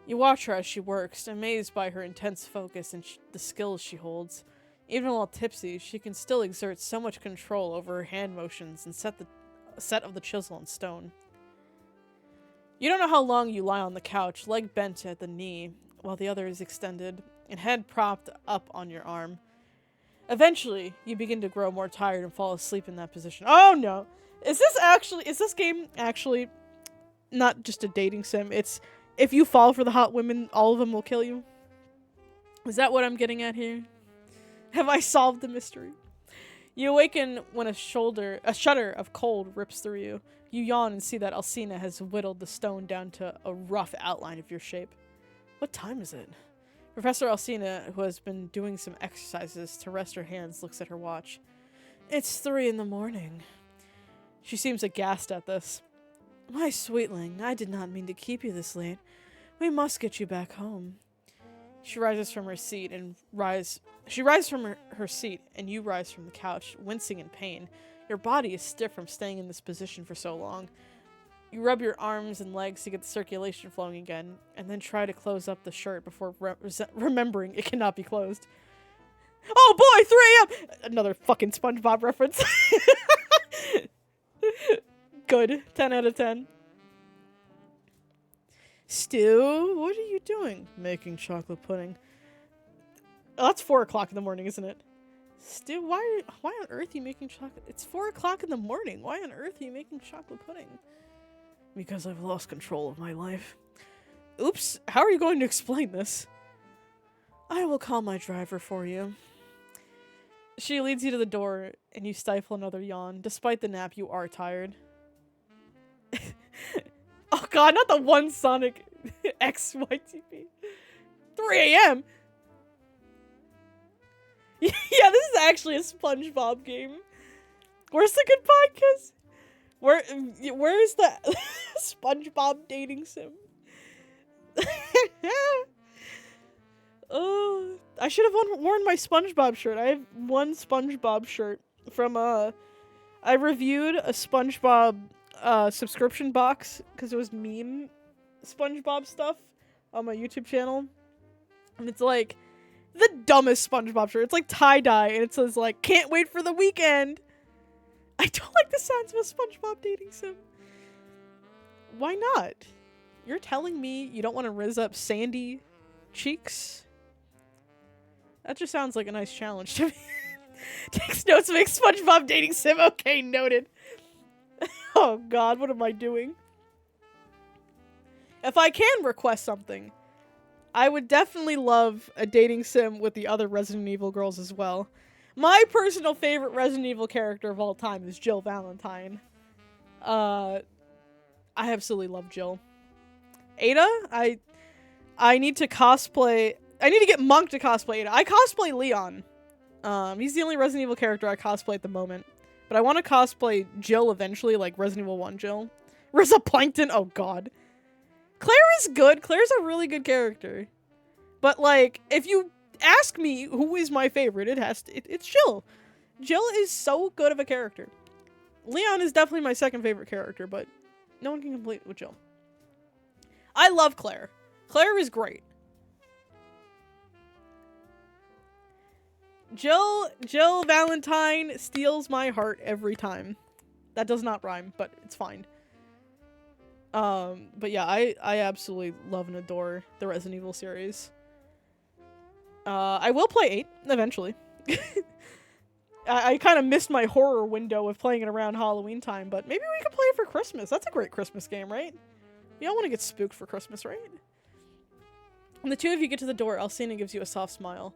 You watch her as she works, amazed by her intense focus and the skills she holds. Even while tipsy, she can still exert so much control over her hand motions and set of the chisel in stone. You don't know how long you lie on the couch, leg bent at the knee, while the other is extended, and head propped up on your arm. Eventually, you begin to grow more tired and fall asleep in that position. Oh no! Is this game actually not just a dating sim? It's, if you fall for the hot women, all of them will kill you? Is that what I'm getting at here? Have I solved the mystery? You awaken when a shudder of cold rips through you. You yawn and see that Alcina has whittled the stone down to a rough outline of your shape. What time is it? Professor Alcina, who has been doing some exercises to rest her hands, looks at her watch. It's 3 a.m. She seems aghast at this. My sweetling, I did not mean to keep you this late. We must get you back home. She rises from her seat and her seat, and you rise from the couch, wincing in pain. Your body is stiff from staying in this position for so long. You rub your arms and legs to get the circulation flowing again, and then try to close up the shirt before remembering it cannot be closed. Oh boy, 3 a.m. Another fucking SpongeBob reference. Good. 10 out of 10. Stu, what are you doing? Making chocolate pudding. Oh, that's 4 o'clock in the morning, isn't it? Stu, why on earth are you making chocolate? It's 4 o'clock in the morning. Why on earth are you making chocolate pudding? Because I've lost control of my life. Oops, how are you going to explain this? I will call my driver for you. She leads you to the door, and you stifle another yawn. Despite the nap, you are tired. Oh god, not the one Sonic XYTP. 3 a.m. Yeah, this is actually a SpongeBob game. Where's the good podcast? Where's the SpongeBob dating sim? Oh, I should have worn my SpongeBob shirt. I have one SpongeBob shirt from I reviewed a SpongeBob subscription box because it was meme SpongeBob stuff on my YouTube channel, and it's like the dumbest SpongeBob shirt. It's like tie-dye, and it says like, can't wait for the weekend. I don't like the sounds of a SpongeBob dating sim. Why not? You're telling me you don't want to rizz up sandy cheeks That just sounds like a nice challenge to me. Takes notes, make SpongeBob dating sim. Okay, noted. Oh god, what am I doing? If I can request something, I would definitely love a dating sim with the other Resident Evil girls as well. My personal favorite Resident Evil character of all time is Jill Valentine. I absolutely love Jill. Ada? I need to cosplay... I need to get Monk to cosplay Ada. I cosplay Leon. He's the only Resident Evil character I cosplay at the moment. But I want to cosplay Jill eventually, like Resident Evil 1 Jill. Risa Plankton? Oh god. Claire is good. Claire's a really good character. But, like, if you ask me who is my favorite, it's Jill. Jill is so good of a character. Leon is definitely my second favorite character, but no one can compete with Jill. I love Claire. Claire is great. Jill Valentine steals my heart every time. That does not rhyme, but it's fine. But yeah, I absolutely love and adore the Resident Evil series. I will play 8 eventually. I kind of missed my horror window of playing it around Halloween time, but maybe we could play it for Christmas. That's a great Christmas game, right? We all want to get spooked for Christmas, right? When the two of you get to the door, Alcina gives you a soft smile.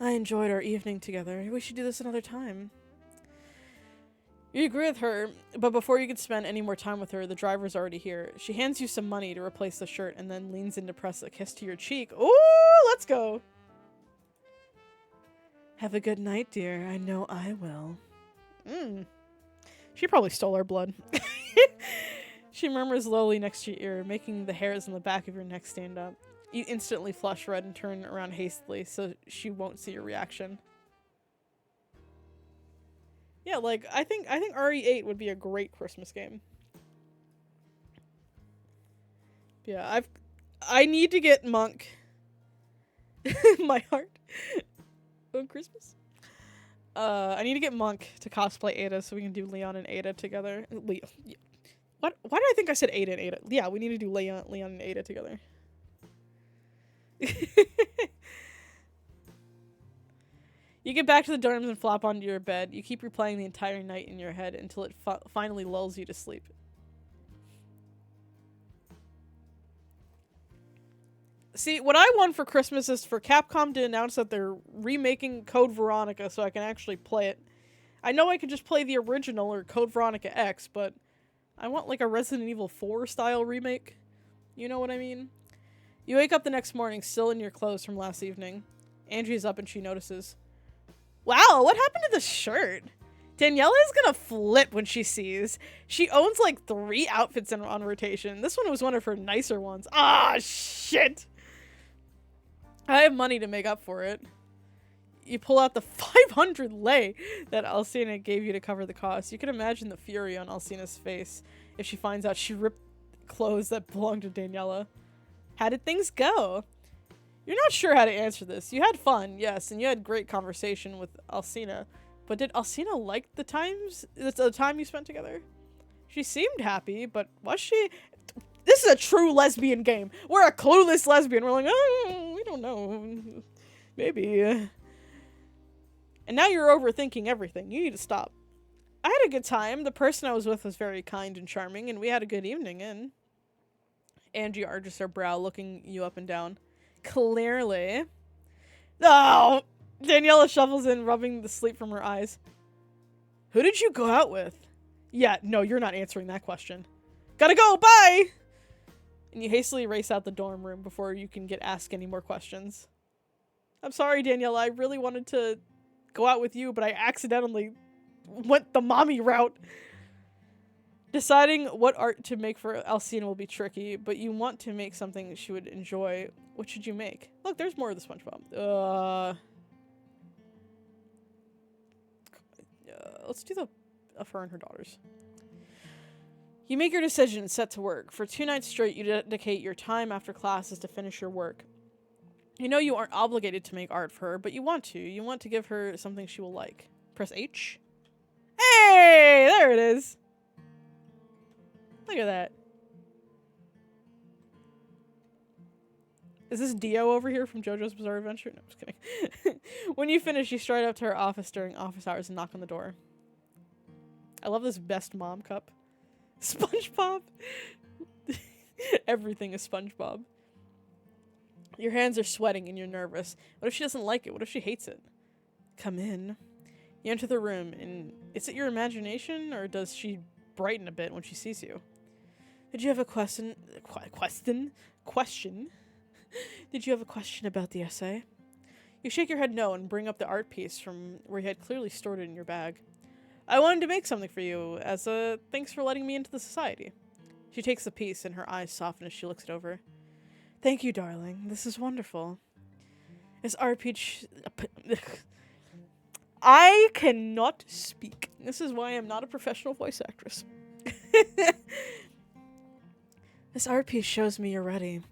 I enjoyed our evening together. We should do this another time. You agree with her, but before you can spend any more time with her, the driver's already here. She hands you some money to replace the shirt and then leans in to press a kiss to your cheek. Ooh, let's go. Have a good night, dear. I know I will. She probably stole our blood. She murmurs lowly next to your ear, making the hairs on the back of your neck stand up. You instantly flush red and turn around hastily so she won't see your reaction. Yeah, like, I think RE8 would be a great Christmas game. Yeah, I need to get Monk my heart on Christmas. I need to get Monk to cosplay Ada so we can do Leon and Ada together. What? Why did I think I said Ada and Ada? Yeah, we need to do Leon and Ada together. You get back to the dorms and flop onto your bed. You keep replaying the entire night in your head until it finally lulls you to sleep. See, what I want for Christmas is for Capcom to announce that they're remaking Code Veronica so I can actually play it. I know I could just play the original or Code Veronica X, but I want like a Resident Evil 4 style remake. You know what I mean? You wake up the next morning still in your clothes from last evening. Angie's up and she notices. Wow, what happened to the shirt? Daniela is gonna flip when she sees. She owns like 3 outfits on rotation. This one was one of her nicer ones. Ah, shit! I have money to make up for it. You pull out the 500 lei that Alcina gave you to cover the cost. You can imagine the fury on Alcina's face if she finds out she ripped clothes that belonged to Daniela. How did things go? You're not sure how to answer this. You had fun, yes, and you had great conversation with Alcina. But did Alcina like the time you spent together? She seemed happy, but was she? This is a true lesbian game. We're a clueless lesbian. We're like, oh, we don't know. Maybe. And now you're overthinking everything. You need to stop. I had a good time. The person I was with was very kind and charming, and we had a good evening, and Angie arches her brow, looking you up and down. Clearly. Oh! Daniela shovels in, rubbing the sleep from her eyes. Who did you go out with? Yeah, no, you're not answering that question. Gotta go, bye! And you hastily race out the dorm room before you can get asked any more questions. I'm sorry, Daniela, I really wanted to go out with you, but I accidentally went the mommy route. Deciding what art to make for Alcina will be tricky, but you want to make something she would enjoy. What should you make? Look, there's more of the SpongeBob. Let's do the of her and her daughters. You make your decision and set to work. For 2 nights straight, you dedicate your time after classes to finish your work. You know you aren't obligated to make art for her, but you want to. You want to give her something she will like. Press H. Hey! There it is. Look at that. Is this Dio over here from JoJo's Bizarre Adventure? No, I'm just kidding. When you finish, you stride up to her office during office hours and knock on the door. I love this best mom cup. SpongeBob. Everything is SpongeBob. Your hands are sweating and you're nervous. What if she doesn't like it? What if she hates it? Come in. You enter the room, and is it your imagination, or does she brighten a bit when she sees you? Did you have a question? Question? Did you have a question about the essay? You shake your head no and bring up the art piece from where you had clearly stored it in your bag. I wanted to make something for you as a thanks for letting me into the society. She takes the piece and her eyes soften as she looks it over. Thank you, darling. This is wonderful. This art piece... I cannot speak. This is why I'm not a professional voice actress. This art piece shows me you're ready.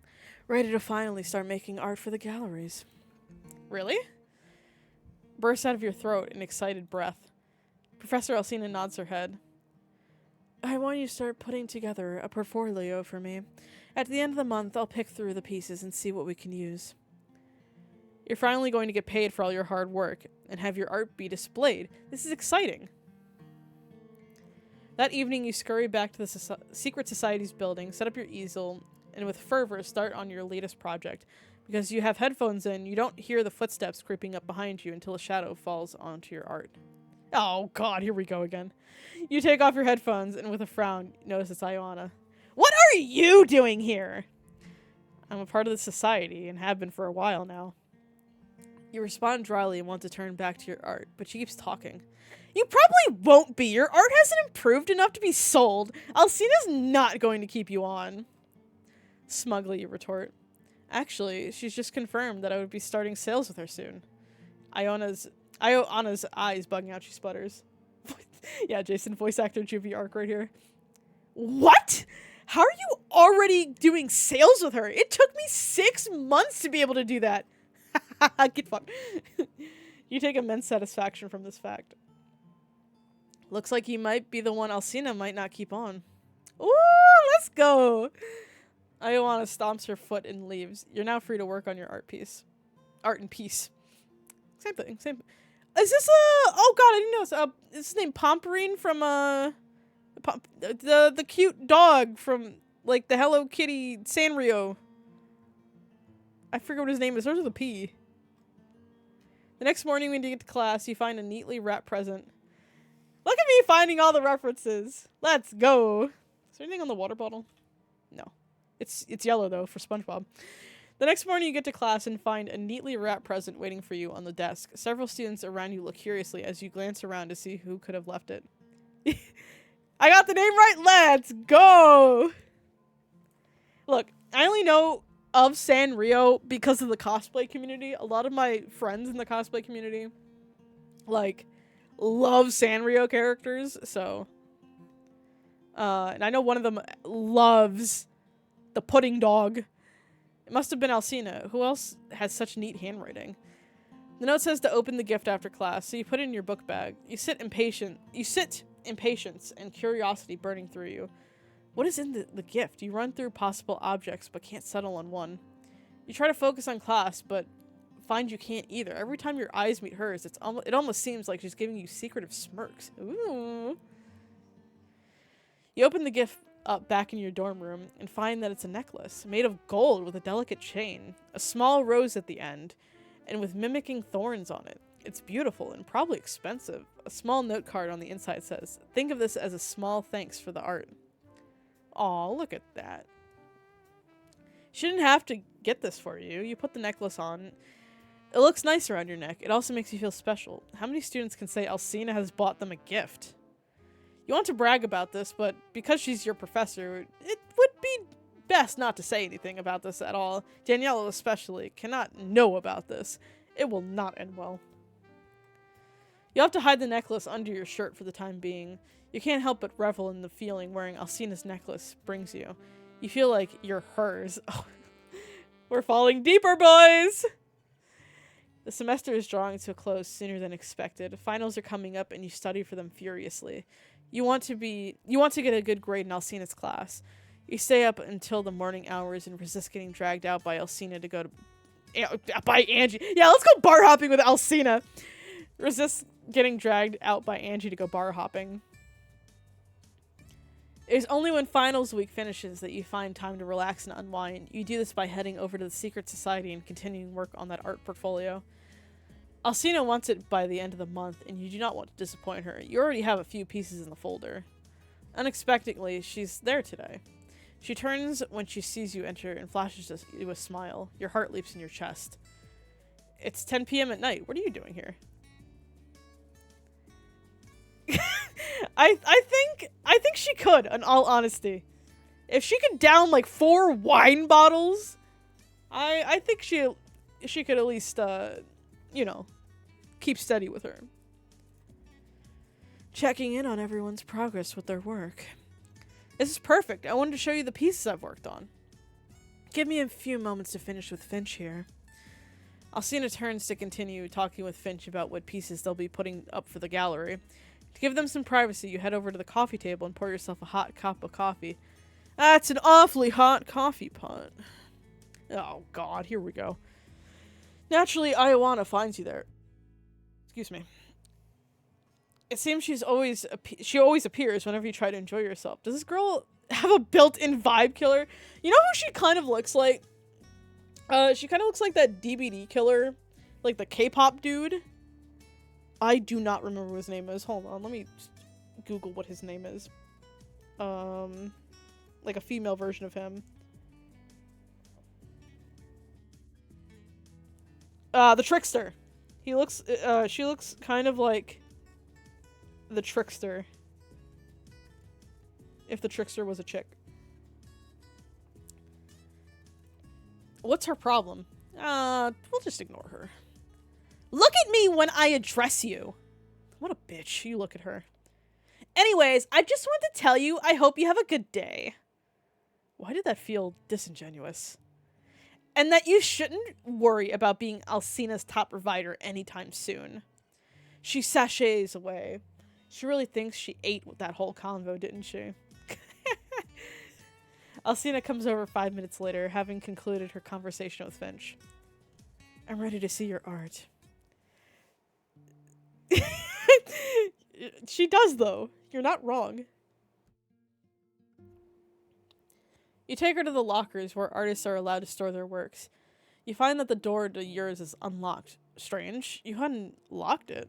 Ready to finally start making art for the galleries. Really? Bursts out of your throat in excited breath. Professor Alcina nods her head. I want you to start putting together a portfolio for me. At the end of the month, I'll pick through the pieces and see what we can use. You're finally going to get paid for all your hard work and have your art be displayed. This is exciting. That evening, you scurry back to the Secret Society's building, set up your easel, and with fervor start on your latest project. Because you have headphones in, you don't hear the footsteps creeping up behind you until a shadow falls onto your art. Oh god, here we go again. You take off your headphones, and with a frown, notice it's Ioana. What are you doing here? I'm a part of the society, and have been for a while now. You respond dryly and want to turn back to your art, but she keeps talking. You probably won't be. Your art hasn't improved enough to be sold. Alcina's not going to keep you on. Smugly, you retort. Actually, she's just confirmed that I would be starting sales with her soon. Ioana's eyes bugging out. She sputters. Yeah, Jason, voice actor Juvie arc right here. What? How are you already doing sales with her? It took me 6 months to be able to do that. Get fucked. You take immense satisfaction from this fact. Looks like you might be the one Alcina might not keep on. Ooh, let's go. Ioana stomps her foot and leaves. You're now free to work on your art piece. Art and peace. Same thing. Same. Is this oh god, I didn't know. Is his name Pomperine from the cute dog from like the Hello Kitty Sanrio. I forget what his name is. There's the P. The next morning when you get to class, you find a neatly wrapped present. Look at me finding all the references. Let's go. Is there anything on the water bottle? No. It's yellow though for SpongeBob. The next morning you get to class and find a neatly wrapped present waiting for you on the desk. Several students around you look curiously as you glance around to see who could have left it. I got the name right. Let's go. Look, I only know of Sanrio because of the cosplay community. A lot of my friends in the cosplay community like love Sanrio characters, so and I know one of them loves the pudding dog. It must have been Alcina. Who else has such neat handwriting? The note says to open the gift after class, so you put it in your book bag. You sit impatience and curiosity burning through you. What is in the gift? You run through possible objects, but can't settle on one. You try to focus on class, but find you can't either. Every time your eyes meet hers, it almost seems like she's giving you secretive smirks. Ooh. You open the gift up back in your dorm room and find that it's a necklace made of gold with a delicate chain, a small rose at the end, and with mimicking thorns on it. It's beautiful and probably expensive. A small note card on the inside says, "Think of this as a small thanks for the art." Aw, look at that. She didn't have to get this for you. You put the necklace on. It looks nice around your neck. It also makes you feel special. How many students can say Alcina has bought them a gift? You want to brag about this, but because she's your professor, it would be best not to say anything about this at all. Daniela especially cannot know about this. It will not end well. You have to hide the necklace under your shirt for the time being. You can't help but revel in the feeling wearing Alcina's necklace brings you. You feel like you're hers. Oh, we're falling deeper, boys! The semester is drawing to a close sooner than expected. Finals are coming up and you study for them furiously. You want to get a good grade in Alcina's class. You stay up until the morning hours and resist getting dragged out by Alcina to go to... by Angie. Yeah, let's go bar hopping with Alcina. Resist getting dragged out by Angie to go bar hopping. It's only when finals week finishes that you find time to relax and unwind. You do this by heading over to the secret society and continuing work on that art portfolio. Alcina wants it by the end of the month, and you do not want to disappoint her. You already have a few pieces in the folder. Unexpectedly, she's there today. She turns when she sees you enter and flashes you a smile. Your heart leaps in your chest. It's 10 p.m. at night. What are you doing here? I think she could, in all honesty. If she could down like 4 wine bottles, I think she could at least you know, keep steady with her. Checking in on everyone's progress with their work. This is perfect. I wanted to show you the pieces I've worked on. Give me a few moments to finish with Finch here. Alcina turns to continue talking with Finch about what pieces they'll be putting up for the gallery. To give them some privacy, you head over to the coffee table and pour yourself a hot cup of coffee. That's an awfully hot coffee pot. Oh god, here we go. Naturally, Ioana finds you there. Excuse me. It seems she always appears whenever you try to enjoy yourself. Does this girl have a built-in vibe killer? You know who she kind of looks like? She kind of looks like that DBD killer, like the K-pop dude. I do not remember what his name is. Hold on, let me Google what his name is. Like a female version of him. The Trickster. He looks, she looks kind of like the Trickster. If the Trickster was a chick. What's her problem? We'll just ignore her. Look at me when I address you. What a bitch. You look at her. Anyways, I just want to tell you, I hope you have a good day. Why did that feel disingenuous? And that you shouldn't worry about being Alcina's top provider anytime soon. She sachets away. She really thinks she ate with that whole convo, didn't she? Alcina comes over 5 minutes later, having concluded her conversation with Finch. I'm ready to see your art. She does, though. You're not wrong. You take her to the lockers where artists are allowed to store their works. You find that the door to yours is unlocked. Strange. You hadn't locked it.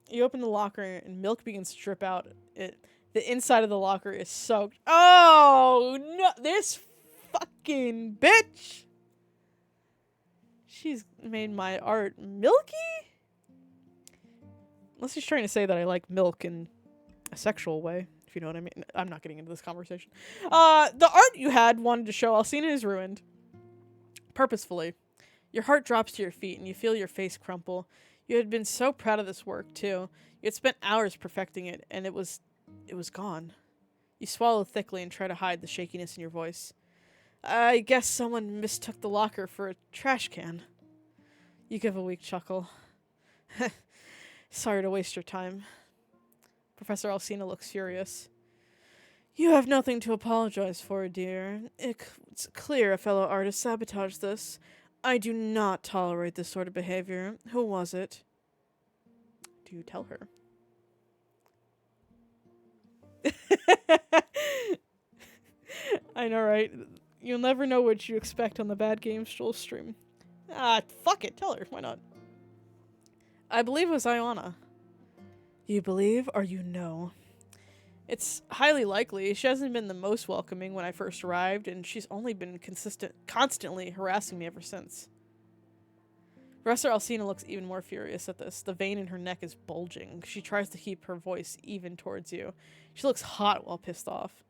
You open the locker and milk begins to drip out. The inside of the locker is soaked. Oh, no. This fucking bitch. She's made my art milky? Unless she's trying to say that I like milk in a sexual way, if you know what I mean. I'm not getting into this conversation. The art you had wanted to show Alcina is ruined. Purposefully. Your heart drops to your feet and you feel your face crumple. You had been so proud of this work, too. You had spent hours perfecting it, and it was gone. You swallow thickly and try to hide the shakiness in your voice. I guess someone mistook the locker for a trash can. You give a weak chuckle. Sorry to waste your time. Professor Alcina looks furious. You have nothing to apologize for, dear. It's clear a fellow artist sabotaged this. I do not tolerate this sort of behavior. Who was it? Do you tell her? I know, right? You'll never know what you expect on the Bad Games Stroll stream. Fuck it. Tell her. Why not? I believe it was Ioana. You believe or you know? It's highly likely. She hasn't been the most welcoming when I first arrived, and she's only been constantly harassing me ever since. Professor Alcina looks even more furious at this. The vein in her neck is bulging. She tries to keep her voice even towards you. She looks hot while pissed off.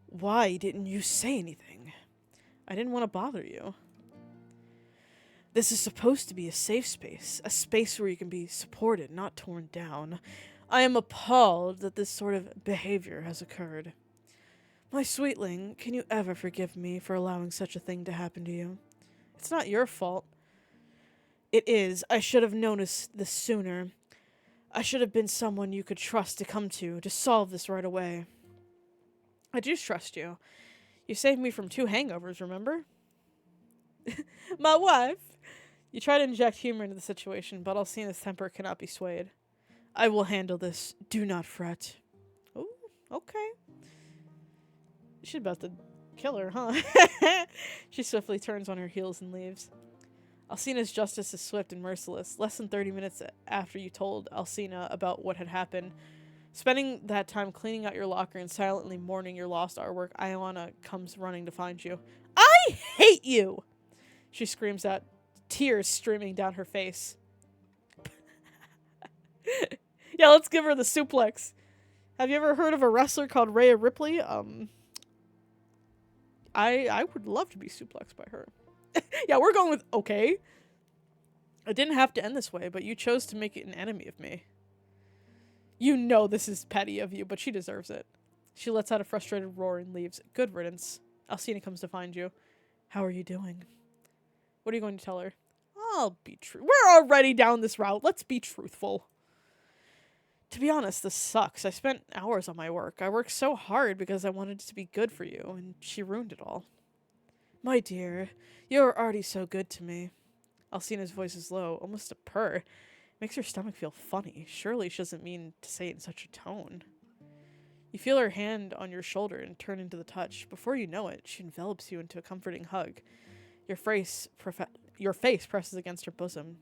Why didn't you say anything? I didn't want to bother you. This is supposed to be a safe space. A space where you can be supported, not torn down. I am appalled that this sort of behavior has occurred. My sweetling, can you ever forgive me for allowing such a thing to happen to you? It's not your fault. It is. I should have noticed this sooner. I should have been someone you could trust to come to solve this right away. I do trust you. You saved me from 2 hangovers, remember? My wife! You try to inject humor into the situation, but Alcina's temper cannot be swayed. I will handle this. Do not fret. Ooh, okay. She's about to kill her, huh? She swiftly turns on her heels and leaves. Alcina's justice is swift and merciless. Less than 30 minutes after you told Alcina about what had happened, spending that time cleaning out your locker and silently mourning your lost artwork, Ioana comes running to find you. I hate you! She screams out, tears streaming down her face. Yeah, let's give her the suplex. Have you ever heard of a wrestler called Rhea Ripley? I would love to be suplexed by her. Yeah, we're going with okay. It didn't have to end this way, but you chose to make it an enemy of me. You know this is petty of you, but she deserves it. She lets out a frustrated roar and leaves. Good riddance. Alcina comes to find you. How are you doing? What are you going to tell her? I'll be true. We're already down this route. Let's be truthful. To be honest, this sucks. I spent hours on my work. I worked so hard because I wanted it to be good for you, and she ruined it all. My dear, you're already so good to me. Alcina's voice is low, almost a purr. Makes her stomach feel funny. Surely she doesn't mean to say it in such a tone. You feel her hand on your shoulder and turn into the touch. Before you know it, she envelops you into a comforting hug. Your face presses against her bosom.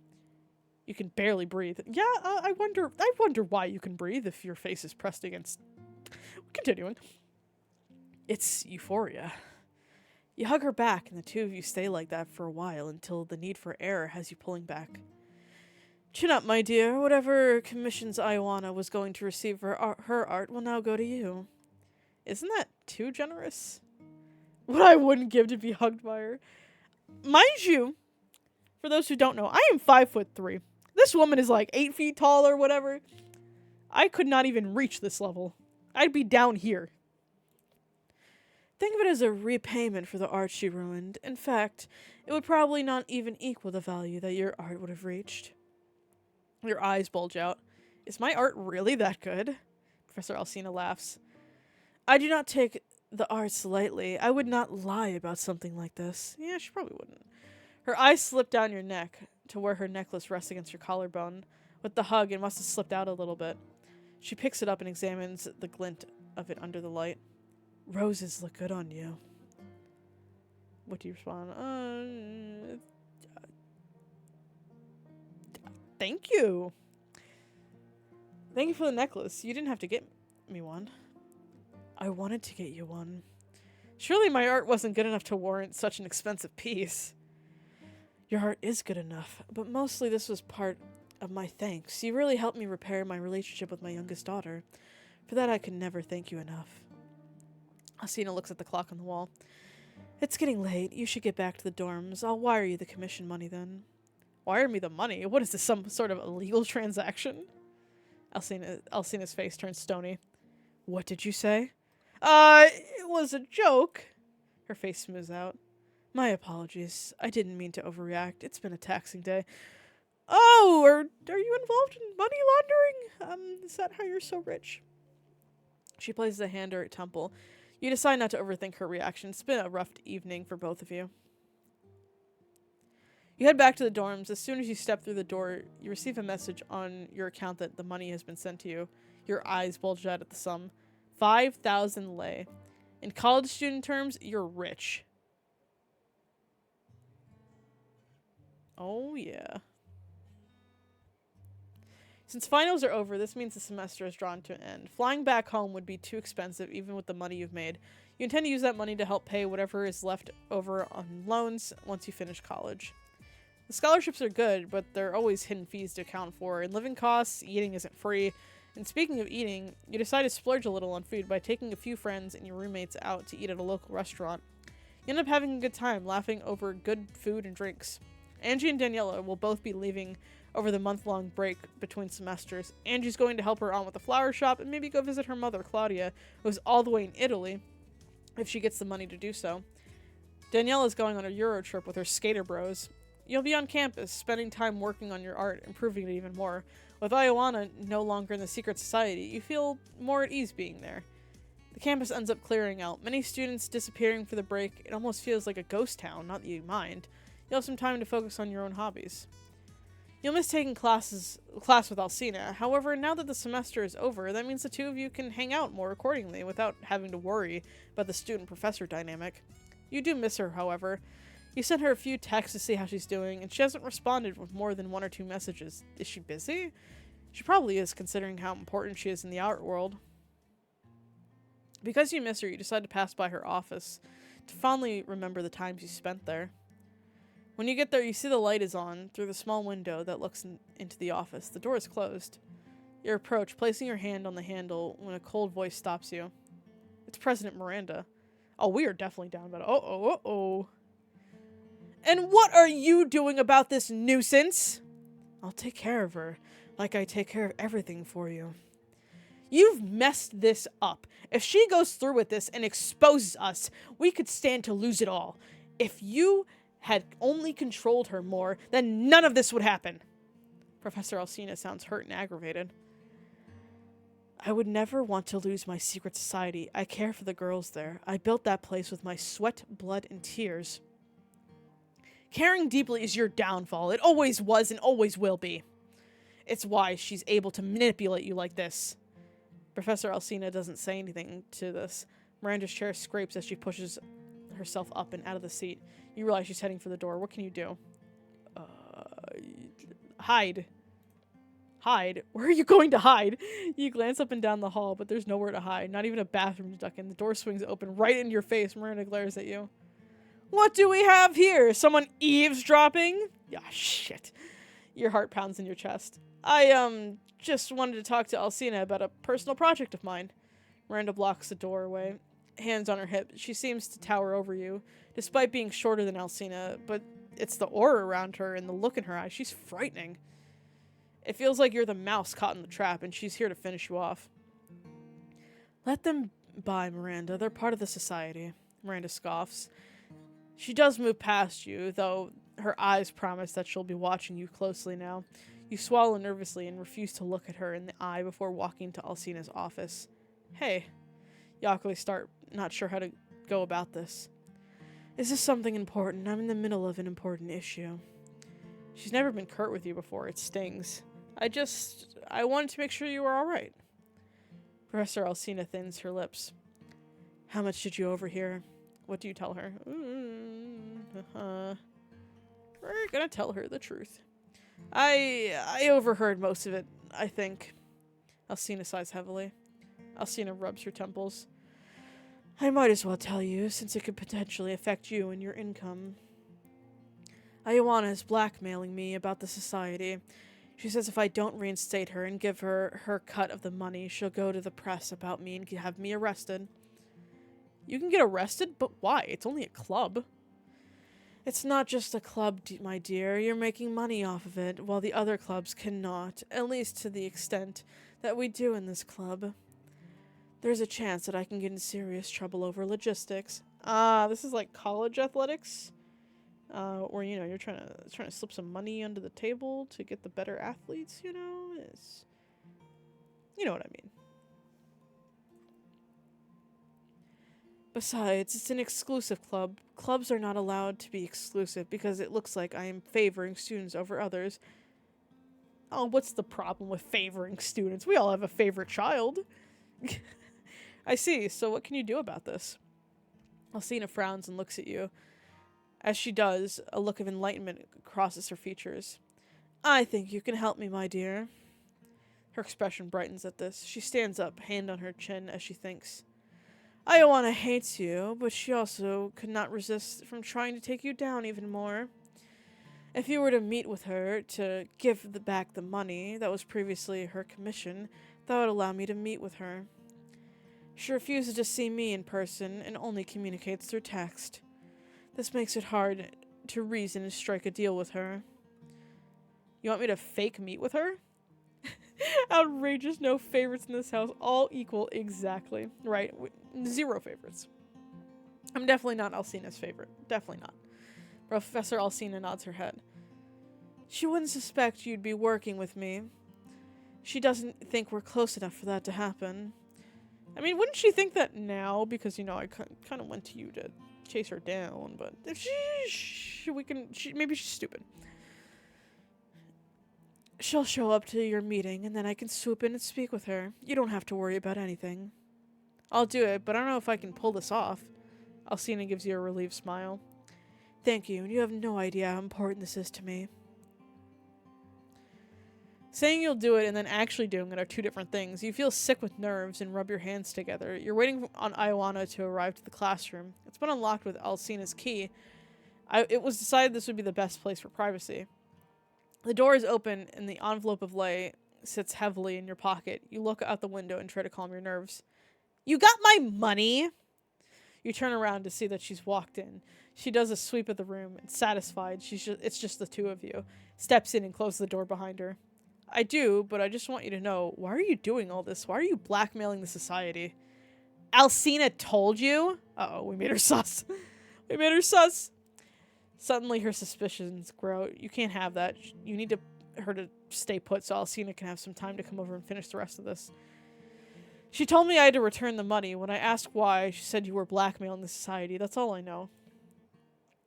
You can barely breathe. Yeah, I wonder why you can breathe if your face is pressed against... Continuing. It's euphoria. You hug her back, and the two of you stay like that for a while until the need for air has you pulling back. Chin up, my dear. Whatever commissions Ioana was going to receive for her art will now go to you. Isn't that too generous? What I wouldn't give to be hugged by her. Mind you, for those who don't know, I am 5'3". This woman is like 8 feet tall or whatever. I could not even reach this level. I'd be down here. Think of it as a repayment for the art she ruined. In fact, it would probably not even equal the value that your art would have reached. Your eyes bulge out. Is my art really that good? Professor Alcina laughs. I do not take the arts lightly. I would not lie about something like this. Yeah, she probably wouldn't. Her eyes slip down your neck to where her necklace rests against your collarbone. With the hug, it must have slipped out a little bit. She picks it up and examines the glint of it under the light. Roses look good on you. What do you respond? Thank you. Thank you for the necklace. You didn't have to get me one. I wanted to get you one. Surely my art wasn't good enough to warrant such an expensive piece. Your art is good enough, but mostly this was part of my thanks. You really helped me repair my relationship with my youngest daughter. For that I can never thank you enough. Alcina looks at the clock on the wall. It's getting late. You should get back to the dorms. I'll wire you the commission money then. Wire me the money? What is this, some sort of illegal transaction? Alcina's face turns stony. What did you say? It was a joke. Her face smooths out. My apologies. I didn't mean to overreact. It's been a taxing day. Oh, are you involved in money laundering? Is that how you're so rich? She places a hand on her temple. You decide not to overthink her reaction. It's been a rough evening for both of you. You head back to the dorms. As soon as you step through the door, you receive a message on your account that the money has been sent to you. Your eyes bulge out at the sum. 5,000 lei. In college student terms, you're rich. Oh, yeah. Since finals are over, this means the semester is drawn to an end. Flying back home would be too expensive, even with the money you've made. You intend to use that money to help pay whatever is left over on loans once you finish college. The scholarships are good, but there are always hidden fees to account for. In living costs, eating isn't free. And speaking of eating, you decide to splurge a little on food by taking a few friends and your roommates out to eat at a local restaurant. You end up having a good time, laughing over good food and drinks. Angie and Daniela will both be leaving over the month-long break between semesters. Angie's going to help her aunt with the flower shop and maybe go visit her mother, Claudia, who's all the way in Italy, if she gets the money to do so. Daniela's going on a Euro trip with her skater bros. You'll be on campus, spending time working on your art, improving it even more. With Ioana no longer in the secret society, you feel more at ease being there. The campus ends up clearing out, many students disappearing for the break. It almost feels like a ghost town, not that you mind. You'll have some time to focus on your own hobbies. You'll miss taking class with Alcina. However, now that the semester is over, that means the two of you can hang out more accordingly without having to worry about the student-professor dynamic. You do miss her, however. You sent her a few texts to see how she's doing, and she hasn't responded with more than 1 or 2 messages. Is she busy? She probably is, considering how important she is in the outer world. Because you miss her, you decide to pass by her office to fondly remember the times you spent there. When you get there, you see the light is on through the small window that looks into the office. The door is closed. You approach, placing your hand on the handle when a cold voice stops you. It's President Miranda. Oh, we are definitely down about it. Uh-oh. And what are you doing about this nuisance? I'll take care of her, like I take care of everything for you. You've messed this up. If she goes through with this and exposes us, we could stand to lose it all. If you had only controlled her more, then none of this would happen. Professor Alcina sounds hurt and aggravated. I would never want to lose my secret society. I care for the girls there. I built that place with my sweat, blood, and tears. Caring deeply is your downfall. It always was and always will be. It's why she's able to manipulate you like this. Professor Alcina doesn't say anything to this. Miranda's chair scrapes as she pushes herself up and out of the seat. You realize she's heading for the door. What can you do? Hide. Hide? Where are you going to hide? You glance up and down the hall, but there's nowhere to hide. Not even a bathroom to duck in. The door swings open right in your face. Miranda glares at you. What do we have here? Someone eavesdropping? Yeah, shit. Your heart pounds in your chest. I, just wanted to talk to Alcina about a personal project of mine. Miranda blocks the doorway, hands on her hip. She seems to tower over you, despite being shorter than Alcina, but it's the aura around her and the look in her eyes. She's frightening. It feels like you're the mouse caught in the trap, and she's here to finish you off. Let them by, Miranda. They're part of the society. Miranda scoffs. She does move past you, though her eyes promise that she'll be watching you closely now. You swallow nervously and refuse to look at her in the eye before walking to Alcina's office. Hey. You awkwardly start, not sure how to go about this. Is this something important? I'm in the middle of an important issue. She's never been curt with you before. It stings. I wanted to make sure you were alright. Professor Alcina thins her lips. How much did you overhear? What do you tell her? We're gonna tell her the truth. I overheard most of it, I think. Alcina sighs heavily. Alcina rubs her temples. I might as well tell you, since it could potentially affect you and your income. Ioana is blackmailing me about the society. She says if I don't reinstate her and give her her cut of the money, she'll go to the press about me and have me arrested. You can get arrested? But why? It's only a club. It's not just a club, my dear. You're making money off of it, while the other clubs cannot, at least to the extent that we do in this club. There's a chance that I can get in serious trouble over logistics. This is like college athletics, where you're trying to slip some money under the table to get the better athletes. You know what I mean. Besides, it's an exclusive club. Clubs are not allowed to be exclusive because it looks like I am favoring students over others. Oh, what's the problem with favoring students? We all have a favorite child. I see. So what can you do about this? Alcina frowns and looks at you. As she does, a look of enlightenment crosses her features. I think you can help me, my dear. Her expression brightens at this. She stands up, hand on her chin, as she thinks. Ioana hates you, but she also could not resist from trying to take you down even more. If you were to meet with her to give back the money that was previously her commission, that would allow me to meet with her. She refuses to see me in person and only communicates through text. This makes it hard to reason and strike a deal with her. You want me to fake meet with her? Outrageous, no favorites in this house, all equal exactly. Right, 0 favorites. I'm definitely not Alcina's favorite. Definitely not. Professor Alcina nods her head. She wouldn't suspect you'd be working with me. She doesn't think we're close enough for that to happen. I mean, wouldn't she think that now? Because, you know, I kind of went to you to chase her down, but if maybe she's stupid. She'll show up to your meeting, and then I can swoop in and speak with her. You don't have to worry about anything. I'll do it, but I don't know if I can pull this off. Alcina gives you a relieved smile. Thank you, and you have no idea how important this is to me. Saying you'll do it and then actually doing it are two different things. You feel sick with nerves and rub your hands together. You're waiting on Ioana to arrive to the classroom. It's been unlocked with Alcina's key. It was decided this would be the best place for privacy. The door is open and the envelope of lei sits heavily in your pocket. You look out the window and try to calm your nerves. You got my money? You turn around to see that she's walked in. She does a sweep of the room and, satisfied, it's just the two of you. Steps in and closes the door behind her. I do, but I just want you to know, why are you doing all this? Why are you blackmailing the society? Alcina told you? Uh-oh, we made her sus. We made her sus. Suddenly her suspicions grow. You can't have that. You need her to stay put so Alcina can have some time to come over and finish the rest of this. She told me I had to return the money. When I asked why, she said you were blackmailing the society. That's all I know.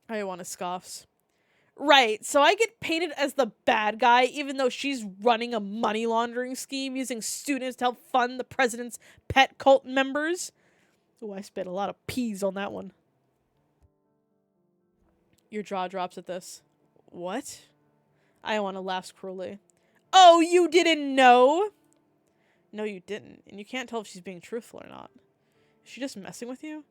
Ioana scoffs. Right, so I get painted as the bad guy even though she's running a money laundering scheme using students to help fund the president's pet cult members? Ooh, I spit a lot of peas on that one. Your jaw drops at this. What? Ioana laughs cruelly. Oh, you didn't know? No, you didn't. And you can't tell if she's being truthful or not. Is she just messing with you?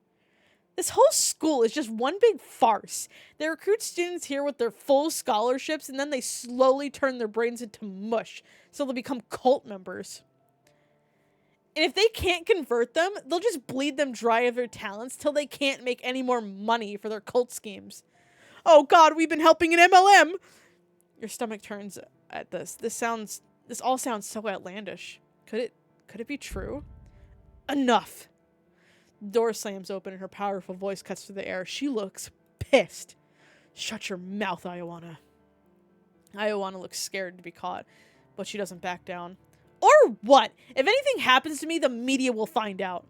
This whole school is just one big farce. They recruit students here with their full scholarships and then they slowly turn their brains into mush so they'll become cult members. And if they can't convert them, they'll just bleed them dry of their talents till they can't make any more money for their cult schemes. Oh god, we've been helping an MLM! Your stomach turns at this. This all sounds so outlandish. Could it be true? Enough! The door slams open and her powerful voice cuts through the air. She looks pissed. Shut your mouth, Ioana. Ioana looks scared to be caught, but she doesn't back down. Or what? If anything happens to me, the media will find out.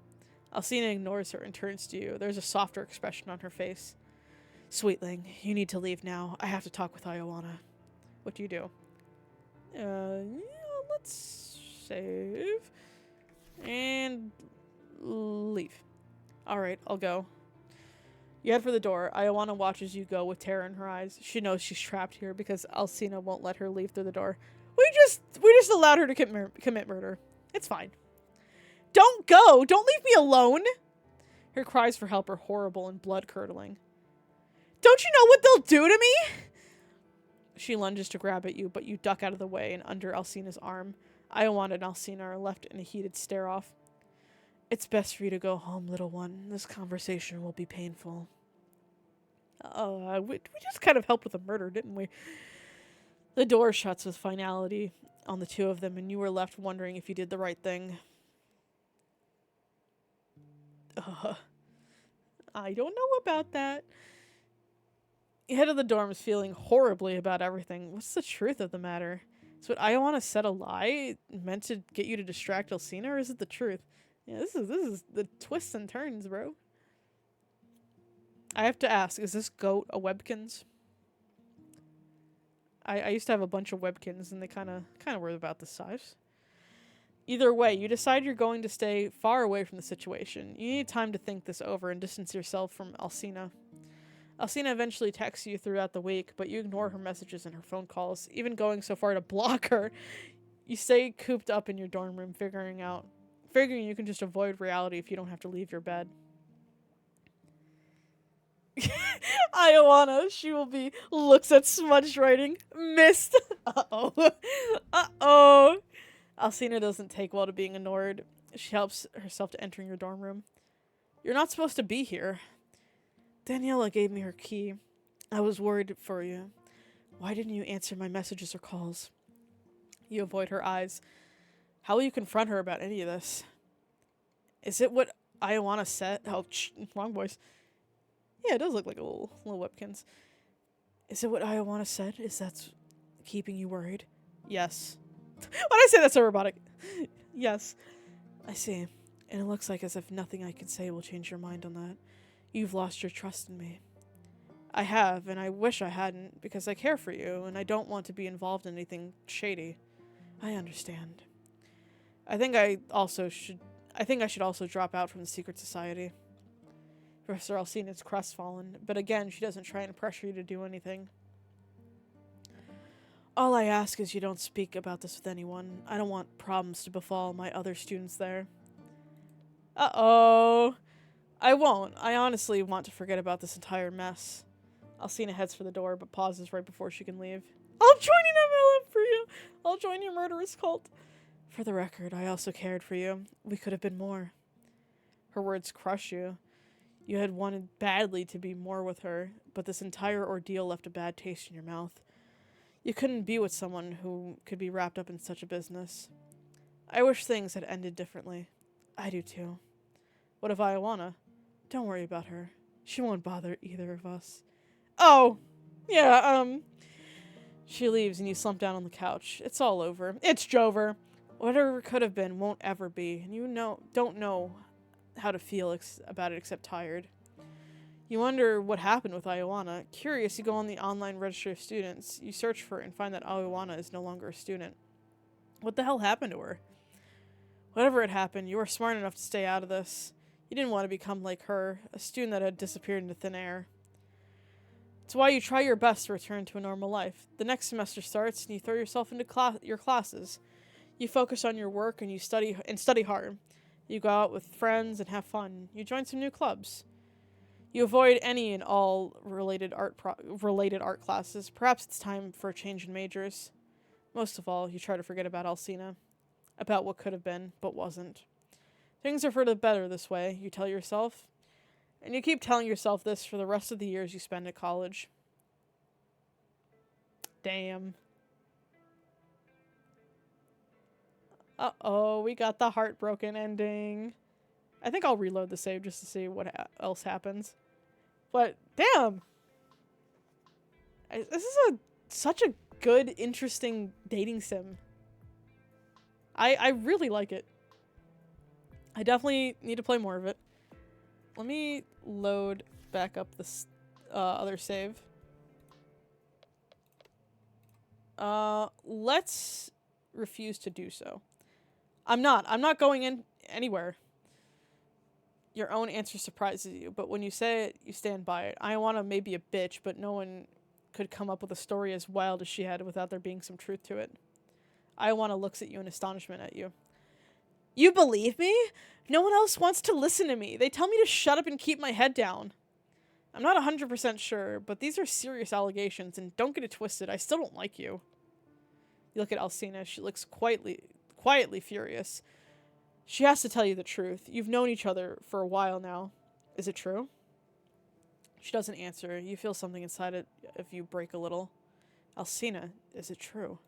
Alcina ignores her and turns to you. There's a softer expression on her face. Sweetling, you need to leave now. I have to talk with Ioana. What do you do? Yeah, let's save. And leave. Alright, I'll go. You head for the door. Ioana watches you go with terror in her eyes. She knows she's trapped here because Alcina won't let her leave through the door. We just allowed her to commit murder. It's fine. Don't go! Don't leave me alone! Her cries for help are horrible and blood-curdling. Don't you know what they'll do to me? She lunges to grab at you, but you duck out of the way and under Alcina's arm. Ioana and Alcina are left in a heated stare-off. It's best for you to go home, little one. This conversation will be painful. We just kind of helped with a murder, didn't we? The door shuts with finality on the two of them, and you were left wondering if you did the right thing. I don't know about that. You head to the dorms feeling horribly about everything. What's the truth of the matter? Is what Ioana said a lie meant to get you to distract Alcina, or is it the truth? Yeah, this is the twists and turns, bro. I have to ask, is this goat a Webkins? I used to have a bunch of Webkins, and they kind of were about this size. Either way, you decide you're going to stay far away from the situation. You need time to think this over and distance yourself from Alcina. Alcina eventually texts you throughout the week, but you ignore her messages and her phone calls, even going so far to block her. You stay cooped up in your dorm room, figuring you can just avoid reality if you don't have to leave your bed. Ioana, looks at smudged writing. Missed. Uh-oh. Uh-oh. Alcina doesn't take well to being ignored. She helps herself to entering your dorm room. You're not supposed to be here. Daniela gave me her key. I was worried for you. Why didn't you answer my messages or calls? You avoid her eyes. How will you confront her about any of this? Is it what Ioana said? Oh, wrong voice. Yeah, it does look like a little Webkins. Is it what Ioana said? Is that keeping you worried? Yes. Why did I say that so robotic? Yes. I see. And it looks like as if nothing I can say will change your mind on that. You've lost your trust in me. I have, and I wish I hadn't, because I care for you, and I don't want to be involved in anything shady. I understand. I think I should also drop out from the secret society. Professor Alcina's crestfallen, but again, she doesn't try and pressure you to do anything. All I ask is you don't speak about this with anyone. I don't want problems to befall my other students there. Uh-oh. I won't. I honestly want to forget about this entire mess. Alcina heads for the door, but pauses right before she can leave. I'll join an MLM for you. I'll join your murderous cult. For the record, I also cared for you. We could have been more. Her words crush you. You had wanted badly to be more with her, but this entire ordeal left a bad taste in your mouth. You couldn't be with someone who could be wrapped up in such a business. I wish things had ended differently. I do too. What of Ioana? Don't worry about her. She won't bother either of us. Oh! Yeah, She leaves and you slump down on the couch. It's all over. It's Jover. Whatever could have been won't ever be, and you don't know how to feel about it except tired. You wonder what happened with Ioana. Curious, you go on the online registry of students. You search for it and find that Ioana is no longer a student. What the hell happened to her? Whatever had happened, you were smart enough to stay out of this. You didn't want to become like her, a student that had disappeared into thin air. It's why you try your best to return to a normal life. The next semester starts and you throw yourself into your classes. You focus on your work and you study hard. You go out with friends and have fun. You join some new clubs. You avoid any and all related art classes. Perhaps it's time for a change in majors. Most of all, you try to forget about Alcina. About what could have been, but wasn't. Things are for the better this way, you tell yourself. And you keep telling yourself this for the rest of the years you spend at college. Damn. Uh-oh, we got the heartbroken ending. I think I'll reload the save just to see what else happens. But, damn! This is such a good, interesting dating sim. I really like it. I definitely need to play more of it. Let me load back up this other save. Let's refuse to do so. I'm not going in anywhere. Your own answer surprises you, but when you say it, you stand by it. Ioana may be a bitch, but no one could come up with a story as wild as she had without there being some truth to it. Ioana looks at you in astonishment at you. You believe me? No one else wants to listen to me. They tell me to shut up and keep my head down. I'm not 100% sure, but these are serious allegations, and don't get it twisted, I still don't like you. You look at Alcina. She looks quietly furious. She has to tell you the truth. You've known each other for a while now. Is it true? She doesn't answer. You feel something inside it if you break a little. Alcina, is it true?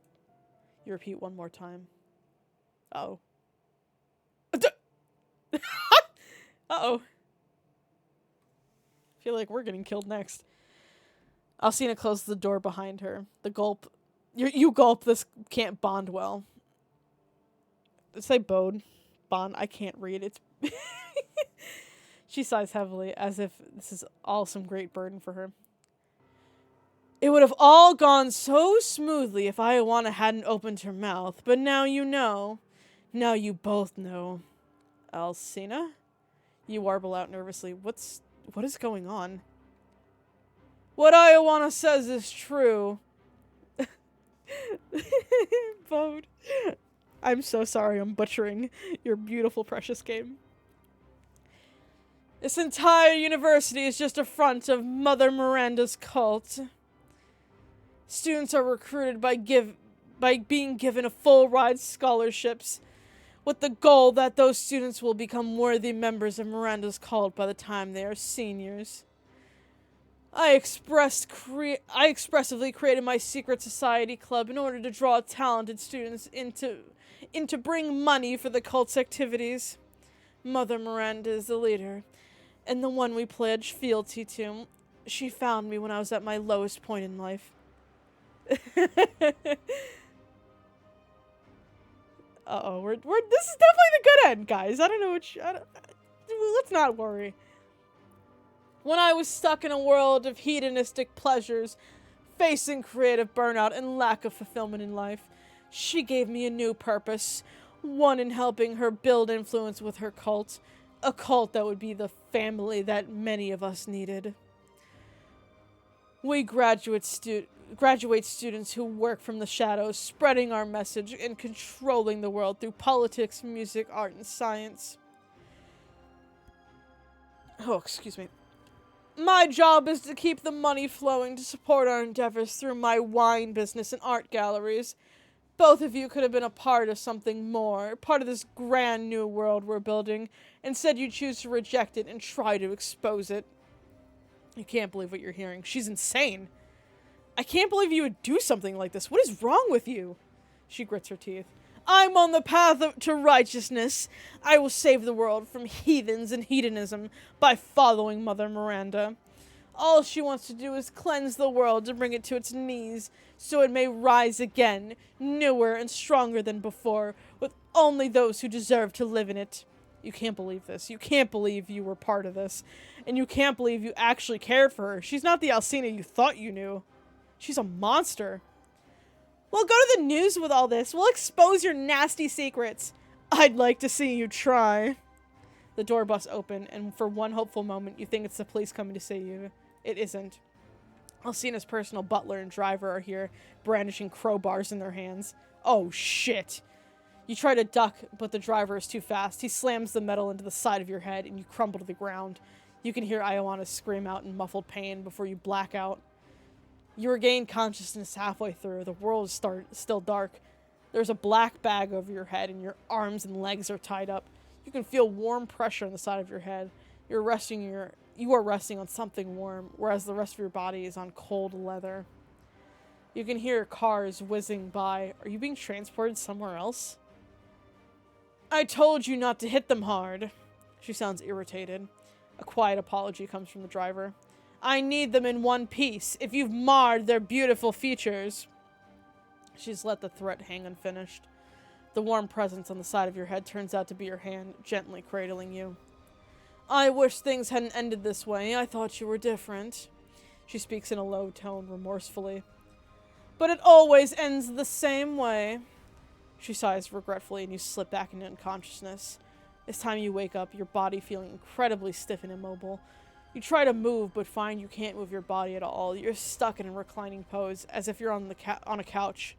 You repeat one more time. Uh-oh. Uh-oh. I feel like we're getting killed next. Alcina closes the door behind her. The gulp. You gulp. This can't bond well. Say bode. Bond. I can't read. It's... She sighs heavily, as if this is all some great burden for her. It would have all gone so smoothly if Ioana hadn't opened her mouth, but now you know. Now you both know. Alcina? You warble out nervously. What is going on? What Ioana says is true. Bode. I'm so sorry I'm butchering your beautiful, precious game. This entire university is just a front of Mother Miranda's cult. Students are recruited by being given a full ride scholarships with the goal that those students will become worthy members of Miranda's cult by the time they are seniors. I expressively created my secret society club in order to draw talented students into bring money for the cult's activities. Mother Miranda is the leader, and the one we pledge fealty to. She found me when I was at my lowest point in life. We're this is definitely the good end, guys. I don't know let's not worry. When I was stuck in a world of hedonistic pleasures, facing creative burnout and lack of fulfillment in life, she gave me a new purpose, one in helping her build influence with her cult, a cult that would be the family that many of us needed. We graduate students who work from the shadows, spreading our message and controlling the world through politics, music, art, and science. Oh, excuse me. My job is to keep the money flowing to support our endeavors through my wine business and art galleries. Both of you could have been a part of something more, part of this grand new world we're building. Instead, you choose to reject it and try to expose it. You can't believe what you're hearing. She's insane. I can't believe you would do something like this. What is wrong with you? She grits her teeth. I'm on the path to righteousness. I will save the world from heathens and hedonism by following Mother Miranda. All she wants to do is cleanse the world to bring it to its knees, so it may rise again, newer and stronger than before, with only those who deserve to live in it. You can't believe this. You can't believe you were part of this. And you can't believe you actually cared for her. She's not the Alcina you thought you knew. She's a monster. Well, go to the news with all this. We'll expose your nasty secrets. I'd like to see you try. The door busts open, and for one hopeful moment, you think it's the police coming to see you. It isn't. Alcina's personal butler and driver are here, brandishing crowbars in their hands. Oh, shit. You try to duck, but the driver is too fast. He slams the metal into the side of your head, and you crumble to the ground. You can hear Ioana scream out in muffled pain before you black out. You regain consciousness halfway through. The world is still dark. There's a black bag over your head, and your arms and legs are tied up. You can feel warm pressure on the side of your head. You are resting on something warm, whereas the rest of your body is on cold leather. You can hear cars whizzing by. Are you being transported somewhere else? I told you not to hit them hard. She sounds irritated. A quiet apology comes from the driver. I need them in one piece. If you've marred their beautiful features. She's let the threat hang unfinished. The warm presence on the side of your head turns out to be your hand, gently cradling you. I wish things hadn't ended this way. I thought you were different. She speaks in a low tone, remorsefully. But it always ends the same way. She sighs regretfully, and you slip back into unconsciousness. This time you wake up, your body feeling incredibly stiff and immobile. You try to move, but find you can't move your body at all. You're stuck in a reclining pose, as if you're on a couch,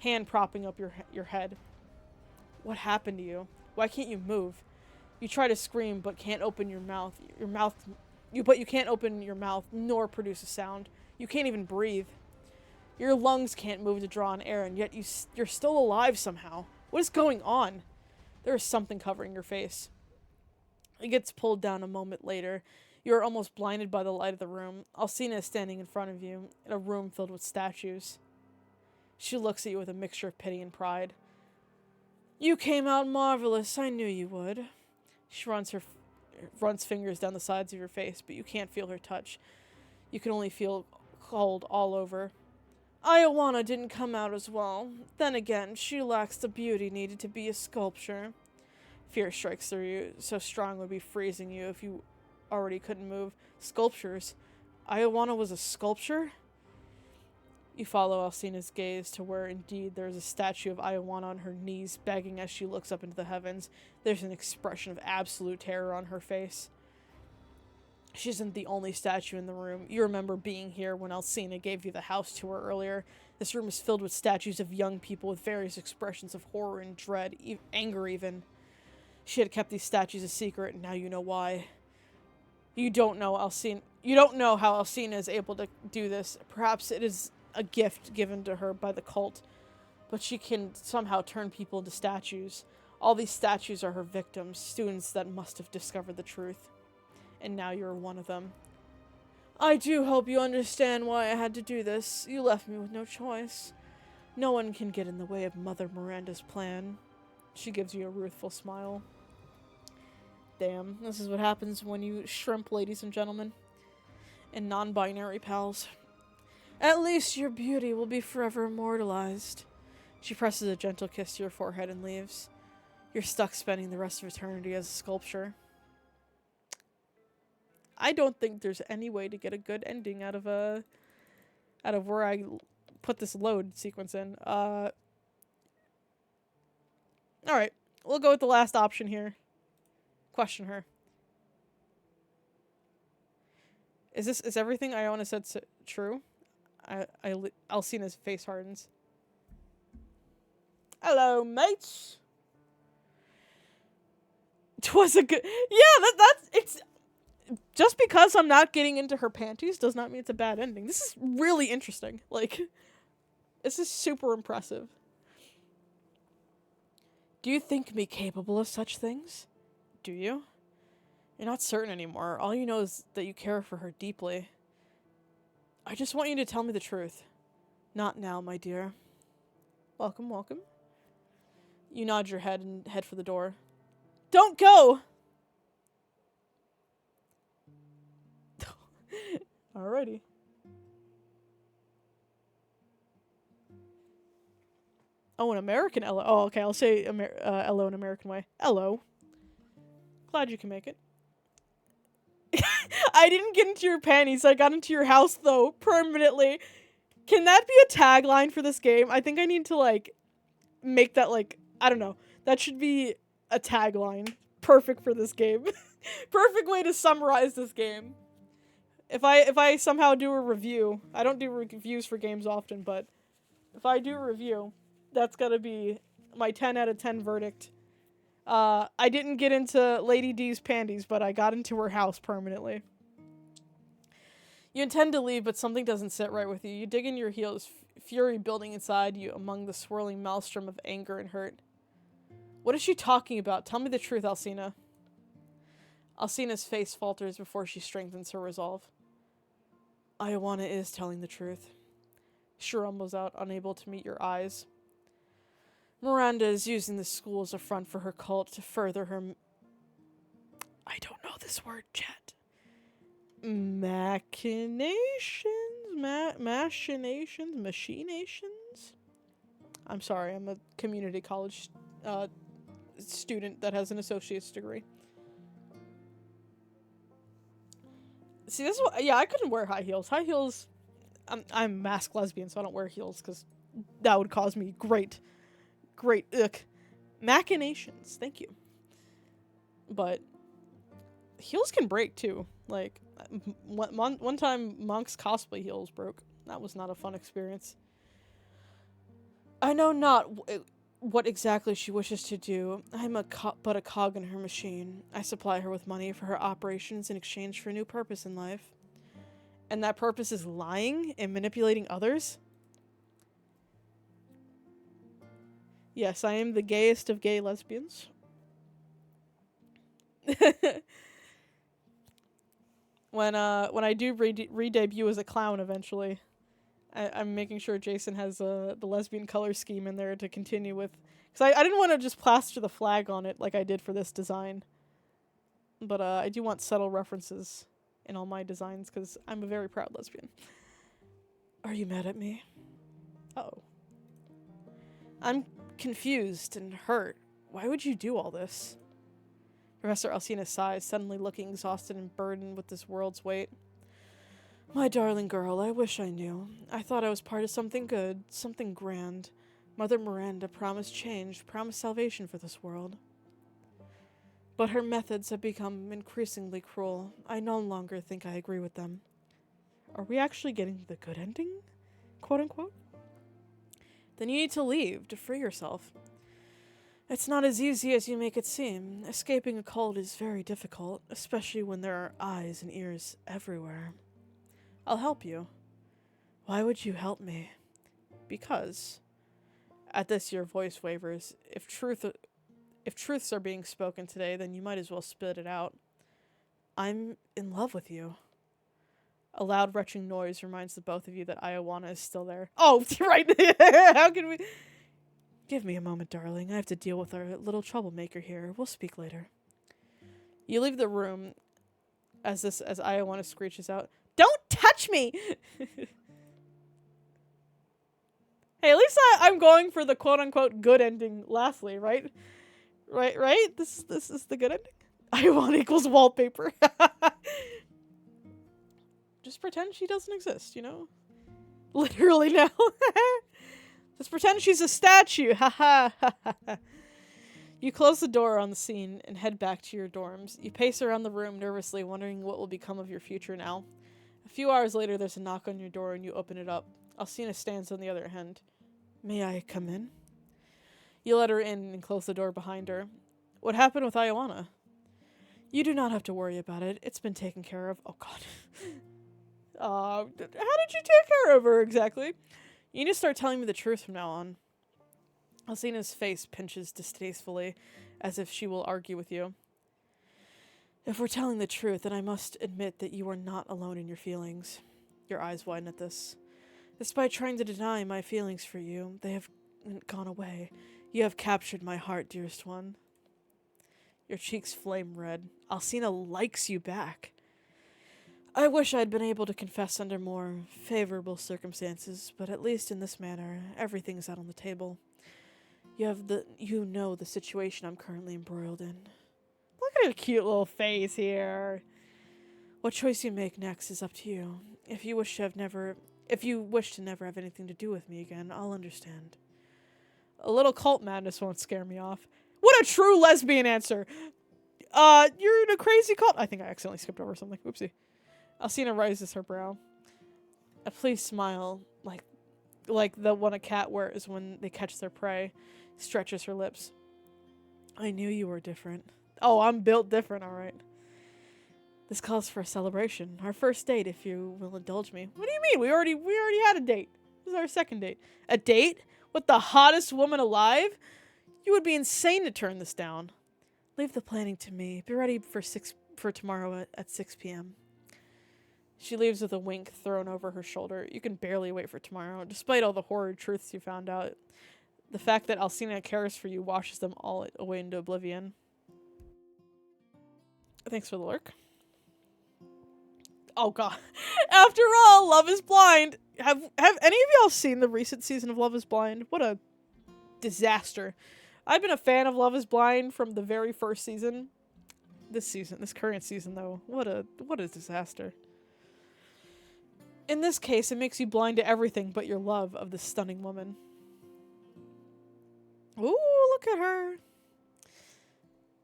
hand propping up your head. What happened to you? Why can't you move? You try to scream, but can't open your mouth. But you can't open your mouth, nor produce a sound. You can't even breathe. Your lungs can't move to draw in air, and yet you're still alive somehow. What is going on? There is something covering your face. It gets pulled down a moment later. You are almost blinded by the light of the room. Alcina is standing in front of you, in a room filled with statues. She looks at you with a mixture of pity and pride. You came out marvelous. I knew you would. She runs fingers down the sides of your face, but you can't feel her touch. You can only feel cold all over. Ioana didn't come out as well. Then again, she lacks the beauty needed to be a sculpture. Fear strikes through you, so strong it would be freezing you if you already couldn't move. Sculptures? Ioana was a sculpture? You follow Alcina's gaze to where, indeed, there is a statue of Ioana on her knees, begging as she looks up into the heavens. There's an expression of absolute terror on her face. She isn't the only statue in the room. You remember being here when Alcina gave you the house tour earlier. This room is filled with statues of young people with various expressions of horror and dread, anger even. She had kept these statues a secret, and now you know why. You don't know how Alcina is able to do this. Perhaps it is a gift given to her by the cult, but she can somehow turn people into statues. All these statues are her victims, students that must have discovered the truth. And now you're one of them. I do hope you understand why I had to do this. You left me with no choice. No one can get in the way of Mother Miranda's plan. She gives you a ruthful smile. Damn, this is what happens when you shrimp, ladies and gentlemen. And non-binary pals. At least your beauty will be forever immortalized. She presses a gentle kiss to your forehead and leaves. You're stuck spending the rest of eternity as a sculpture. I don't think there's any way to get a good ending out of where I put this load sequence in. Alright. We'll go with the last option here. Question her. Is everything Iona said true? Alcina's face hardens. Hello, mates. 'Twas a good... Yeah, it's... Just because I'm not getting into her panties does not mean it's a bad ending. This is really interesting. Like, this is super impressive. Do you think me capable of such things? Do you? You're not certain anymore. All you know is that you care for her deeply. I just want you to tell me the truth. Not now, my dear. Welcome, welcome. You nod your head and head for the door. Don't go! Alrighty. Oh, an American hello. Oh, okay, I'll say hello in American way. Hello. Glad you can make it. I didn't get into your panties. I got into your house, though, permanently. Can that be a tagline for this game? I think I need to, like, make that, like, I don't know. That should be a tagline. Perfect for this game. Perfect way to summarize this game. If I somehow do a review, I don't do reviews for games often, but if I do a review, that's gotta be my 10 out of 10 verdict. I didn't get into Lady D's panties, but I got into her house permanently. You intend to leave, but something doesn't sit right with you. You dig in your heels, fury building inside you among the swirling maelstrom of anger and hurt. What is she talking about? Tell me the truth, Alcina. Alcina's face falters before she strengthens her resolve. Iona is telling the truth. She rumbles out, unable to meet your eyes. Miranda is using the school as a front for her cult to further her... I don't know this word, chat. Machinations? Machinations? I'm sorry, I'm a community college student that has an associate's degree. See, this is what, yeah, I couldn't wear high heels. High heels, I'm masked lesbian, so I don't wear heels, because that would cause me great, machinations. Thank you. But heels can break, too. Like, one time, Monk's cosplay heels broke. That was not a fun experience. I know not what exactly she wishes to do. I'm but a cog in her machine. I supply her with money for her operations in exchange for a new purpose in life. And that purpose is lying and manipulating others? Yes, I am the gayest of gay lesbians. When I do re-debut as a clown eventually, I'm making sure Jason has the lesbian color scheme in there to continue with. Because I didn't want to just plaster the flag on it like I did for this design. But I do want subtle references in all my designs because I'm a very proud lesbian. Are you mad at me? Uh-oh. I'm confused and hurt. Why would you do all this? Professor Alcina sighs, suddenly looking exhausted and burdened with this world's weight. My darling girl, I wish I knew. I thought I was part of something good, something grand. Mother Miranda promised change, promised salvation for this world. But her methods have become increasingly cruel. I no longer think I agree with them. Are we actually getting the good ending? Quote unquote? Then you need to leave, to free yourself. It's not as easy as you make it seem. Escaping a cult is very difficult, especially when there are eyes and ears everywhere. I'll help you. Why would you help me? Because. At this, your voice wavers. If truths are being spoken today, then you might as well spit it out. I'm in love with you. A loud retching noise reminds the both of you that Iona is still there. Oh, right. How can we... Give me a moment, darling. I have to deal with our little troublemaker here. We'll speak later. You leave the room as Iona screeches out, "Don't touch me!" Hey, at least I'm going for the quote-unquote good ending lastly, right? Right? This is the good ending? I want equals wallpaper. Just pretend she doesn't exist, you know? Literally now. Just pretend she's a statue. Haha. You close the door on the scene and head back to your dorms. You pace around the room nervously, wondering what will become of your future now. A few hours later, there's a knock on your door and you open it up. Alcina stands on the other end. May I come in? You let her in and close the door behind her. What happened with Ioana? You do not have to worry about it. It's been taken care of. Oh, God. How did you take care of her, exactly? You need to start telling me the truth from now on. Alcina's face pinches distastefully, as if she will argue with you. If we're telling the truth, then I must admit that you are not alone in your feelings. Your eyes widen at this. Despite trying to deny my feelings for you, they have gone away. You have captured my heart, dearest one. Your cheeks flame red. Alcina likes you back. I wish I'd been able to confess under more favorable circumstances, but at least in this manner, everything's out on the table. You know the situation I'm currently embroiled in. Look at her cute little face here. What choice you make next is up to you. If you wish to never have anything to do with me again, I'll understand. A little cult madness won't scare me off. What a true lesbian answer! You're in a crazy cult. I think I accidentally skipped over something. Oopsie. Alcina raises her brow. A pleased smile, like the one a cat wears when they catch their prey, stretches her lips. I knew you were different. Oh, I'm built different, alright. This calls for a celebration. Our first date, if you will indulge me. What do you mean? We already had a date. This is our second date. A date? With the hottest woman alive? You would be insane to turn this down. Leave the planning to me. Be ready for tomorrow at 6 p.m. She leaves with a wink thrown over her shoulder. You can barely wait for tomorrow, despite all the horrid truths you found out. The fact that Alcina cares for you washes them all away into oblivion. Thanks for the lurk. Oh, God. After all, Love is Blind. Have any of y'all seen the recent season of Love is Blind? What a disaster. I've been a fan of Love is Blind from the very first season. This current season, though, what a disaster. In this case, it makes you blind to everything but your love of this stunning woman. Ooh, look at her.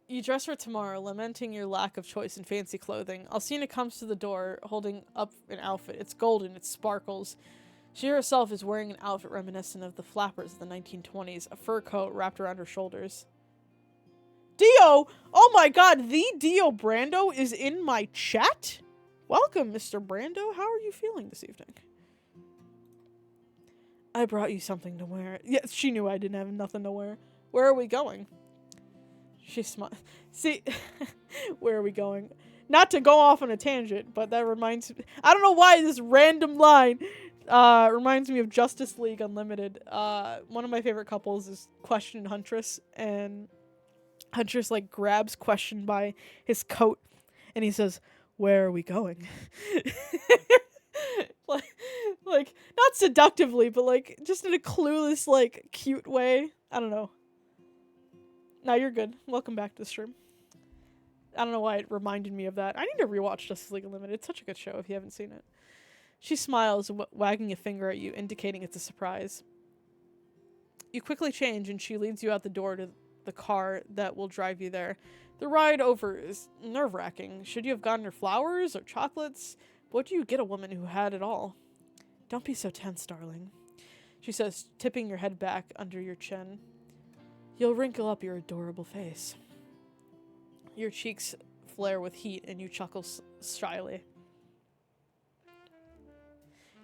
You dress for tomorrow, lamenting your lack of choice in fancy clothing. Alcina comes to the door, holding up an outfit. It's golden, it sparkles. She herself is wearing an outfit reminiscent of the flappers of the 1920s, a fur coat wrapped around her shoulders. Dio! Oh my god, the Dio Brando is in my chat? Welcome, Mr. Brando. How are you feeling this evening? I brought you something to wear. Yes, she knew I didn't have nothing to wear. Where are we going? She smiled. See, where are we going? Not to go off on a tangent, but that reminds me. I don't know why this random line reminds me of Justice League Unlimited. One of my favorite couples is Question and Huntress, and Huntress grabs Question by his coat, and he says, "Where are we going?" like not seductively, but just in a clueless, cute way. I don't know. No, you're good. Welcome back to the stream. I don't know why it reminded me of that. I need to rewatch Justice League Unlimited. It's such a good show if you haven't seen it. She smiles, wagging a finger at you, indicating it's a surprise. You quickly change, and she leads you out the door to the car that will drive you there. The ride over is nerve-wracking. Should you have gotten her flowers or chocolates? What do you get a woman who had it all? Don't be so tense, darling, she says, tipping your head back under your chin. You'll wrinkle up your adorable face. Your cheeks flare with heat, and you chuckle shyly.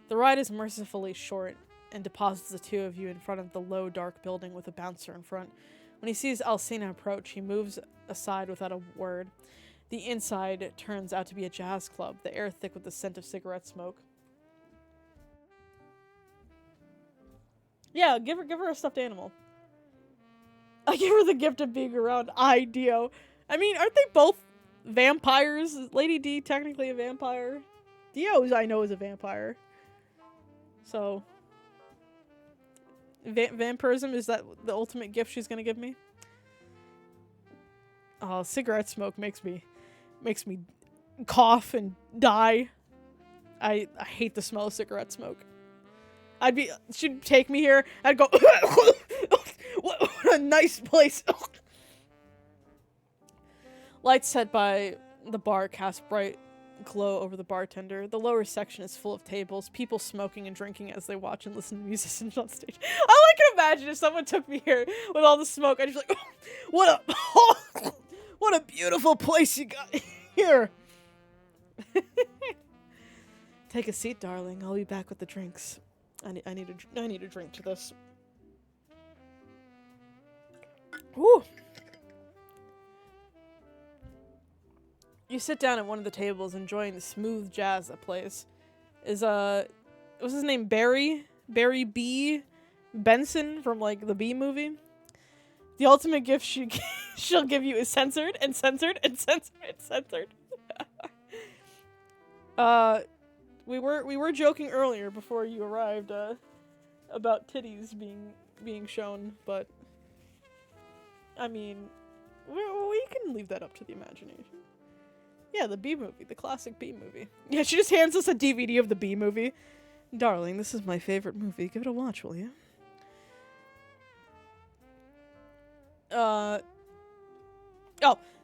The ride is mercifully short and deposits the two of you in front of the low, dark building with a bouncer in front. When he sees Alcina approach, he moves aside without a word. The inside turns out to be a jazz club, the air thick with the scent of cigarette smoke. Yeah, give her a stuffed animal. I give her the gift of being around Dio. I mean, aren't they both vampires? Is Lady D technically a vampire? Dio, I know, is a vampire. So, Vampirism, is that the ultimate gift she's gonna give me? Oh, cigarette smoke makes me cough and die. I hate the smell of cigarette smoke. She'd take me here, I'd go, what a nice place. Lights set by the bar cast bright glow over the bartender. The lower section is full of tables, people smoking and drinking as they watch and listen to musicians on stage. All I can imagine if someone took me here with all the smoke, I'd just be like, what a beautiful place you got here. Take a seat, darling. I'll be back with the drinks. I need a drink to this. Woo. You sit down at one of the tables, enjoying the smooth jazz that plays. What's his name? Barry B. Benson from like the B movie. The ultimate gift she'll give you is censored and censored and censored and censored. We were joking earlier before you arrived about titties being shown, but I mean, we can leave that up to the imagination. Yeah, the B movie, the classic B movie. Yeah, she just hands us a DVD of the B movie. Darling, this is my favorite movie. Give it a watch, will you? Oh,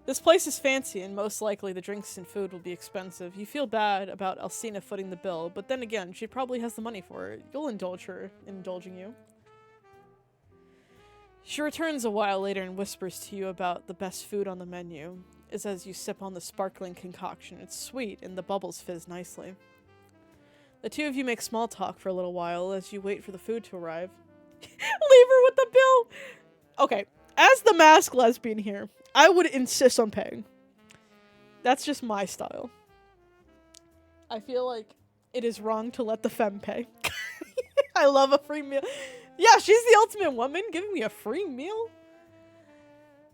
this place is fancy, and most likely the drinks and food will be expensive. You feel bad about Alcina footing the bill, but then again, she probably has the money for it. You'll indulge her in indulging you. She returns a while later and whispers to you about the best food on the menu. Is as you sip on the sparkling concoction. It's sweet, and the bubbles fizz nicely. The two of you make small talk for a little while as you wait for the food to arrive. Leave her with the bill! Okay, as the masked lesbian here, I would insist on paying. That's just my style. I feel like it is wrong to let the femme pay. I love a free meal. Yeah, she's the ultimate woman, giving me a free meal?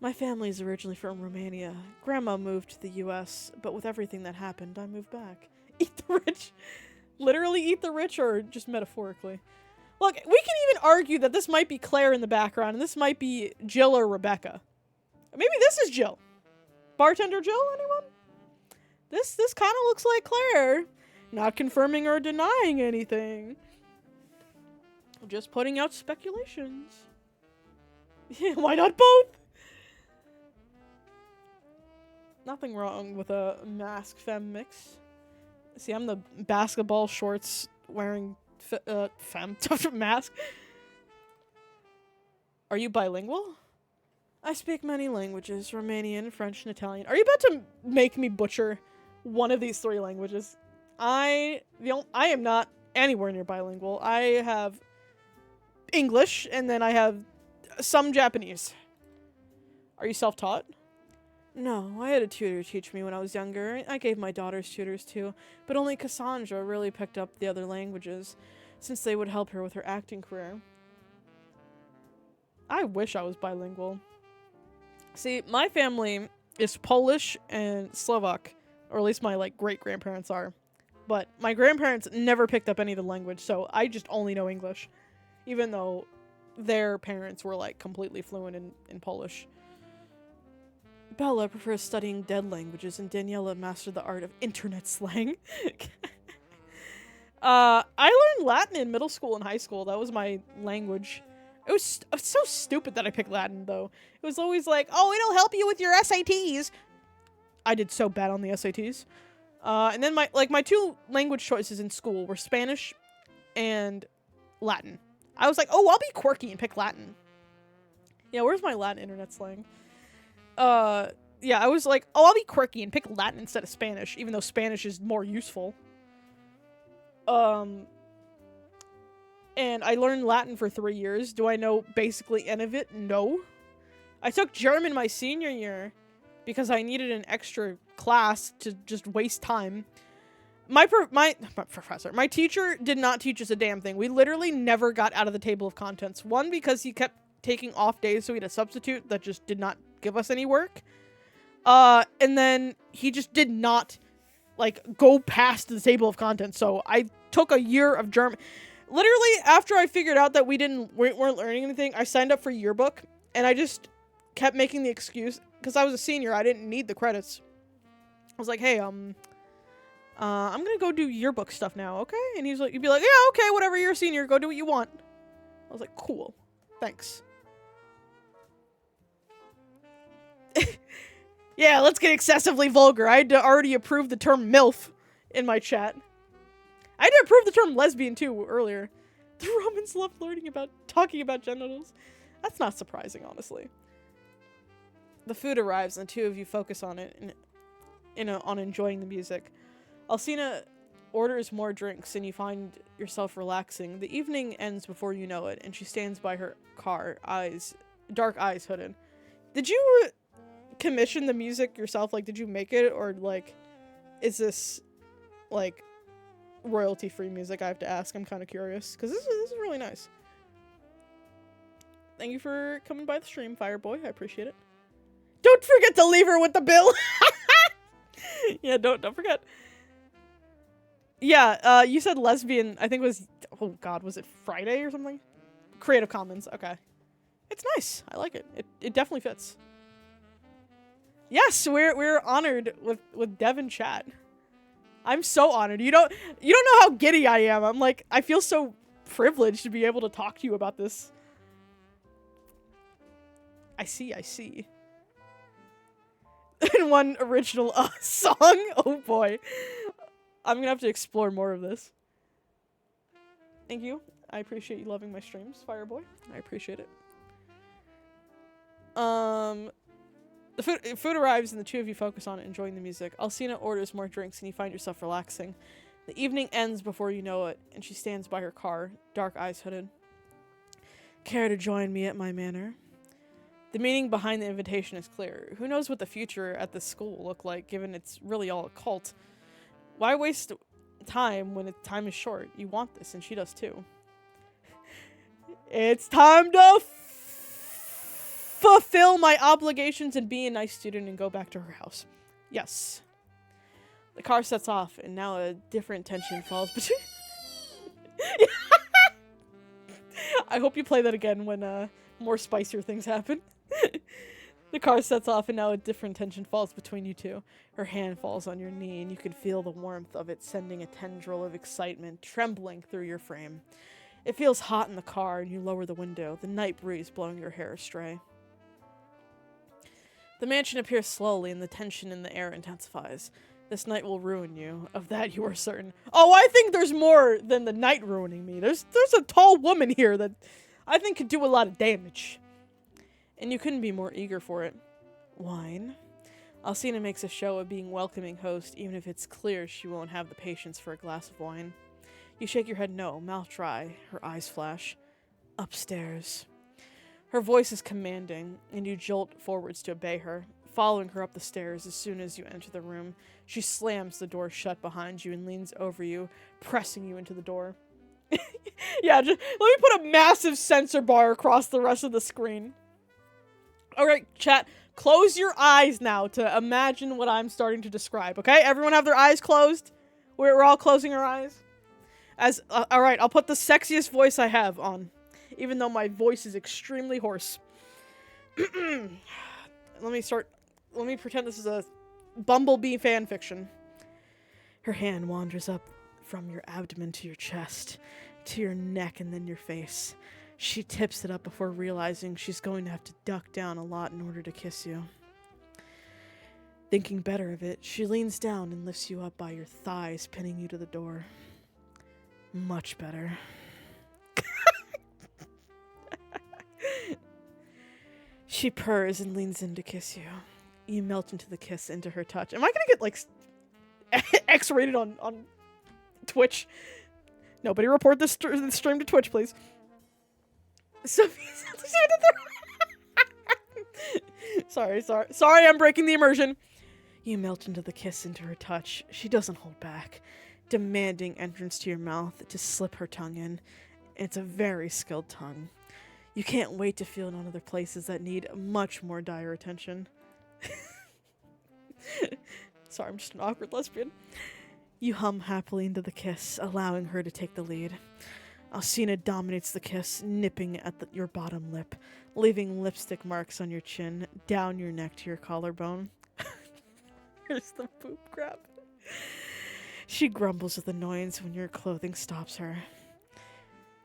My family is originally from Romania. Grandma moved to the US, but with everything that happened, I moved back. Eat the rich. Literally eat the rich, or just metaphorically? Look, we can even argue that this might be Claire in the background, and this might be Jill or Rebecca. Maybe this is Jill. Bartender Jill, anyone? This kind of looks like Claire. Not confirming or denying anything. Just putting out speculations. Why not both? Nothing wrong with a mask femme mix. See, I'm the basketball shorts wearing femme mask. Are you bilingual? I speak many languages, Romanian, French, and Italian. Are you about to make me butcher one of these three languages? I am not anywhere near bilingual. I have English, and then I have some Japanese. Are you self-taught? No, I had a tutor teach me when I was younger. I gave my daughters tutors too, but only Cassandra really picked up the other languages, since they would help her with her acting career. I wish I was bilingual. See, my family is Polish and Slovak, or at least my great-grandparents are. But my grandparents never picked up any of the language, so I just only know English, even though their parents were completely fluent in Polish. Bella prefers studying dead languages, and Daniela mastered the art of internet slang. I learned Latin in middle school and high school. That was my language. It was so stupid that I picked Latin, though. It was always like, oh, it'll help you with your SATs. I did so bad on the SATs. And then my two language choices in school were Spanish and Latin. I was like, oh, I'll be quirky and pick Latin. Yeah, where's my Latin internet slang? Yeah, I was like, oh, I'll be quirky and pick Latin instead of Spanish, even though Spanish is more useful. And I learned Latin for 3 years. Do I know basically any of it? No. I took German my senior year because I needed an extra class to just waste time. My teacher did not teach us a damn thing. We literally never got out of the table of contents. One, because he kept taking off days, so we had a substitute that just did not give us any work. And then he just did not, go past the table of contents. So I took a year of German. literally, after I figured out that we weren't learning anything, I signed up for yearbook, and I just kept making the excuse, because I was a senior, I didn't need the credits. I was like, hey, I'm gonna go do yearbook stuff now, okay? And he'd be like, yeah, okay, whatever, you're a senior, go do what you want. I was like, cool, thanks. Yeah, let's get excessively vulgar. I had to already approve the term MILF in my chat. I had to approve the term lesbian too earlier. The Romans love talking about genitals. That's not surprising, honestly. The food arrives and the two of you focus on it on enjoying the music. Alcina orders more drinks and you find yourself relaxing. The evening ends before you know it, and she stands by her car, dark eyes hooded. Did you commission the music yourself? Like, did you make it, or like, is this like royalty-free music? I have to ask. I'm kind of curious because this is really nice. Thank you for coming by the stream, Fireboy. I appreciate it. Don't forget to leave her with the bill. Yeah, don't forget. Yeah, you said lesbian. I think it was, oh god, was it Friday or something? Creative Commons. Okay, it's nice. I like it. It definitely fits. Yes, we're honored with Dev in chat. I'm so honored. You don't know how giddy I am. I'm like, I feel so privileged to be able to talk to you about this. I see. In one original song? Oh boy. I'm gonna have to explore more of this. Thank you. I appreciate you loving my streams, Fireboy. I appreciate it. The food arrives and the two of you focus on it, enjoying the music. Alcina orders more drinks and you find yourself relaxing. The evening ends before you know it, and she stands by her car, dark eyes hooded. Care to join me at my manor? The meaning behind the invitation is clear. Who knows what the future at this school will look like, given it's really all a cult? Why waste time when time is short? You want this, and she does too. It's time to fulfill my obligations and be a nice student and go back to her house. Yes. The car sets off, and now a different tension falls between... I hope you play that again when more spicier things happen. The car sets off, and now a different tension falls between you two. Her hand falls on your knee, and you can feel the warmth of it sending a tendril of excitement trembling through your frame. It feels hot in the car, and you lower the window, the night breeze blowing your hair astray. The mansion appears slowly, and the tension in the air intensifies. This night will ruin you. Of that you are certain. Oh, I think there's more than the night ruining me. There's a tall woman here that I think could do a lot of damage. And you couldn't be more eager for it. Wine. Alcina makes a show of being welcoming host, even if it's clear she won't have the patience for a glass of wine. You shake your head no, mouth dry, her eyes flash. Upstairs. Her voice is commanding, and you jolt forwards to obey her, following her up the stairs as soon as you enter the room. She slams the door shut behind you and leans over you, pressing you into the door. Yeah, just let me put a massive censor bar across the rest of the screen. Alright, chat, close your eyes now to imagine what I'm starting to describe, okay? Everyone have their eyes closed? We're all closing our eyes? Alright, I'll put the sexiest voice I have on, even though my voice is extremely hoarse. Let me pretend this is a Bumblebee fanfiction. Her hand wanders up from your abdomen to your chest, to your neck, and then your face. She tips it up before realizing she's going to have to duck down a lot in order to kiss you. Thinking better of it, she leans down and lifts you up by your thighs, pinning you to the door. Much better. She purrs and leans in to kiss you. You melt into the kiss, into her touch. Am I gonna get, like, X-rated on Twitch? Nobody report this stream to Twitch, please. Sorry, I'm breaking the immersion. You melt into the kiss, into her touch. She doesn't hold back, demanding entrance to your mouth to slip her tongue in. It's a very skilled tongue. You can't wait to feel it on other places that need much more dire attention. Sorry, I'm just an awkward lesbian. You hum happily into the kiss, allowing her to take the lead. Alcina dominates the kiss, nipping at your bottom lip, leaving lipstick marks on your chin, down your neck to your collarbone. Here's the poop grab. She grumbles with annoyance when your clothing stops her.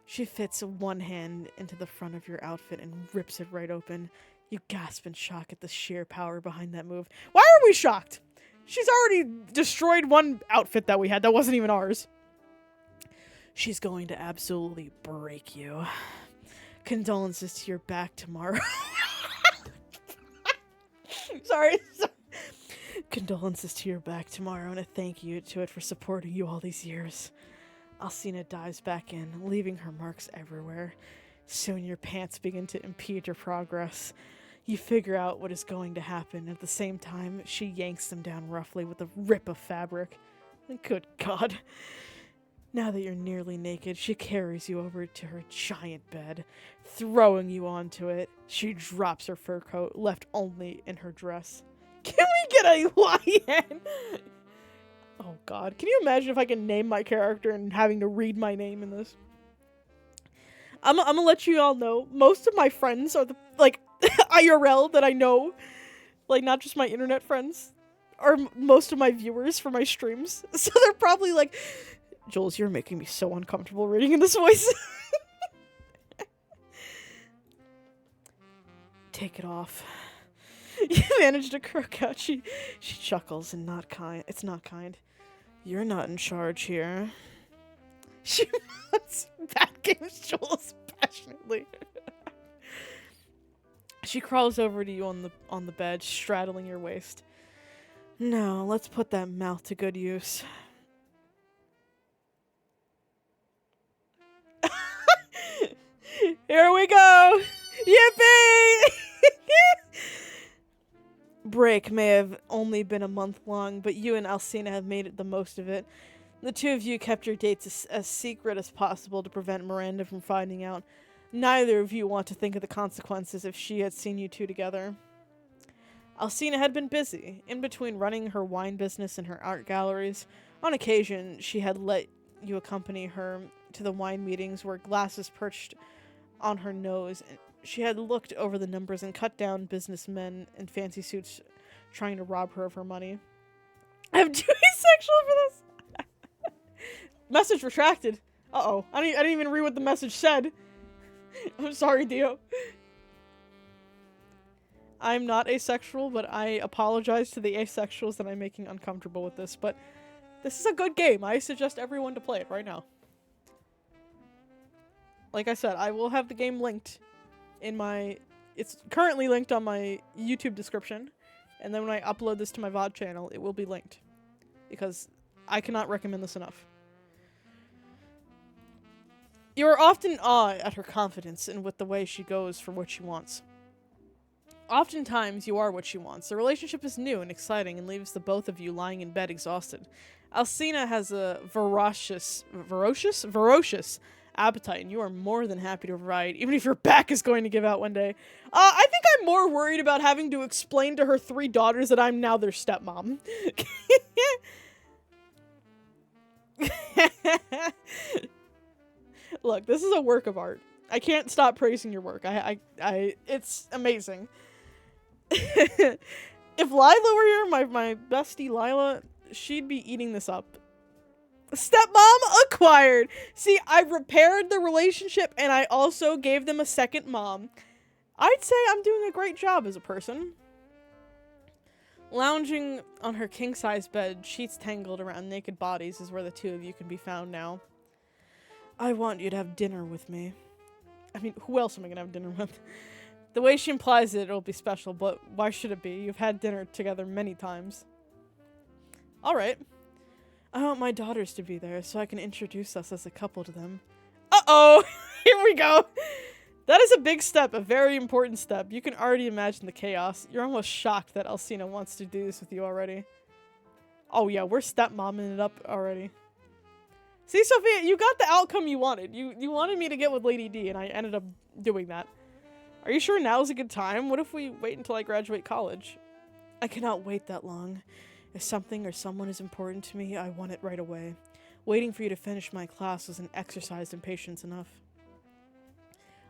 She fits one hand into the front of your outfit and rips it right open. You gasp in shock at the sheer power behind that move. Why are we shocked? She's already destroyed one outfit that we had that wasn't even ours. She's going to absolutely break you. Condolences to your back tomorrow. Sorry. Condolences to your back tomorrow and a thank you to it for supporting you all these years. Alcina dives back in, leaving her marks everywhere. Soon your pants begin to impede your progress. You figure out what is going to happen. At the same time, she yanks them down roughly with a rip of fabric. Good God. Now that you're nearly naked, she carries you over to her giant bed, throwing you onto it. She drops her fur coat, left only in her dress. Can we get a lion? Oh God, can you imagine if I can name my character and having to read my name in this? I'm gonna let you all know, most of my friends are the, like, IRL that I know, like, not just my internet friends, are most of my viewers for my streams. So they're probably like, Jules, you're making me so uncomfortable reading in this voice. Take it off. You managed to croak out. She chuckles and it's not kind. You're not in charge here. She wants back games Jules passionately. She crawls over to you on the bed, straddling your waist. No, let's put that mouth to good use. Here we go! Yippee! Break may have only been a month long, but you and Alcina have made it the most of it. The two of you kept your dates as secret as possible to prevent Miranda from finding out. Neither of you want to think of the consequences if she had seen you two together. Alcina had been busy, in between running her wine business and her art galleries. On occasion, she had let you accompany her to the wine meetings where glasses perched on her nose. She had looked over the numbers and cut down businessmen in fancy suits trying to rob her of her money. I'm too asexual for this. Message retracted. Uh-oh. I didn't even read what the message said. I'm sorry, Dio. I'm not asexual, but I apologize to the asexuals that I'm making uncomfortable with this, but this is a good game. I suggest everyone to play it right now. Like I said, I will have the game linked in my... It's currently linked on my YouTube description, and then when I upload this to my VOD channel, it will be linked. Because I cannot recommend this enough. You are often awed at her confidence and with the way she goes for what she wants. Oftentimes, you are what she wants. The relationship is new and exciting and leaves the both of you lying in bed exhausted. Alcina has a ferocious appetite, and you are more than happy to provide, even if your back is going to give out one day. I think I'm more worried about having to explain to her 3 daughters that I'm now their stepmom. Look, this is a work of art. I can't stop praising your work. It's amazing. If Lila were here, my bestie Lila, she'd be eating this up. Stepmom acquired! See, I repaired the relationship and I also gave them a second mom. I'd say I'm doing a great job as a person. Lounging on her king-size bed, sheets tangled around naked bodies is where the two of you can be found now. I want you to have dinner with me. I mean, who else am I gonna have dinner with? The way she implies it, it'll be special, but why should it be? You've had dinner together many times. Alright. I want my daughters to be there so I can introduce us as a couple to them. Uh-oh! Here we go! That is a big step, a very important step. You can already imagine the chaos. You're almost shocked that Alcina wants to do this with you already. Oh yeah, we're stepmomming it up already. See, Sophia, you got the outcome you wanted. You wanted me to get with Lady D, and I ended up doing that. Are you sure now's a good time? What if we wait until I graduate college? I cannot wait that long. If something or someone is important to me, I want it right away. Waiting for you to finish my class was an exercise in patience enough.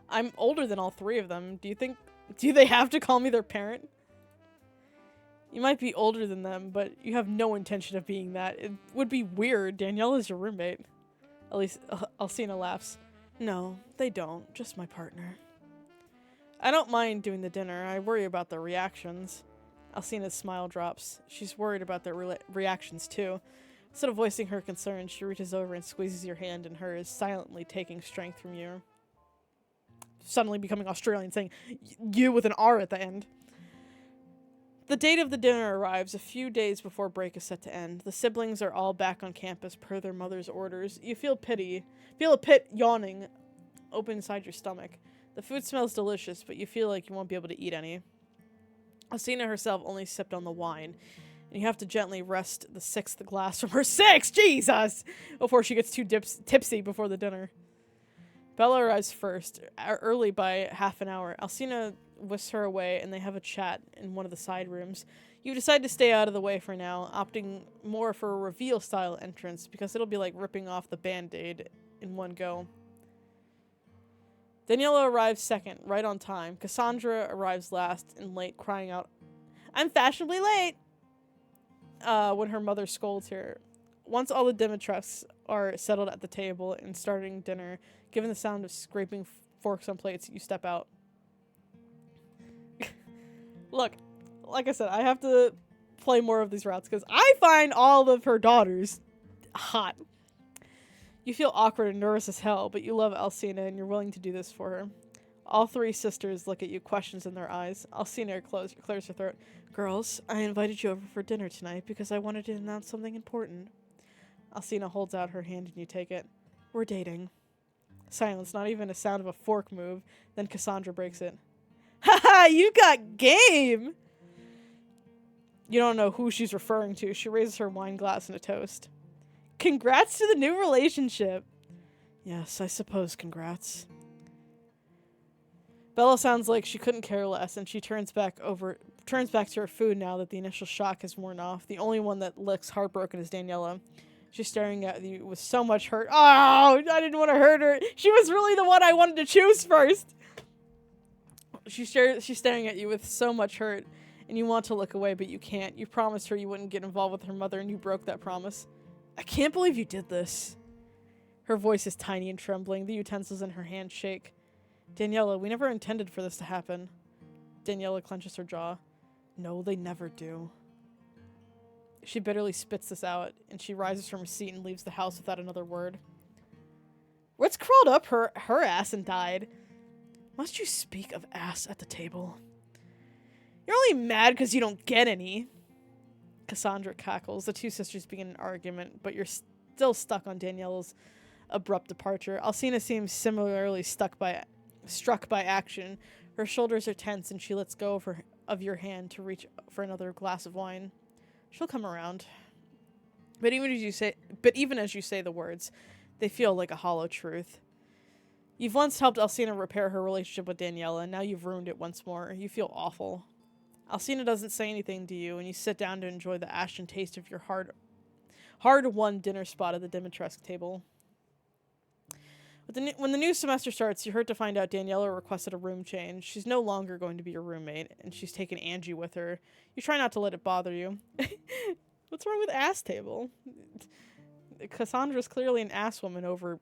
I'm older than all three of them. Do they have to call me their parent? You might be older than them, but you have no intention of being that. It would be weird. Danielle is your roommate. At least, Alcina laughs. No, they don't. Just my partner. I don't mind doing the dinner. I worry about the reactions. Alcina's smile drops. She's worried about their reactions, too. Instead of voicing her concern, she reaches over and squeezes your hand in hers, silently taking strength from you. Suddenly becoming Australian, saying you with an R at the end. The date of the dinner arrives a few days before break is set to end. The siblings are all back on campus per their mother's orders. You feel a pit yawning open inside your stomach. The food smells delicious, but you feel like you won't be able to eat any. Alcina herself only sipped on the wine, and you have to gently wrest the 6th glass from her 6! Jesus! Before she gets too tipsy before the dinner. Bella arrives first, early by half an hour. Alcina whisks her away, and they have a chat in one of the side rooms. You decide to stay out of the way for now, opting more for a reveal-style entrance, because it'll be like ripping off the Band-Aid in one go. Daniela arrives second, right on time. Cassandra arrives last and late, crying out, "I'm fashionably late!" When her mother scolds her. Once all the Dimitrescus are settled at the table and starting dinner, given the sound of scraping forks on plates, you step out. Look, like I said, I have to play more of these routes because I find all of her daughters hot. You feel awkward and nervous as hell, but you love Alcina and you're willing to do this for her. All three sisters look at you, questions in their eyes. Alcina clears her throat. Girls, I invited you over for dinner tonight because I wanted to announce something important. Alcina holds out her hand and you take it. We're dating. Silence, not even a sound of a fork move. Then Cassandra breaks it. Haha, you got game! You don't know who she's referring to. She raises her wine glass in a toast. Congrats to the new relationship. Yes, I suppose congrats. Bella sounds like she couldn't care less, and she turns back to her food now that the initial shock has worn off. The only one that looks heartbroken is Daniela. She's staring at you with so much hurt. Oh, I didn't want to hurt her. She was really the one I wanted to choose first. She's staring at you with so much hurt, and you want to look away, but you can't. You promised her you wouldn't get involved with her mother, and you broke that promise. I can't believe you did this. Her voice is tiny and trembling. The utensils in her hand shake. Daniela, we never intended for this to happen. Daniela clenches her jaw. No, they never do. She bitterly spits this out, and she rises from her seat and leaves the house without another word. What's crawled up her ass and died? Must you speak of ass at the table? You're only mad because you don't get any. Cassandra cackles. The two sisters begin an argument, but you're still stuck on Daniela's abrupt departure. Alcina seems similarly struck by action. Her shoulders are tense, and she lets go of your hand to reach for another glass of wine. She'll come around. But even as you say the words, they feel like a hollow truth. You've once helped Alcina repair her relationship with Daniela, and now you've ruined it once more. You feel awful. Alcina doesn't say anything to you, and you sit down to enjoy the ashen taste of your hard-won dinner spot at the Dimitrescu table. When the new semester starts, you're hurt to find out Daniela requested a room change. She's no longer going to be your roommate, and she's taken Angie with her. You try not to let it bother you. What's wrong with ass table? Cassandra's clearly an ass woman over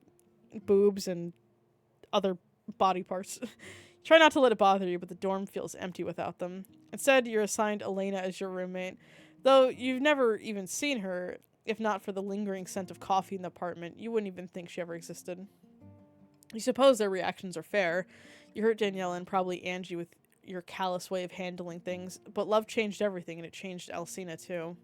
boobs and other body parts. Try not to let it bother you, but the dorm feels empty without them. Instead, you're assigned Elena as your roommate. Though you've never even seen her, if not for the lingering scent of coffee in the apartment, you wouldn't even think she ever existed. You suppose their reactions are fair. You hurt Daniela and probably Angie with your callous way of handling things, but love changed everything, and it changed Alcina too.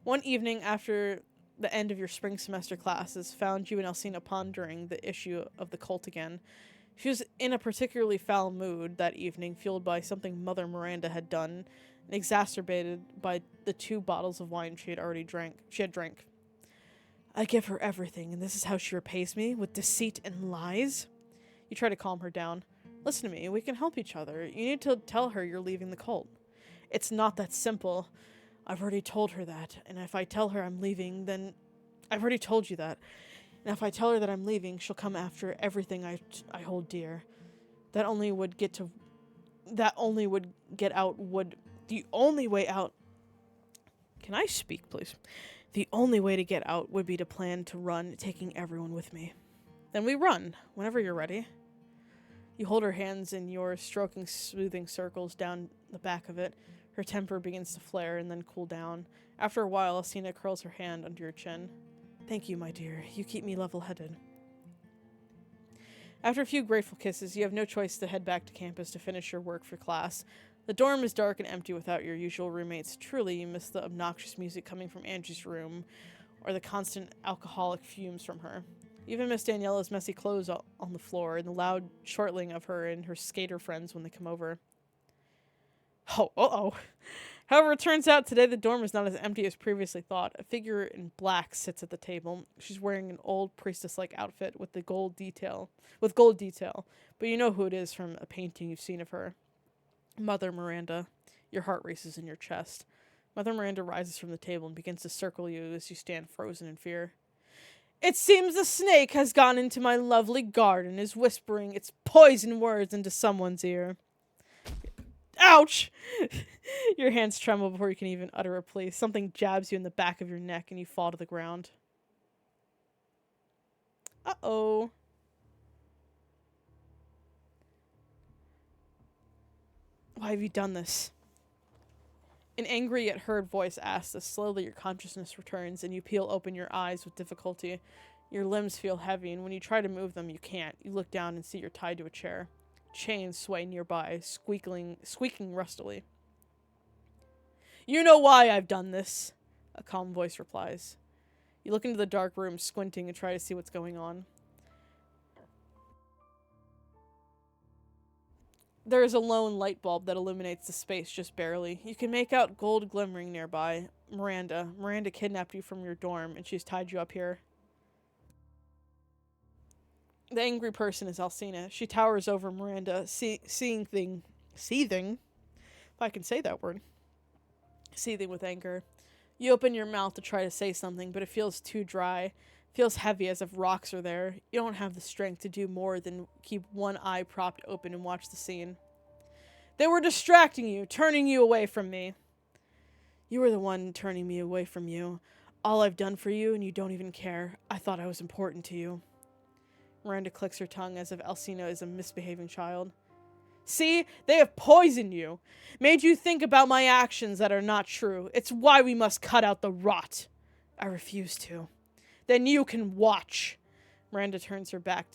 One evening after the end of your spring semester classes found you and Alcina pondering the issue of the cult again. She was in a particularly foul mood that evening, fueled by something Mother Miranda had done, and exacerbated by the 2 bottles of wine she had drank. I give her everything, and this is how she repays me, with deceit and lies? You try to calm her down. Listen to me, we can help each other. You need to tell her you're leaving the cult. It's not that simple. I've already told her that, and if I tell her I'm leaving, then I've already told you that. And if I tell her that I'm leaving, she'll come after everything I hold dear. That only would get out the only way out. Can I speak, please? The only way to get out would be to plan to run, taking everyone with me. Then we run, whenever you're ready. You hold her hands in yours, stroking smoothing circles down the back of it. Her temper begins to flare and then cool down. After a while, Alcina curls her hand under your chin. Thank you, my dear. You keep me level-headed. After a few grateful kisses, you have no choice to head back to campus to finish your work for class. The dorm is dark and empty without your usual roommates. Truly, you miss the obnoxious music coming from Angie's room, or the constant alcoholic fumes from her. You even miss Daniela's messy clothes on the floor, and the loud chortling of her and her skater friends when they come over. Oh, uh-oh. However, it turns out today the dorm is not as empty as previously thought. A figure in black sits at the table. She's wearing an old priestess-like outfit with gold detail, but you know who it is from a painting you've seen of her. Mother Miranda. Your heart races in your chest. Mother Miranda rises from the table and begins to circle you as you stand frozen in fear. It seems the snake has gone into my lovely garden, is whispering its poison words into someone's ear. Ouch! Your hands tremble before you can even utter a plea. Something jabs you in the back of your neck and you fall to the ground. Uh-oh. Why have you done this? An angry yet heard voice asks as slowly your consciousness returns and you peel open your eyes with difficulty. Your limbs feel heavy, and when you try to move them, you can't. You look down and see you're tied to a chair. Chains sway nearby, squeaking rustily. You know why I've done this, a calm voice replies. You look into the dark room, squinting, and try to see what's going on. There is a lone light bulb that illuminates the space just barely. You can make out gold glimmering nearby. Miranda kidnapped you from your dorm, and she's tied you up here. The angry person is Alcina. She towers over Miranda, seething, if I can say that word, seething with anger. You open your mouth to try to say something, but it feels too dry. Feels heavy as if rocks are there. You don't have the strength to do more than keep one eye propped open and watch the scene. They were distracting you, turning you away from me. You were the one turning me away from you. All I've done for you, and you don't even care. I thought I was important to you. Miranda clicks her tongue as if Alcina is a misbehaving child. See? They have poisoned you. Made you think about my actions that are not true. It's why we must cut out the rot. I refuse to. Then you can watch. Miranda turns her back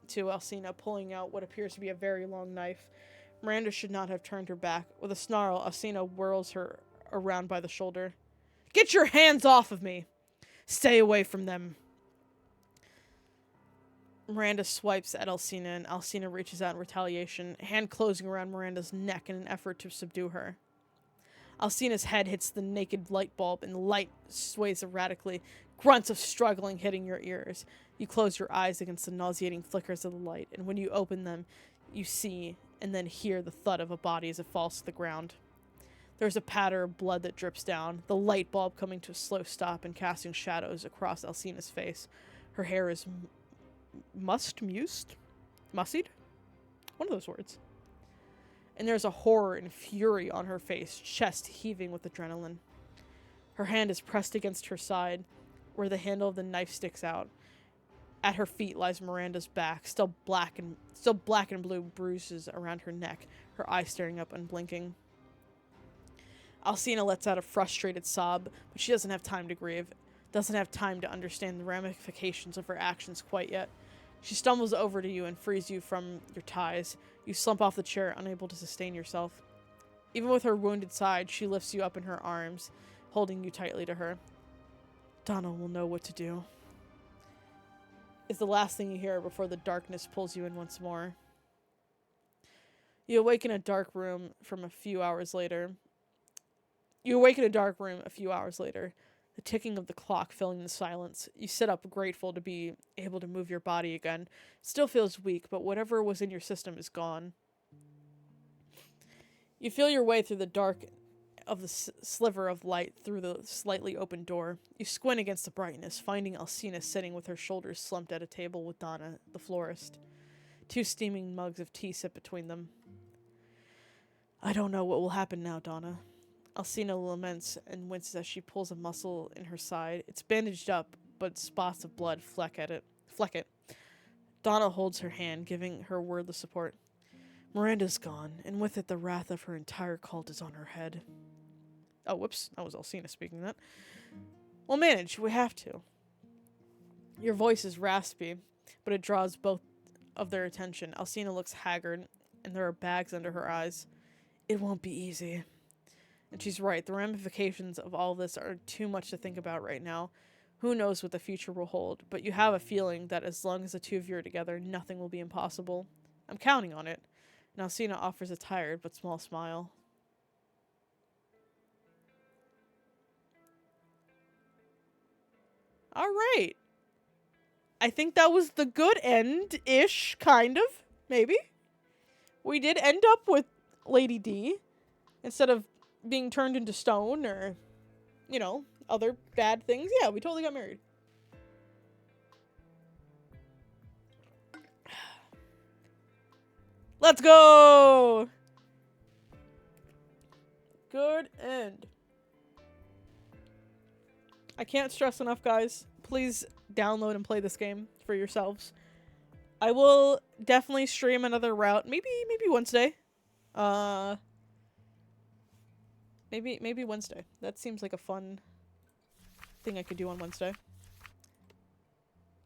to Alcina, pulling out what appears to be a very long knife. Miranda should not have turned her back. With a snarl, Alcina whirls her around by the shoulder. Get your hands off of me! Stay away from them. Miranda swipes at Alcina, and Alcina reaches out in retaliation, hand closing around Miranda's neck in an effort to subdue her. Alcina's head hits the naked light bulb, and the light sways erratically, grunts of struggling hitting your ears. You close your eyes against the nauseating flickers of the light, and when you open them, you see and then hear the thud of a body as it falls to the ground. There's a patter of blood that drips down, the light bulb coming to a slow stop and casting shadows across Alcina's face. Her hair is mussied? One of those words. And there's a horror and fury on her face, chest heaving with adrenaline. Her hand is pressed against her side, where the handle of the knife sticks out. At her feet lies Miranda's back, still black and blue bruises around her neck, her eyes staring up unblinking. Alcina lets out a frustrated sob, but she doesn't have time to grieve, doesn't have time to understand the ramifications of her actions quite yet. She stumbles over to you and frees you from your ties. You slump off the chair, unable to sustain yourself. Even with her wounded side, she lifts you up in her arms, holding you tightly to her. Donald will know what to do. Is the last thing you hear before the darkness pulls you in once more. You awake in a dark room a few hours later. The ticking of the clock filling the silence. You sit up, grateful to be able to move your body again. It still feels weak, but whatever was in your system is gone. You feel your way through the dark of the sliver of light through the slightly open door. You squint against the brightness, finding Alcina sitting with her shoulders slumped at a table with Donna, the florist. 2 steaming mugs of tea sit between them. I don't know what will happen now, Donna. Alcina laments and winces as she pulls a muscle in her side. It's bandaged up, but spots of blood fleck it. Donna holds her hand, giving her wordless support. Miranda's gone, and with it the wrath of her entire cult is on her head. Oh, whoops. That was Alcina speaking that. We'll manage. We have to. Your voice is raspy, but it draws both of their attention. Alcina looks haggard, and there are bags under her eyes. It won't be easy. And she's right. The ramifications of all this are too much to think about right now. Who knows what the future will hold, but you have a feeling that as long as the 2 of you are together, nothing will be impossible. I'm counting on it. And Alcina offers a tired but small smile. Alright. I think that was the good end-ish, kind of. Maybe. We did end up with Lady D. Instead of being turned into stone or, you know, other bad things. Yeah, we totally got married. Let's go! Good end. I can't stress enough, guys. Please download and play this game for yourselves. I will definitely stream another route. Maybe Wednesday. Maybe Wednesday. That seems like a fun thing I could do on Wednesday.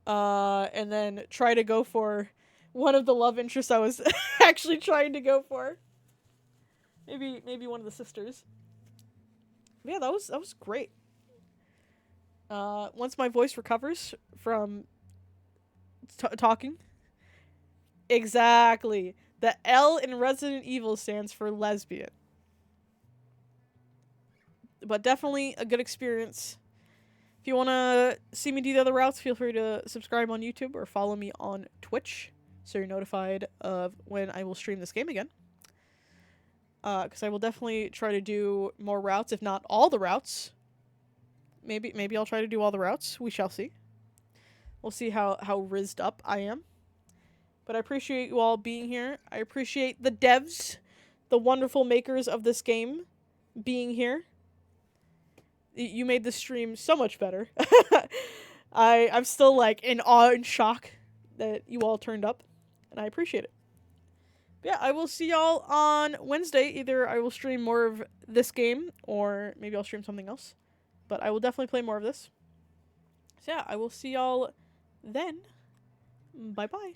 And then try to go for one of the love interests I was actually trying to go for. Maybe one of the sisters. But yeah, that was great. Once my voice recovers from talking. Exactly. The L in Resident Evil stands for lesbian. But definitely a good experience. If you want to see me do the other routes, feel free to subscribe on YouTube or follow me on Twitch so you're notified of when I will stream this game again. Because I will definitely try to do more routes, if not all the routes. Maybe I'll try to do all the routes. We shall see. We'll see how rizzed up I am. But I appreciate you all being here. I appreciate the devs, the wonderful makers of this game, being here. You made the stream so much better. I'm still like in awe and shock that you all turned up, and I appreciate it. But yeah, I will see y'all on Wednesday. Either I will stream more of this game, or maybe I'll stream something else. But I will definitely play more of this. So yeah, I will see y'all then. Bye-bye.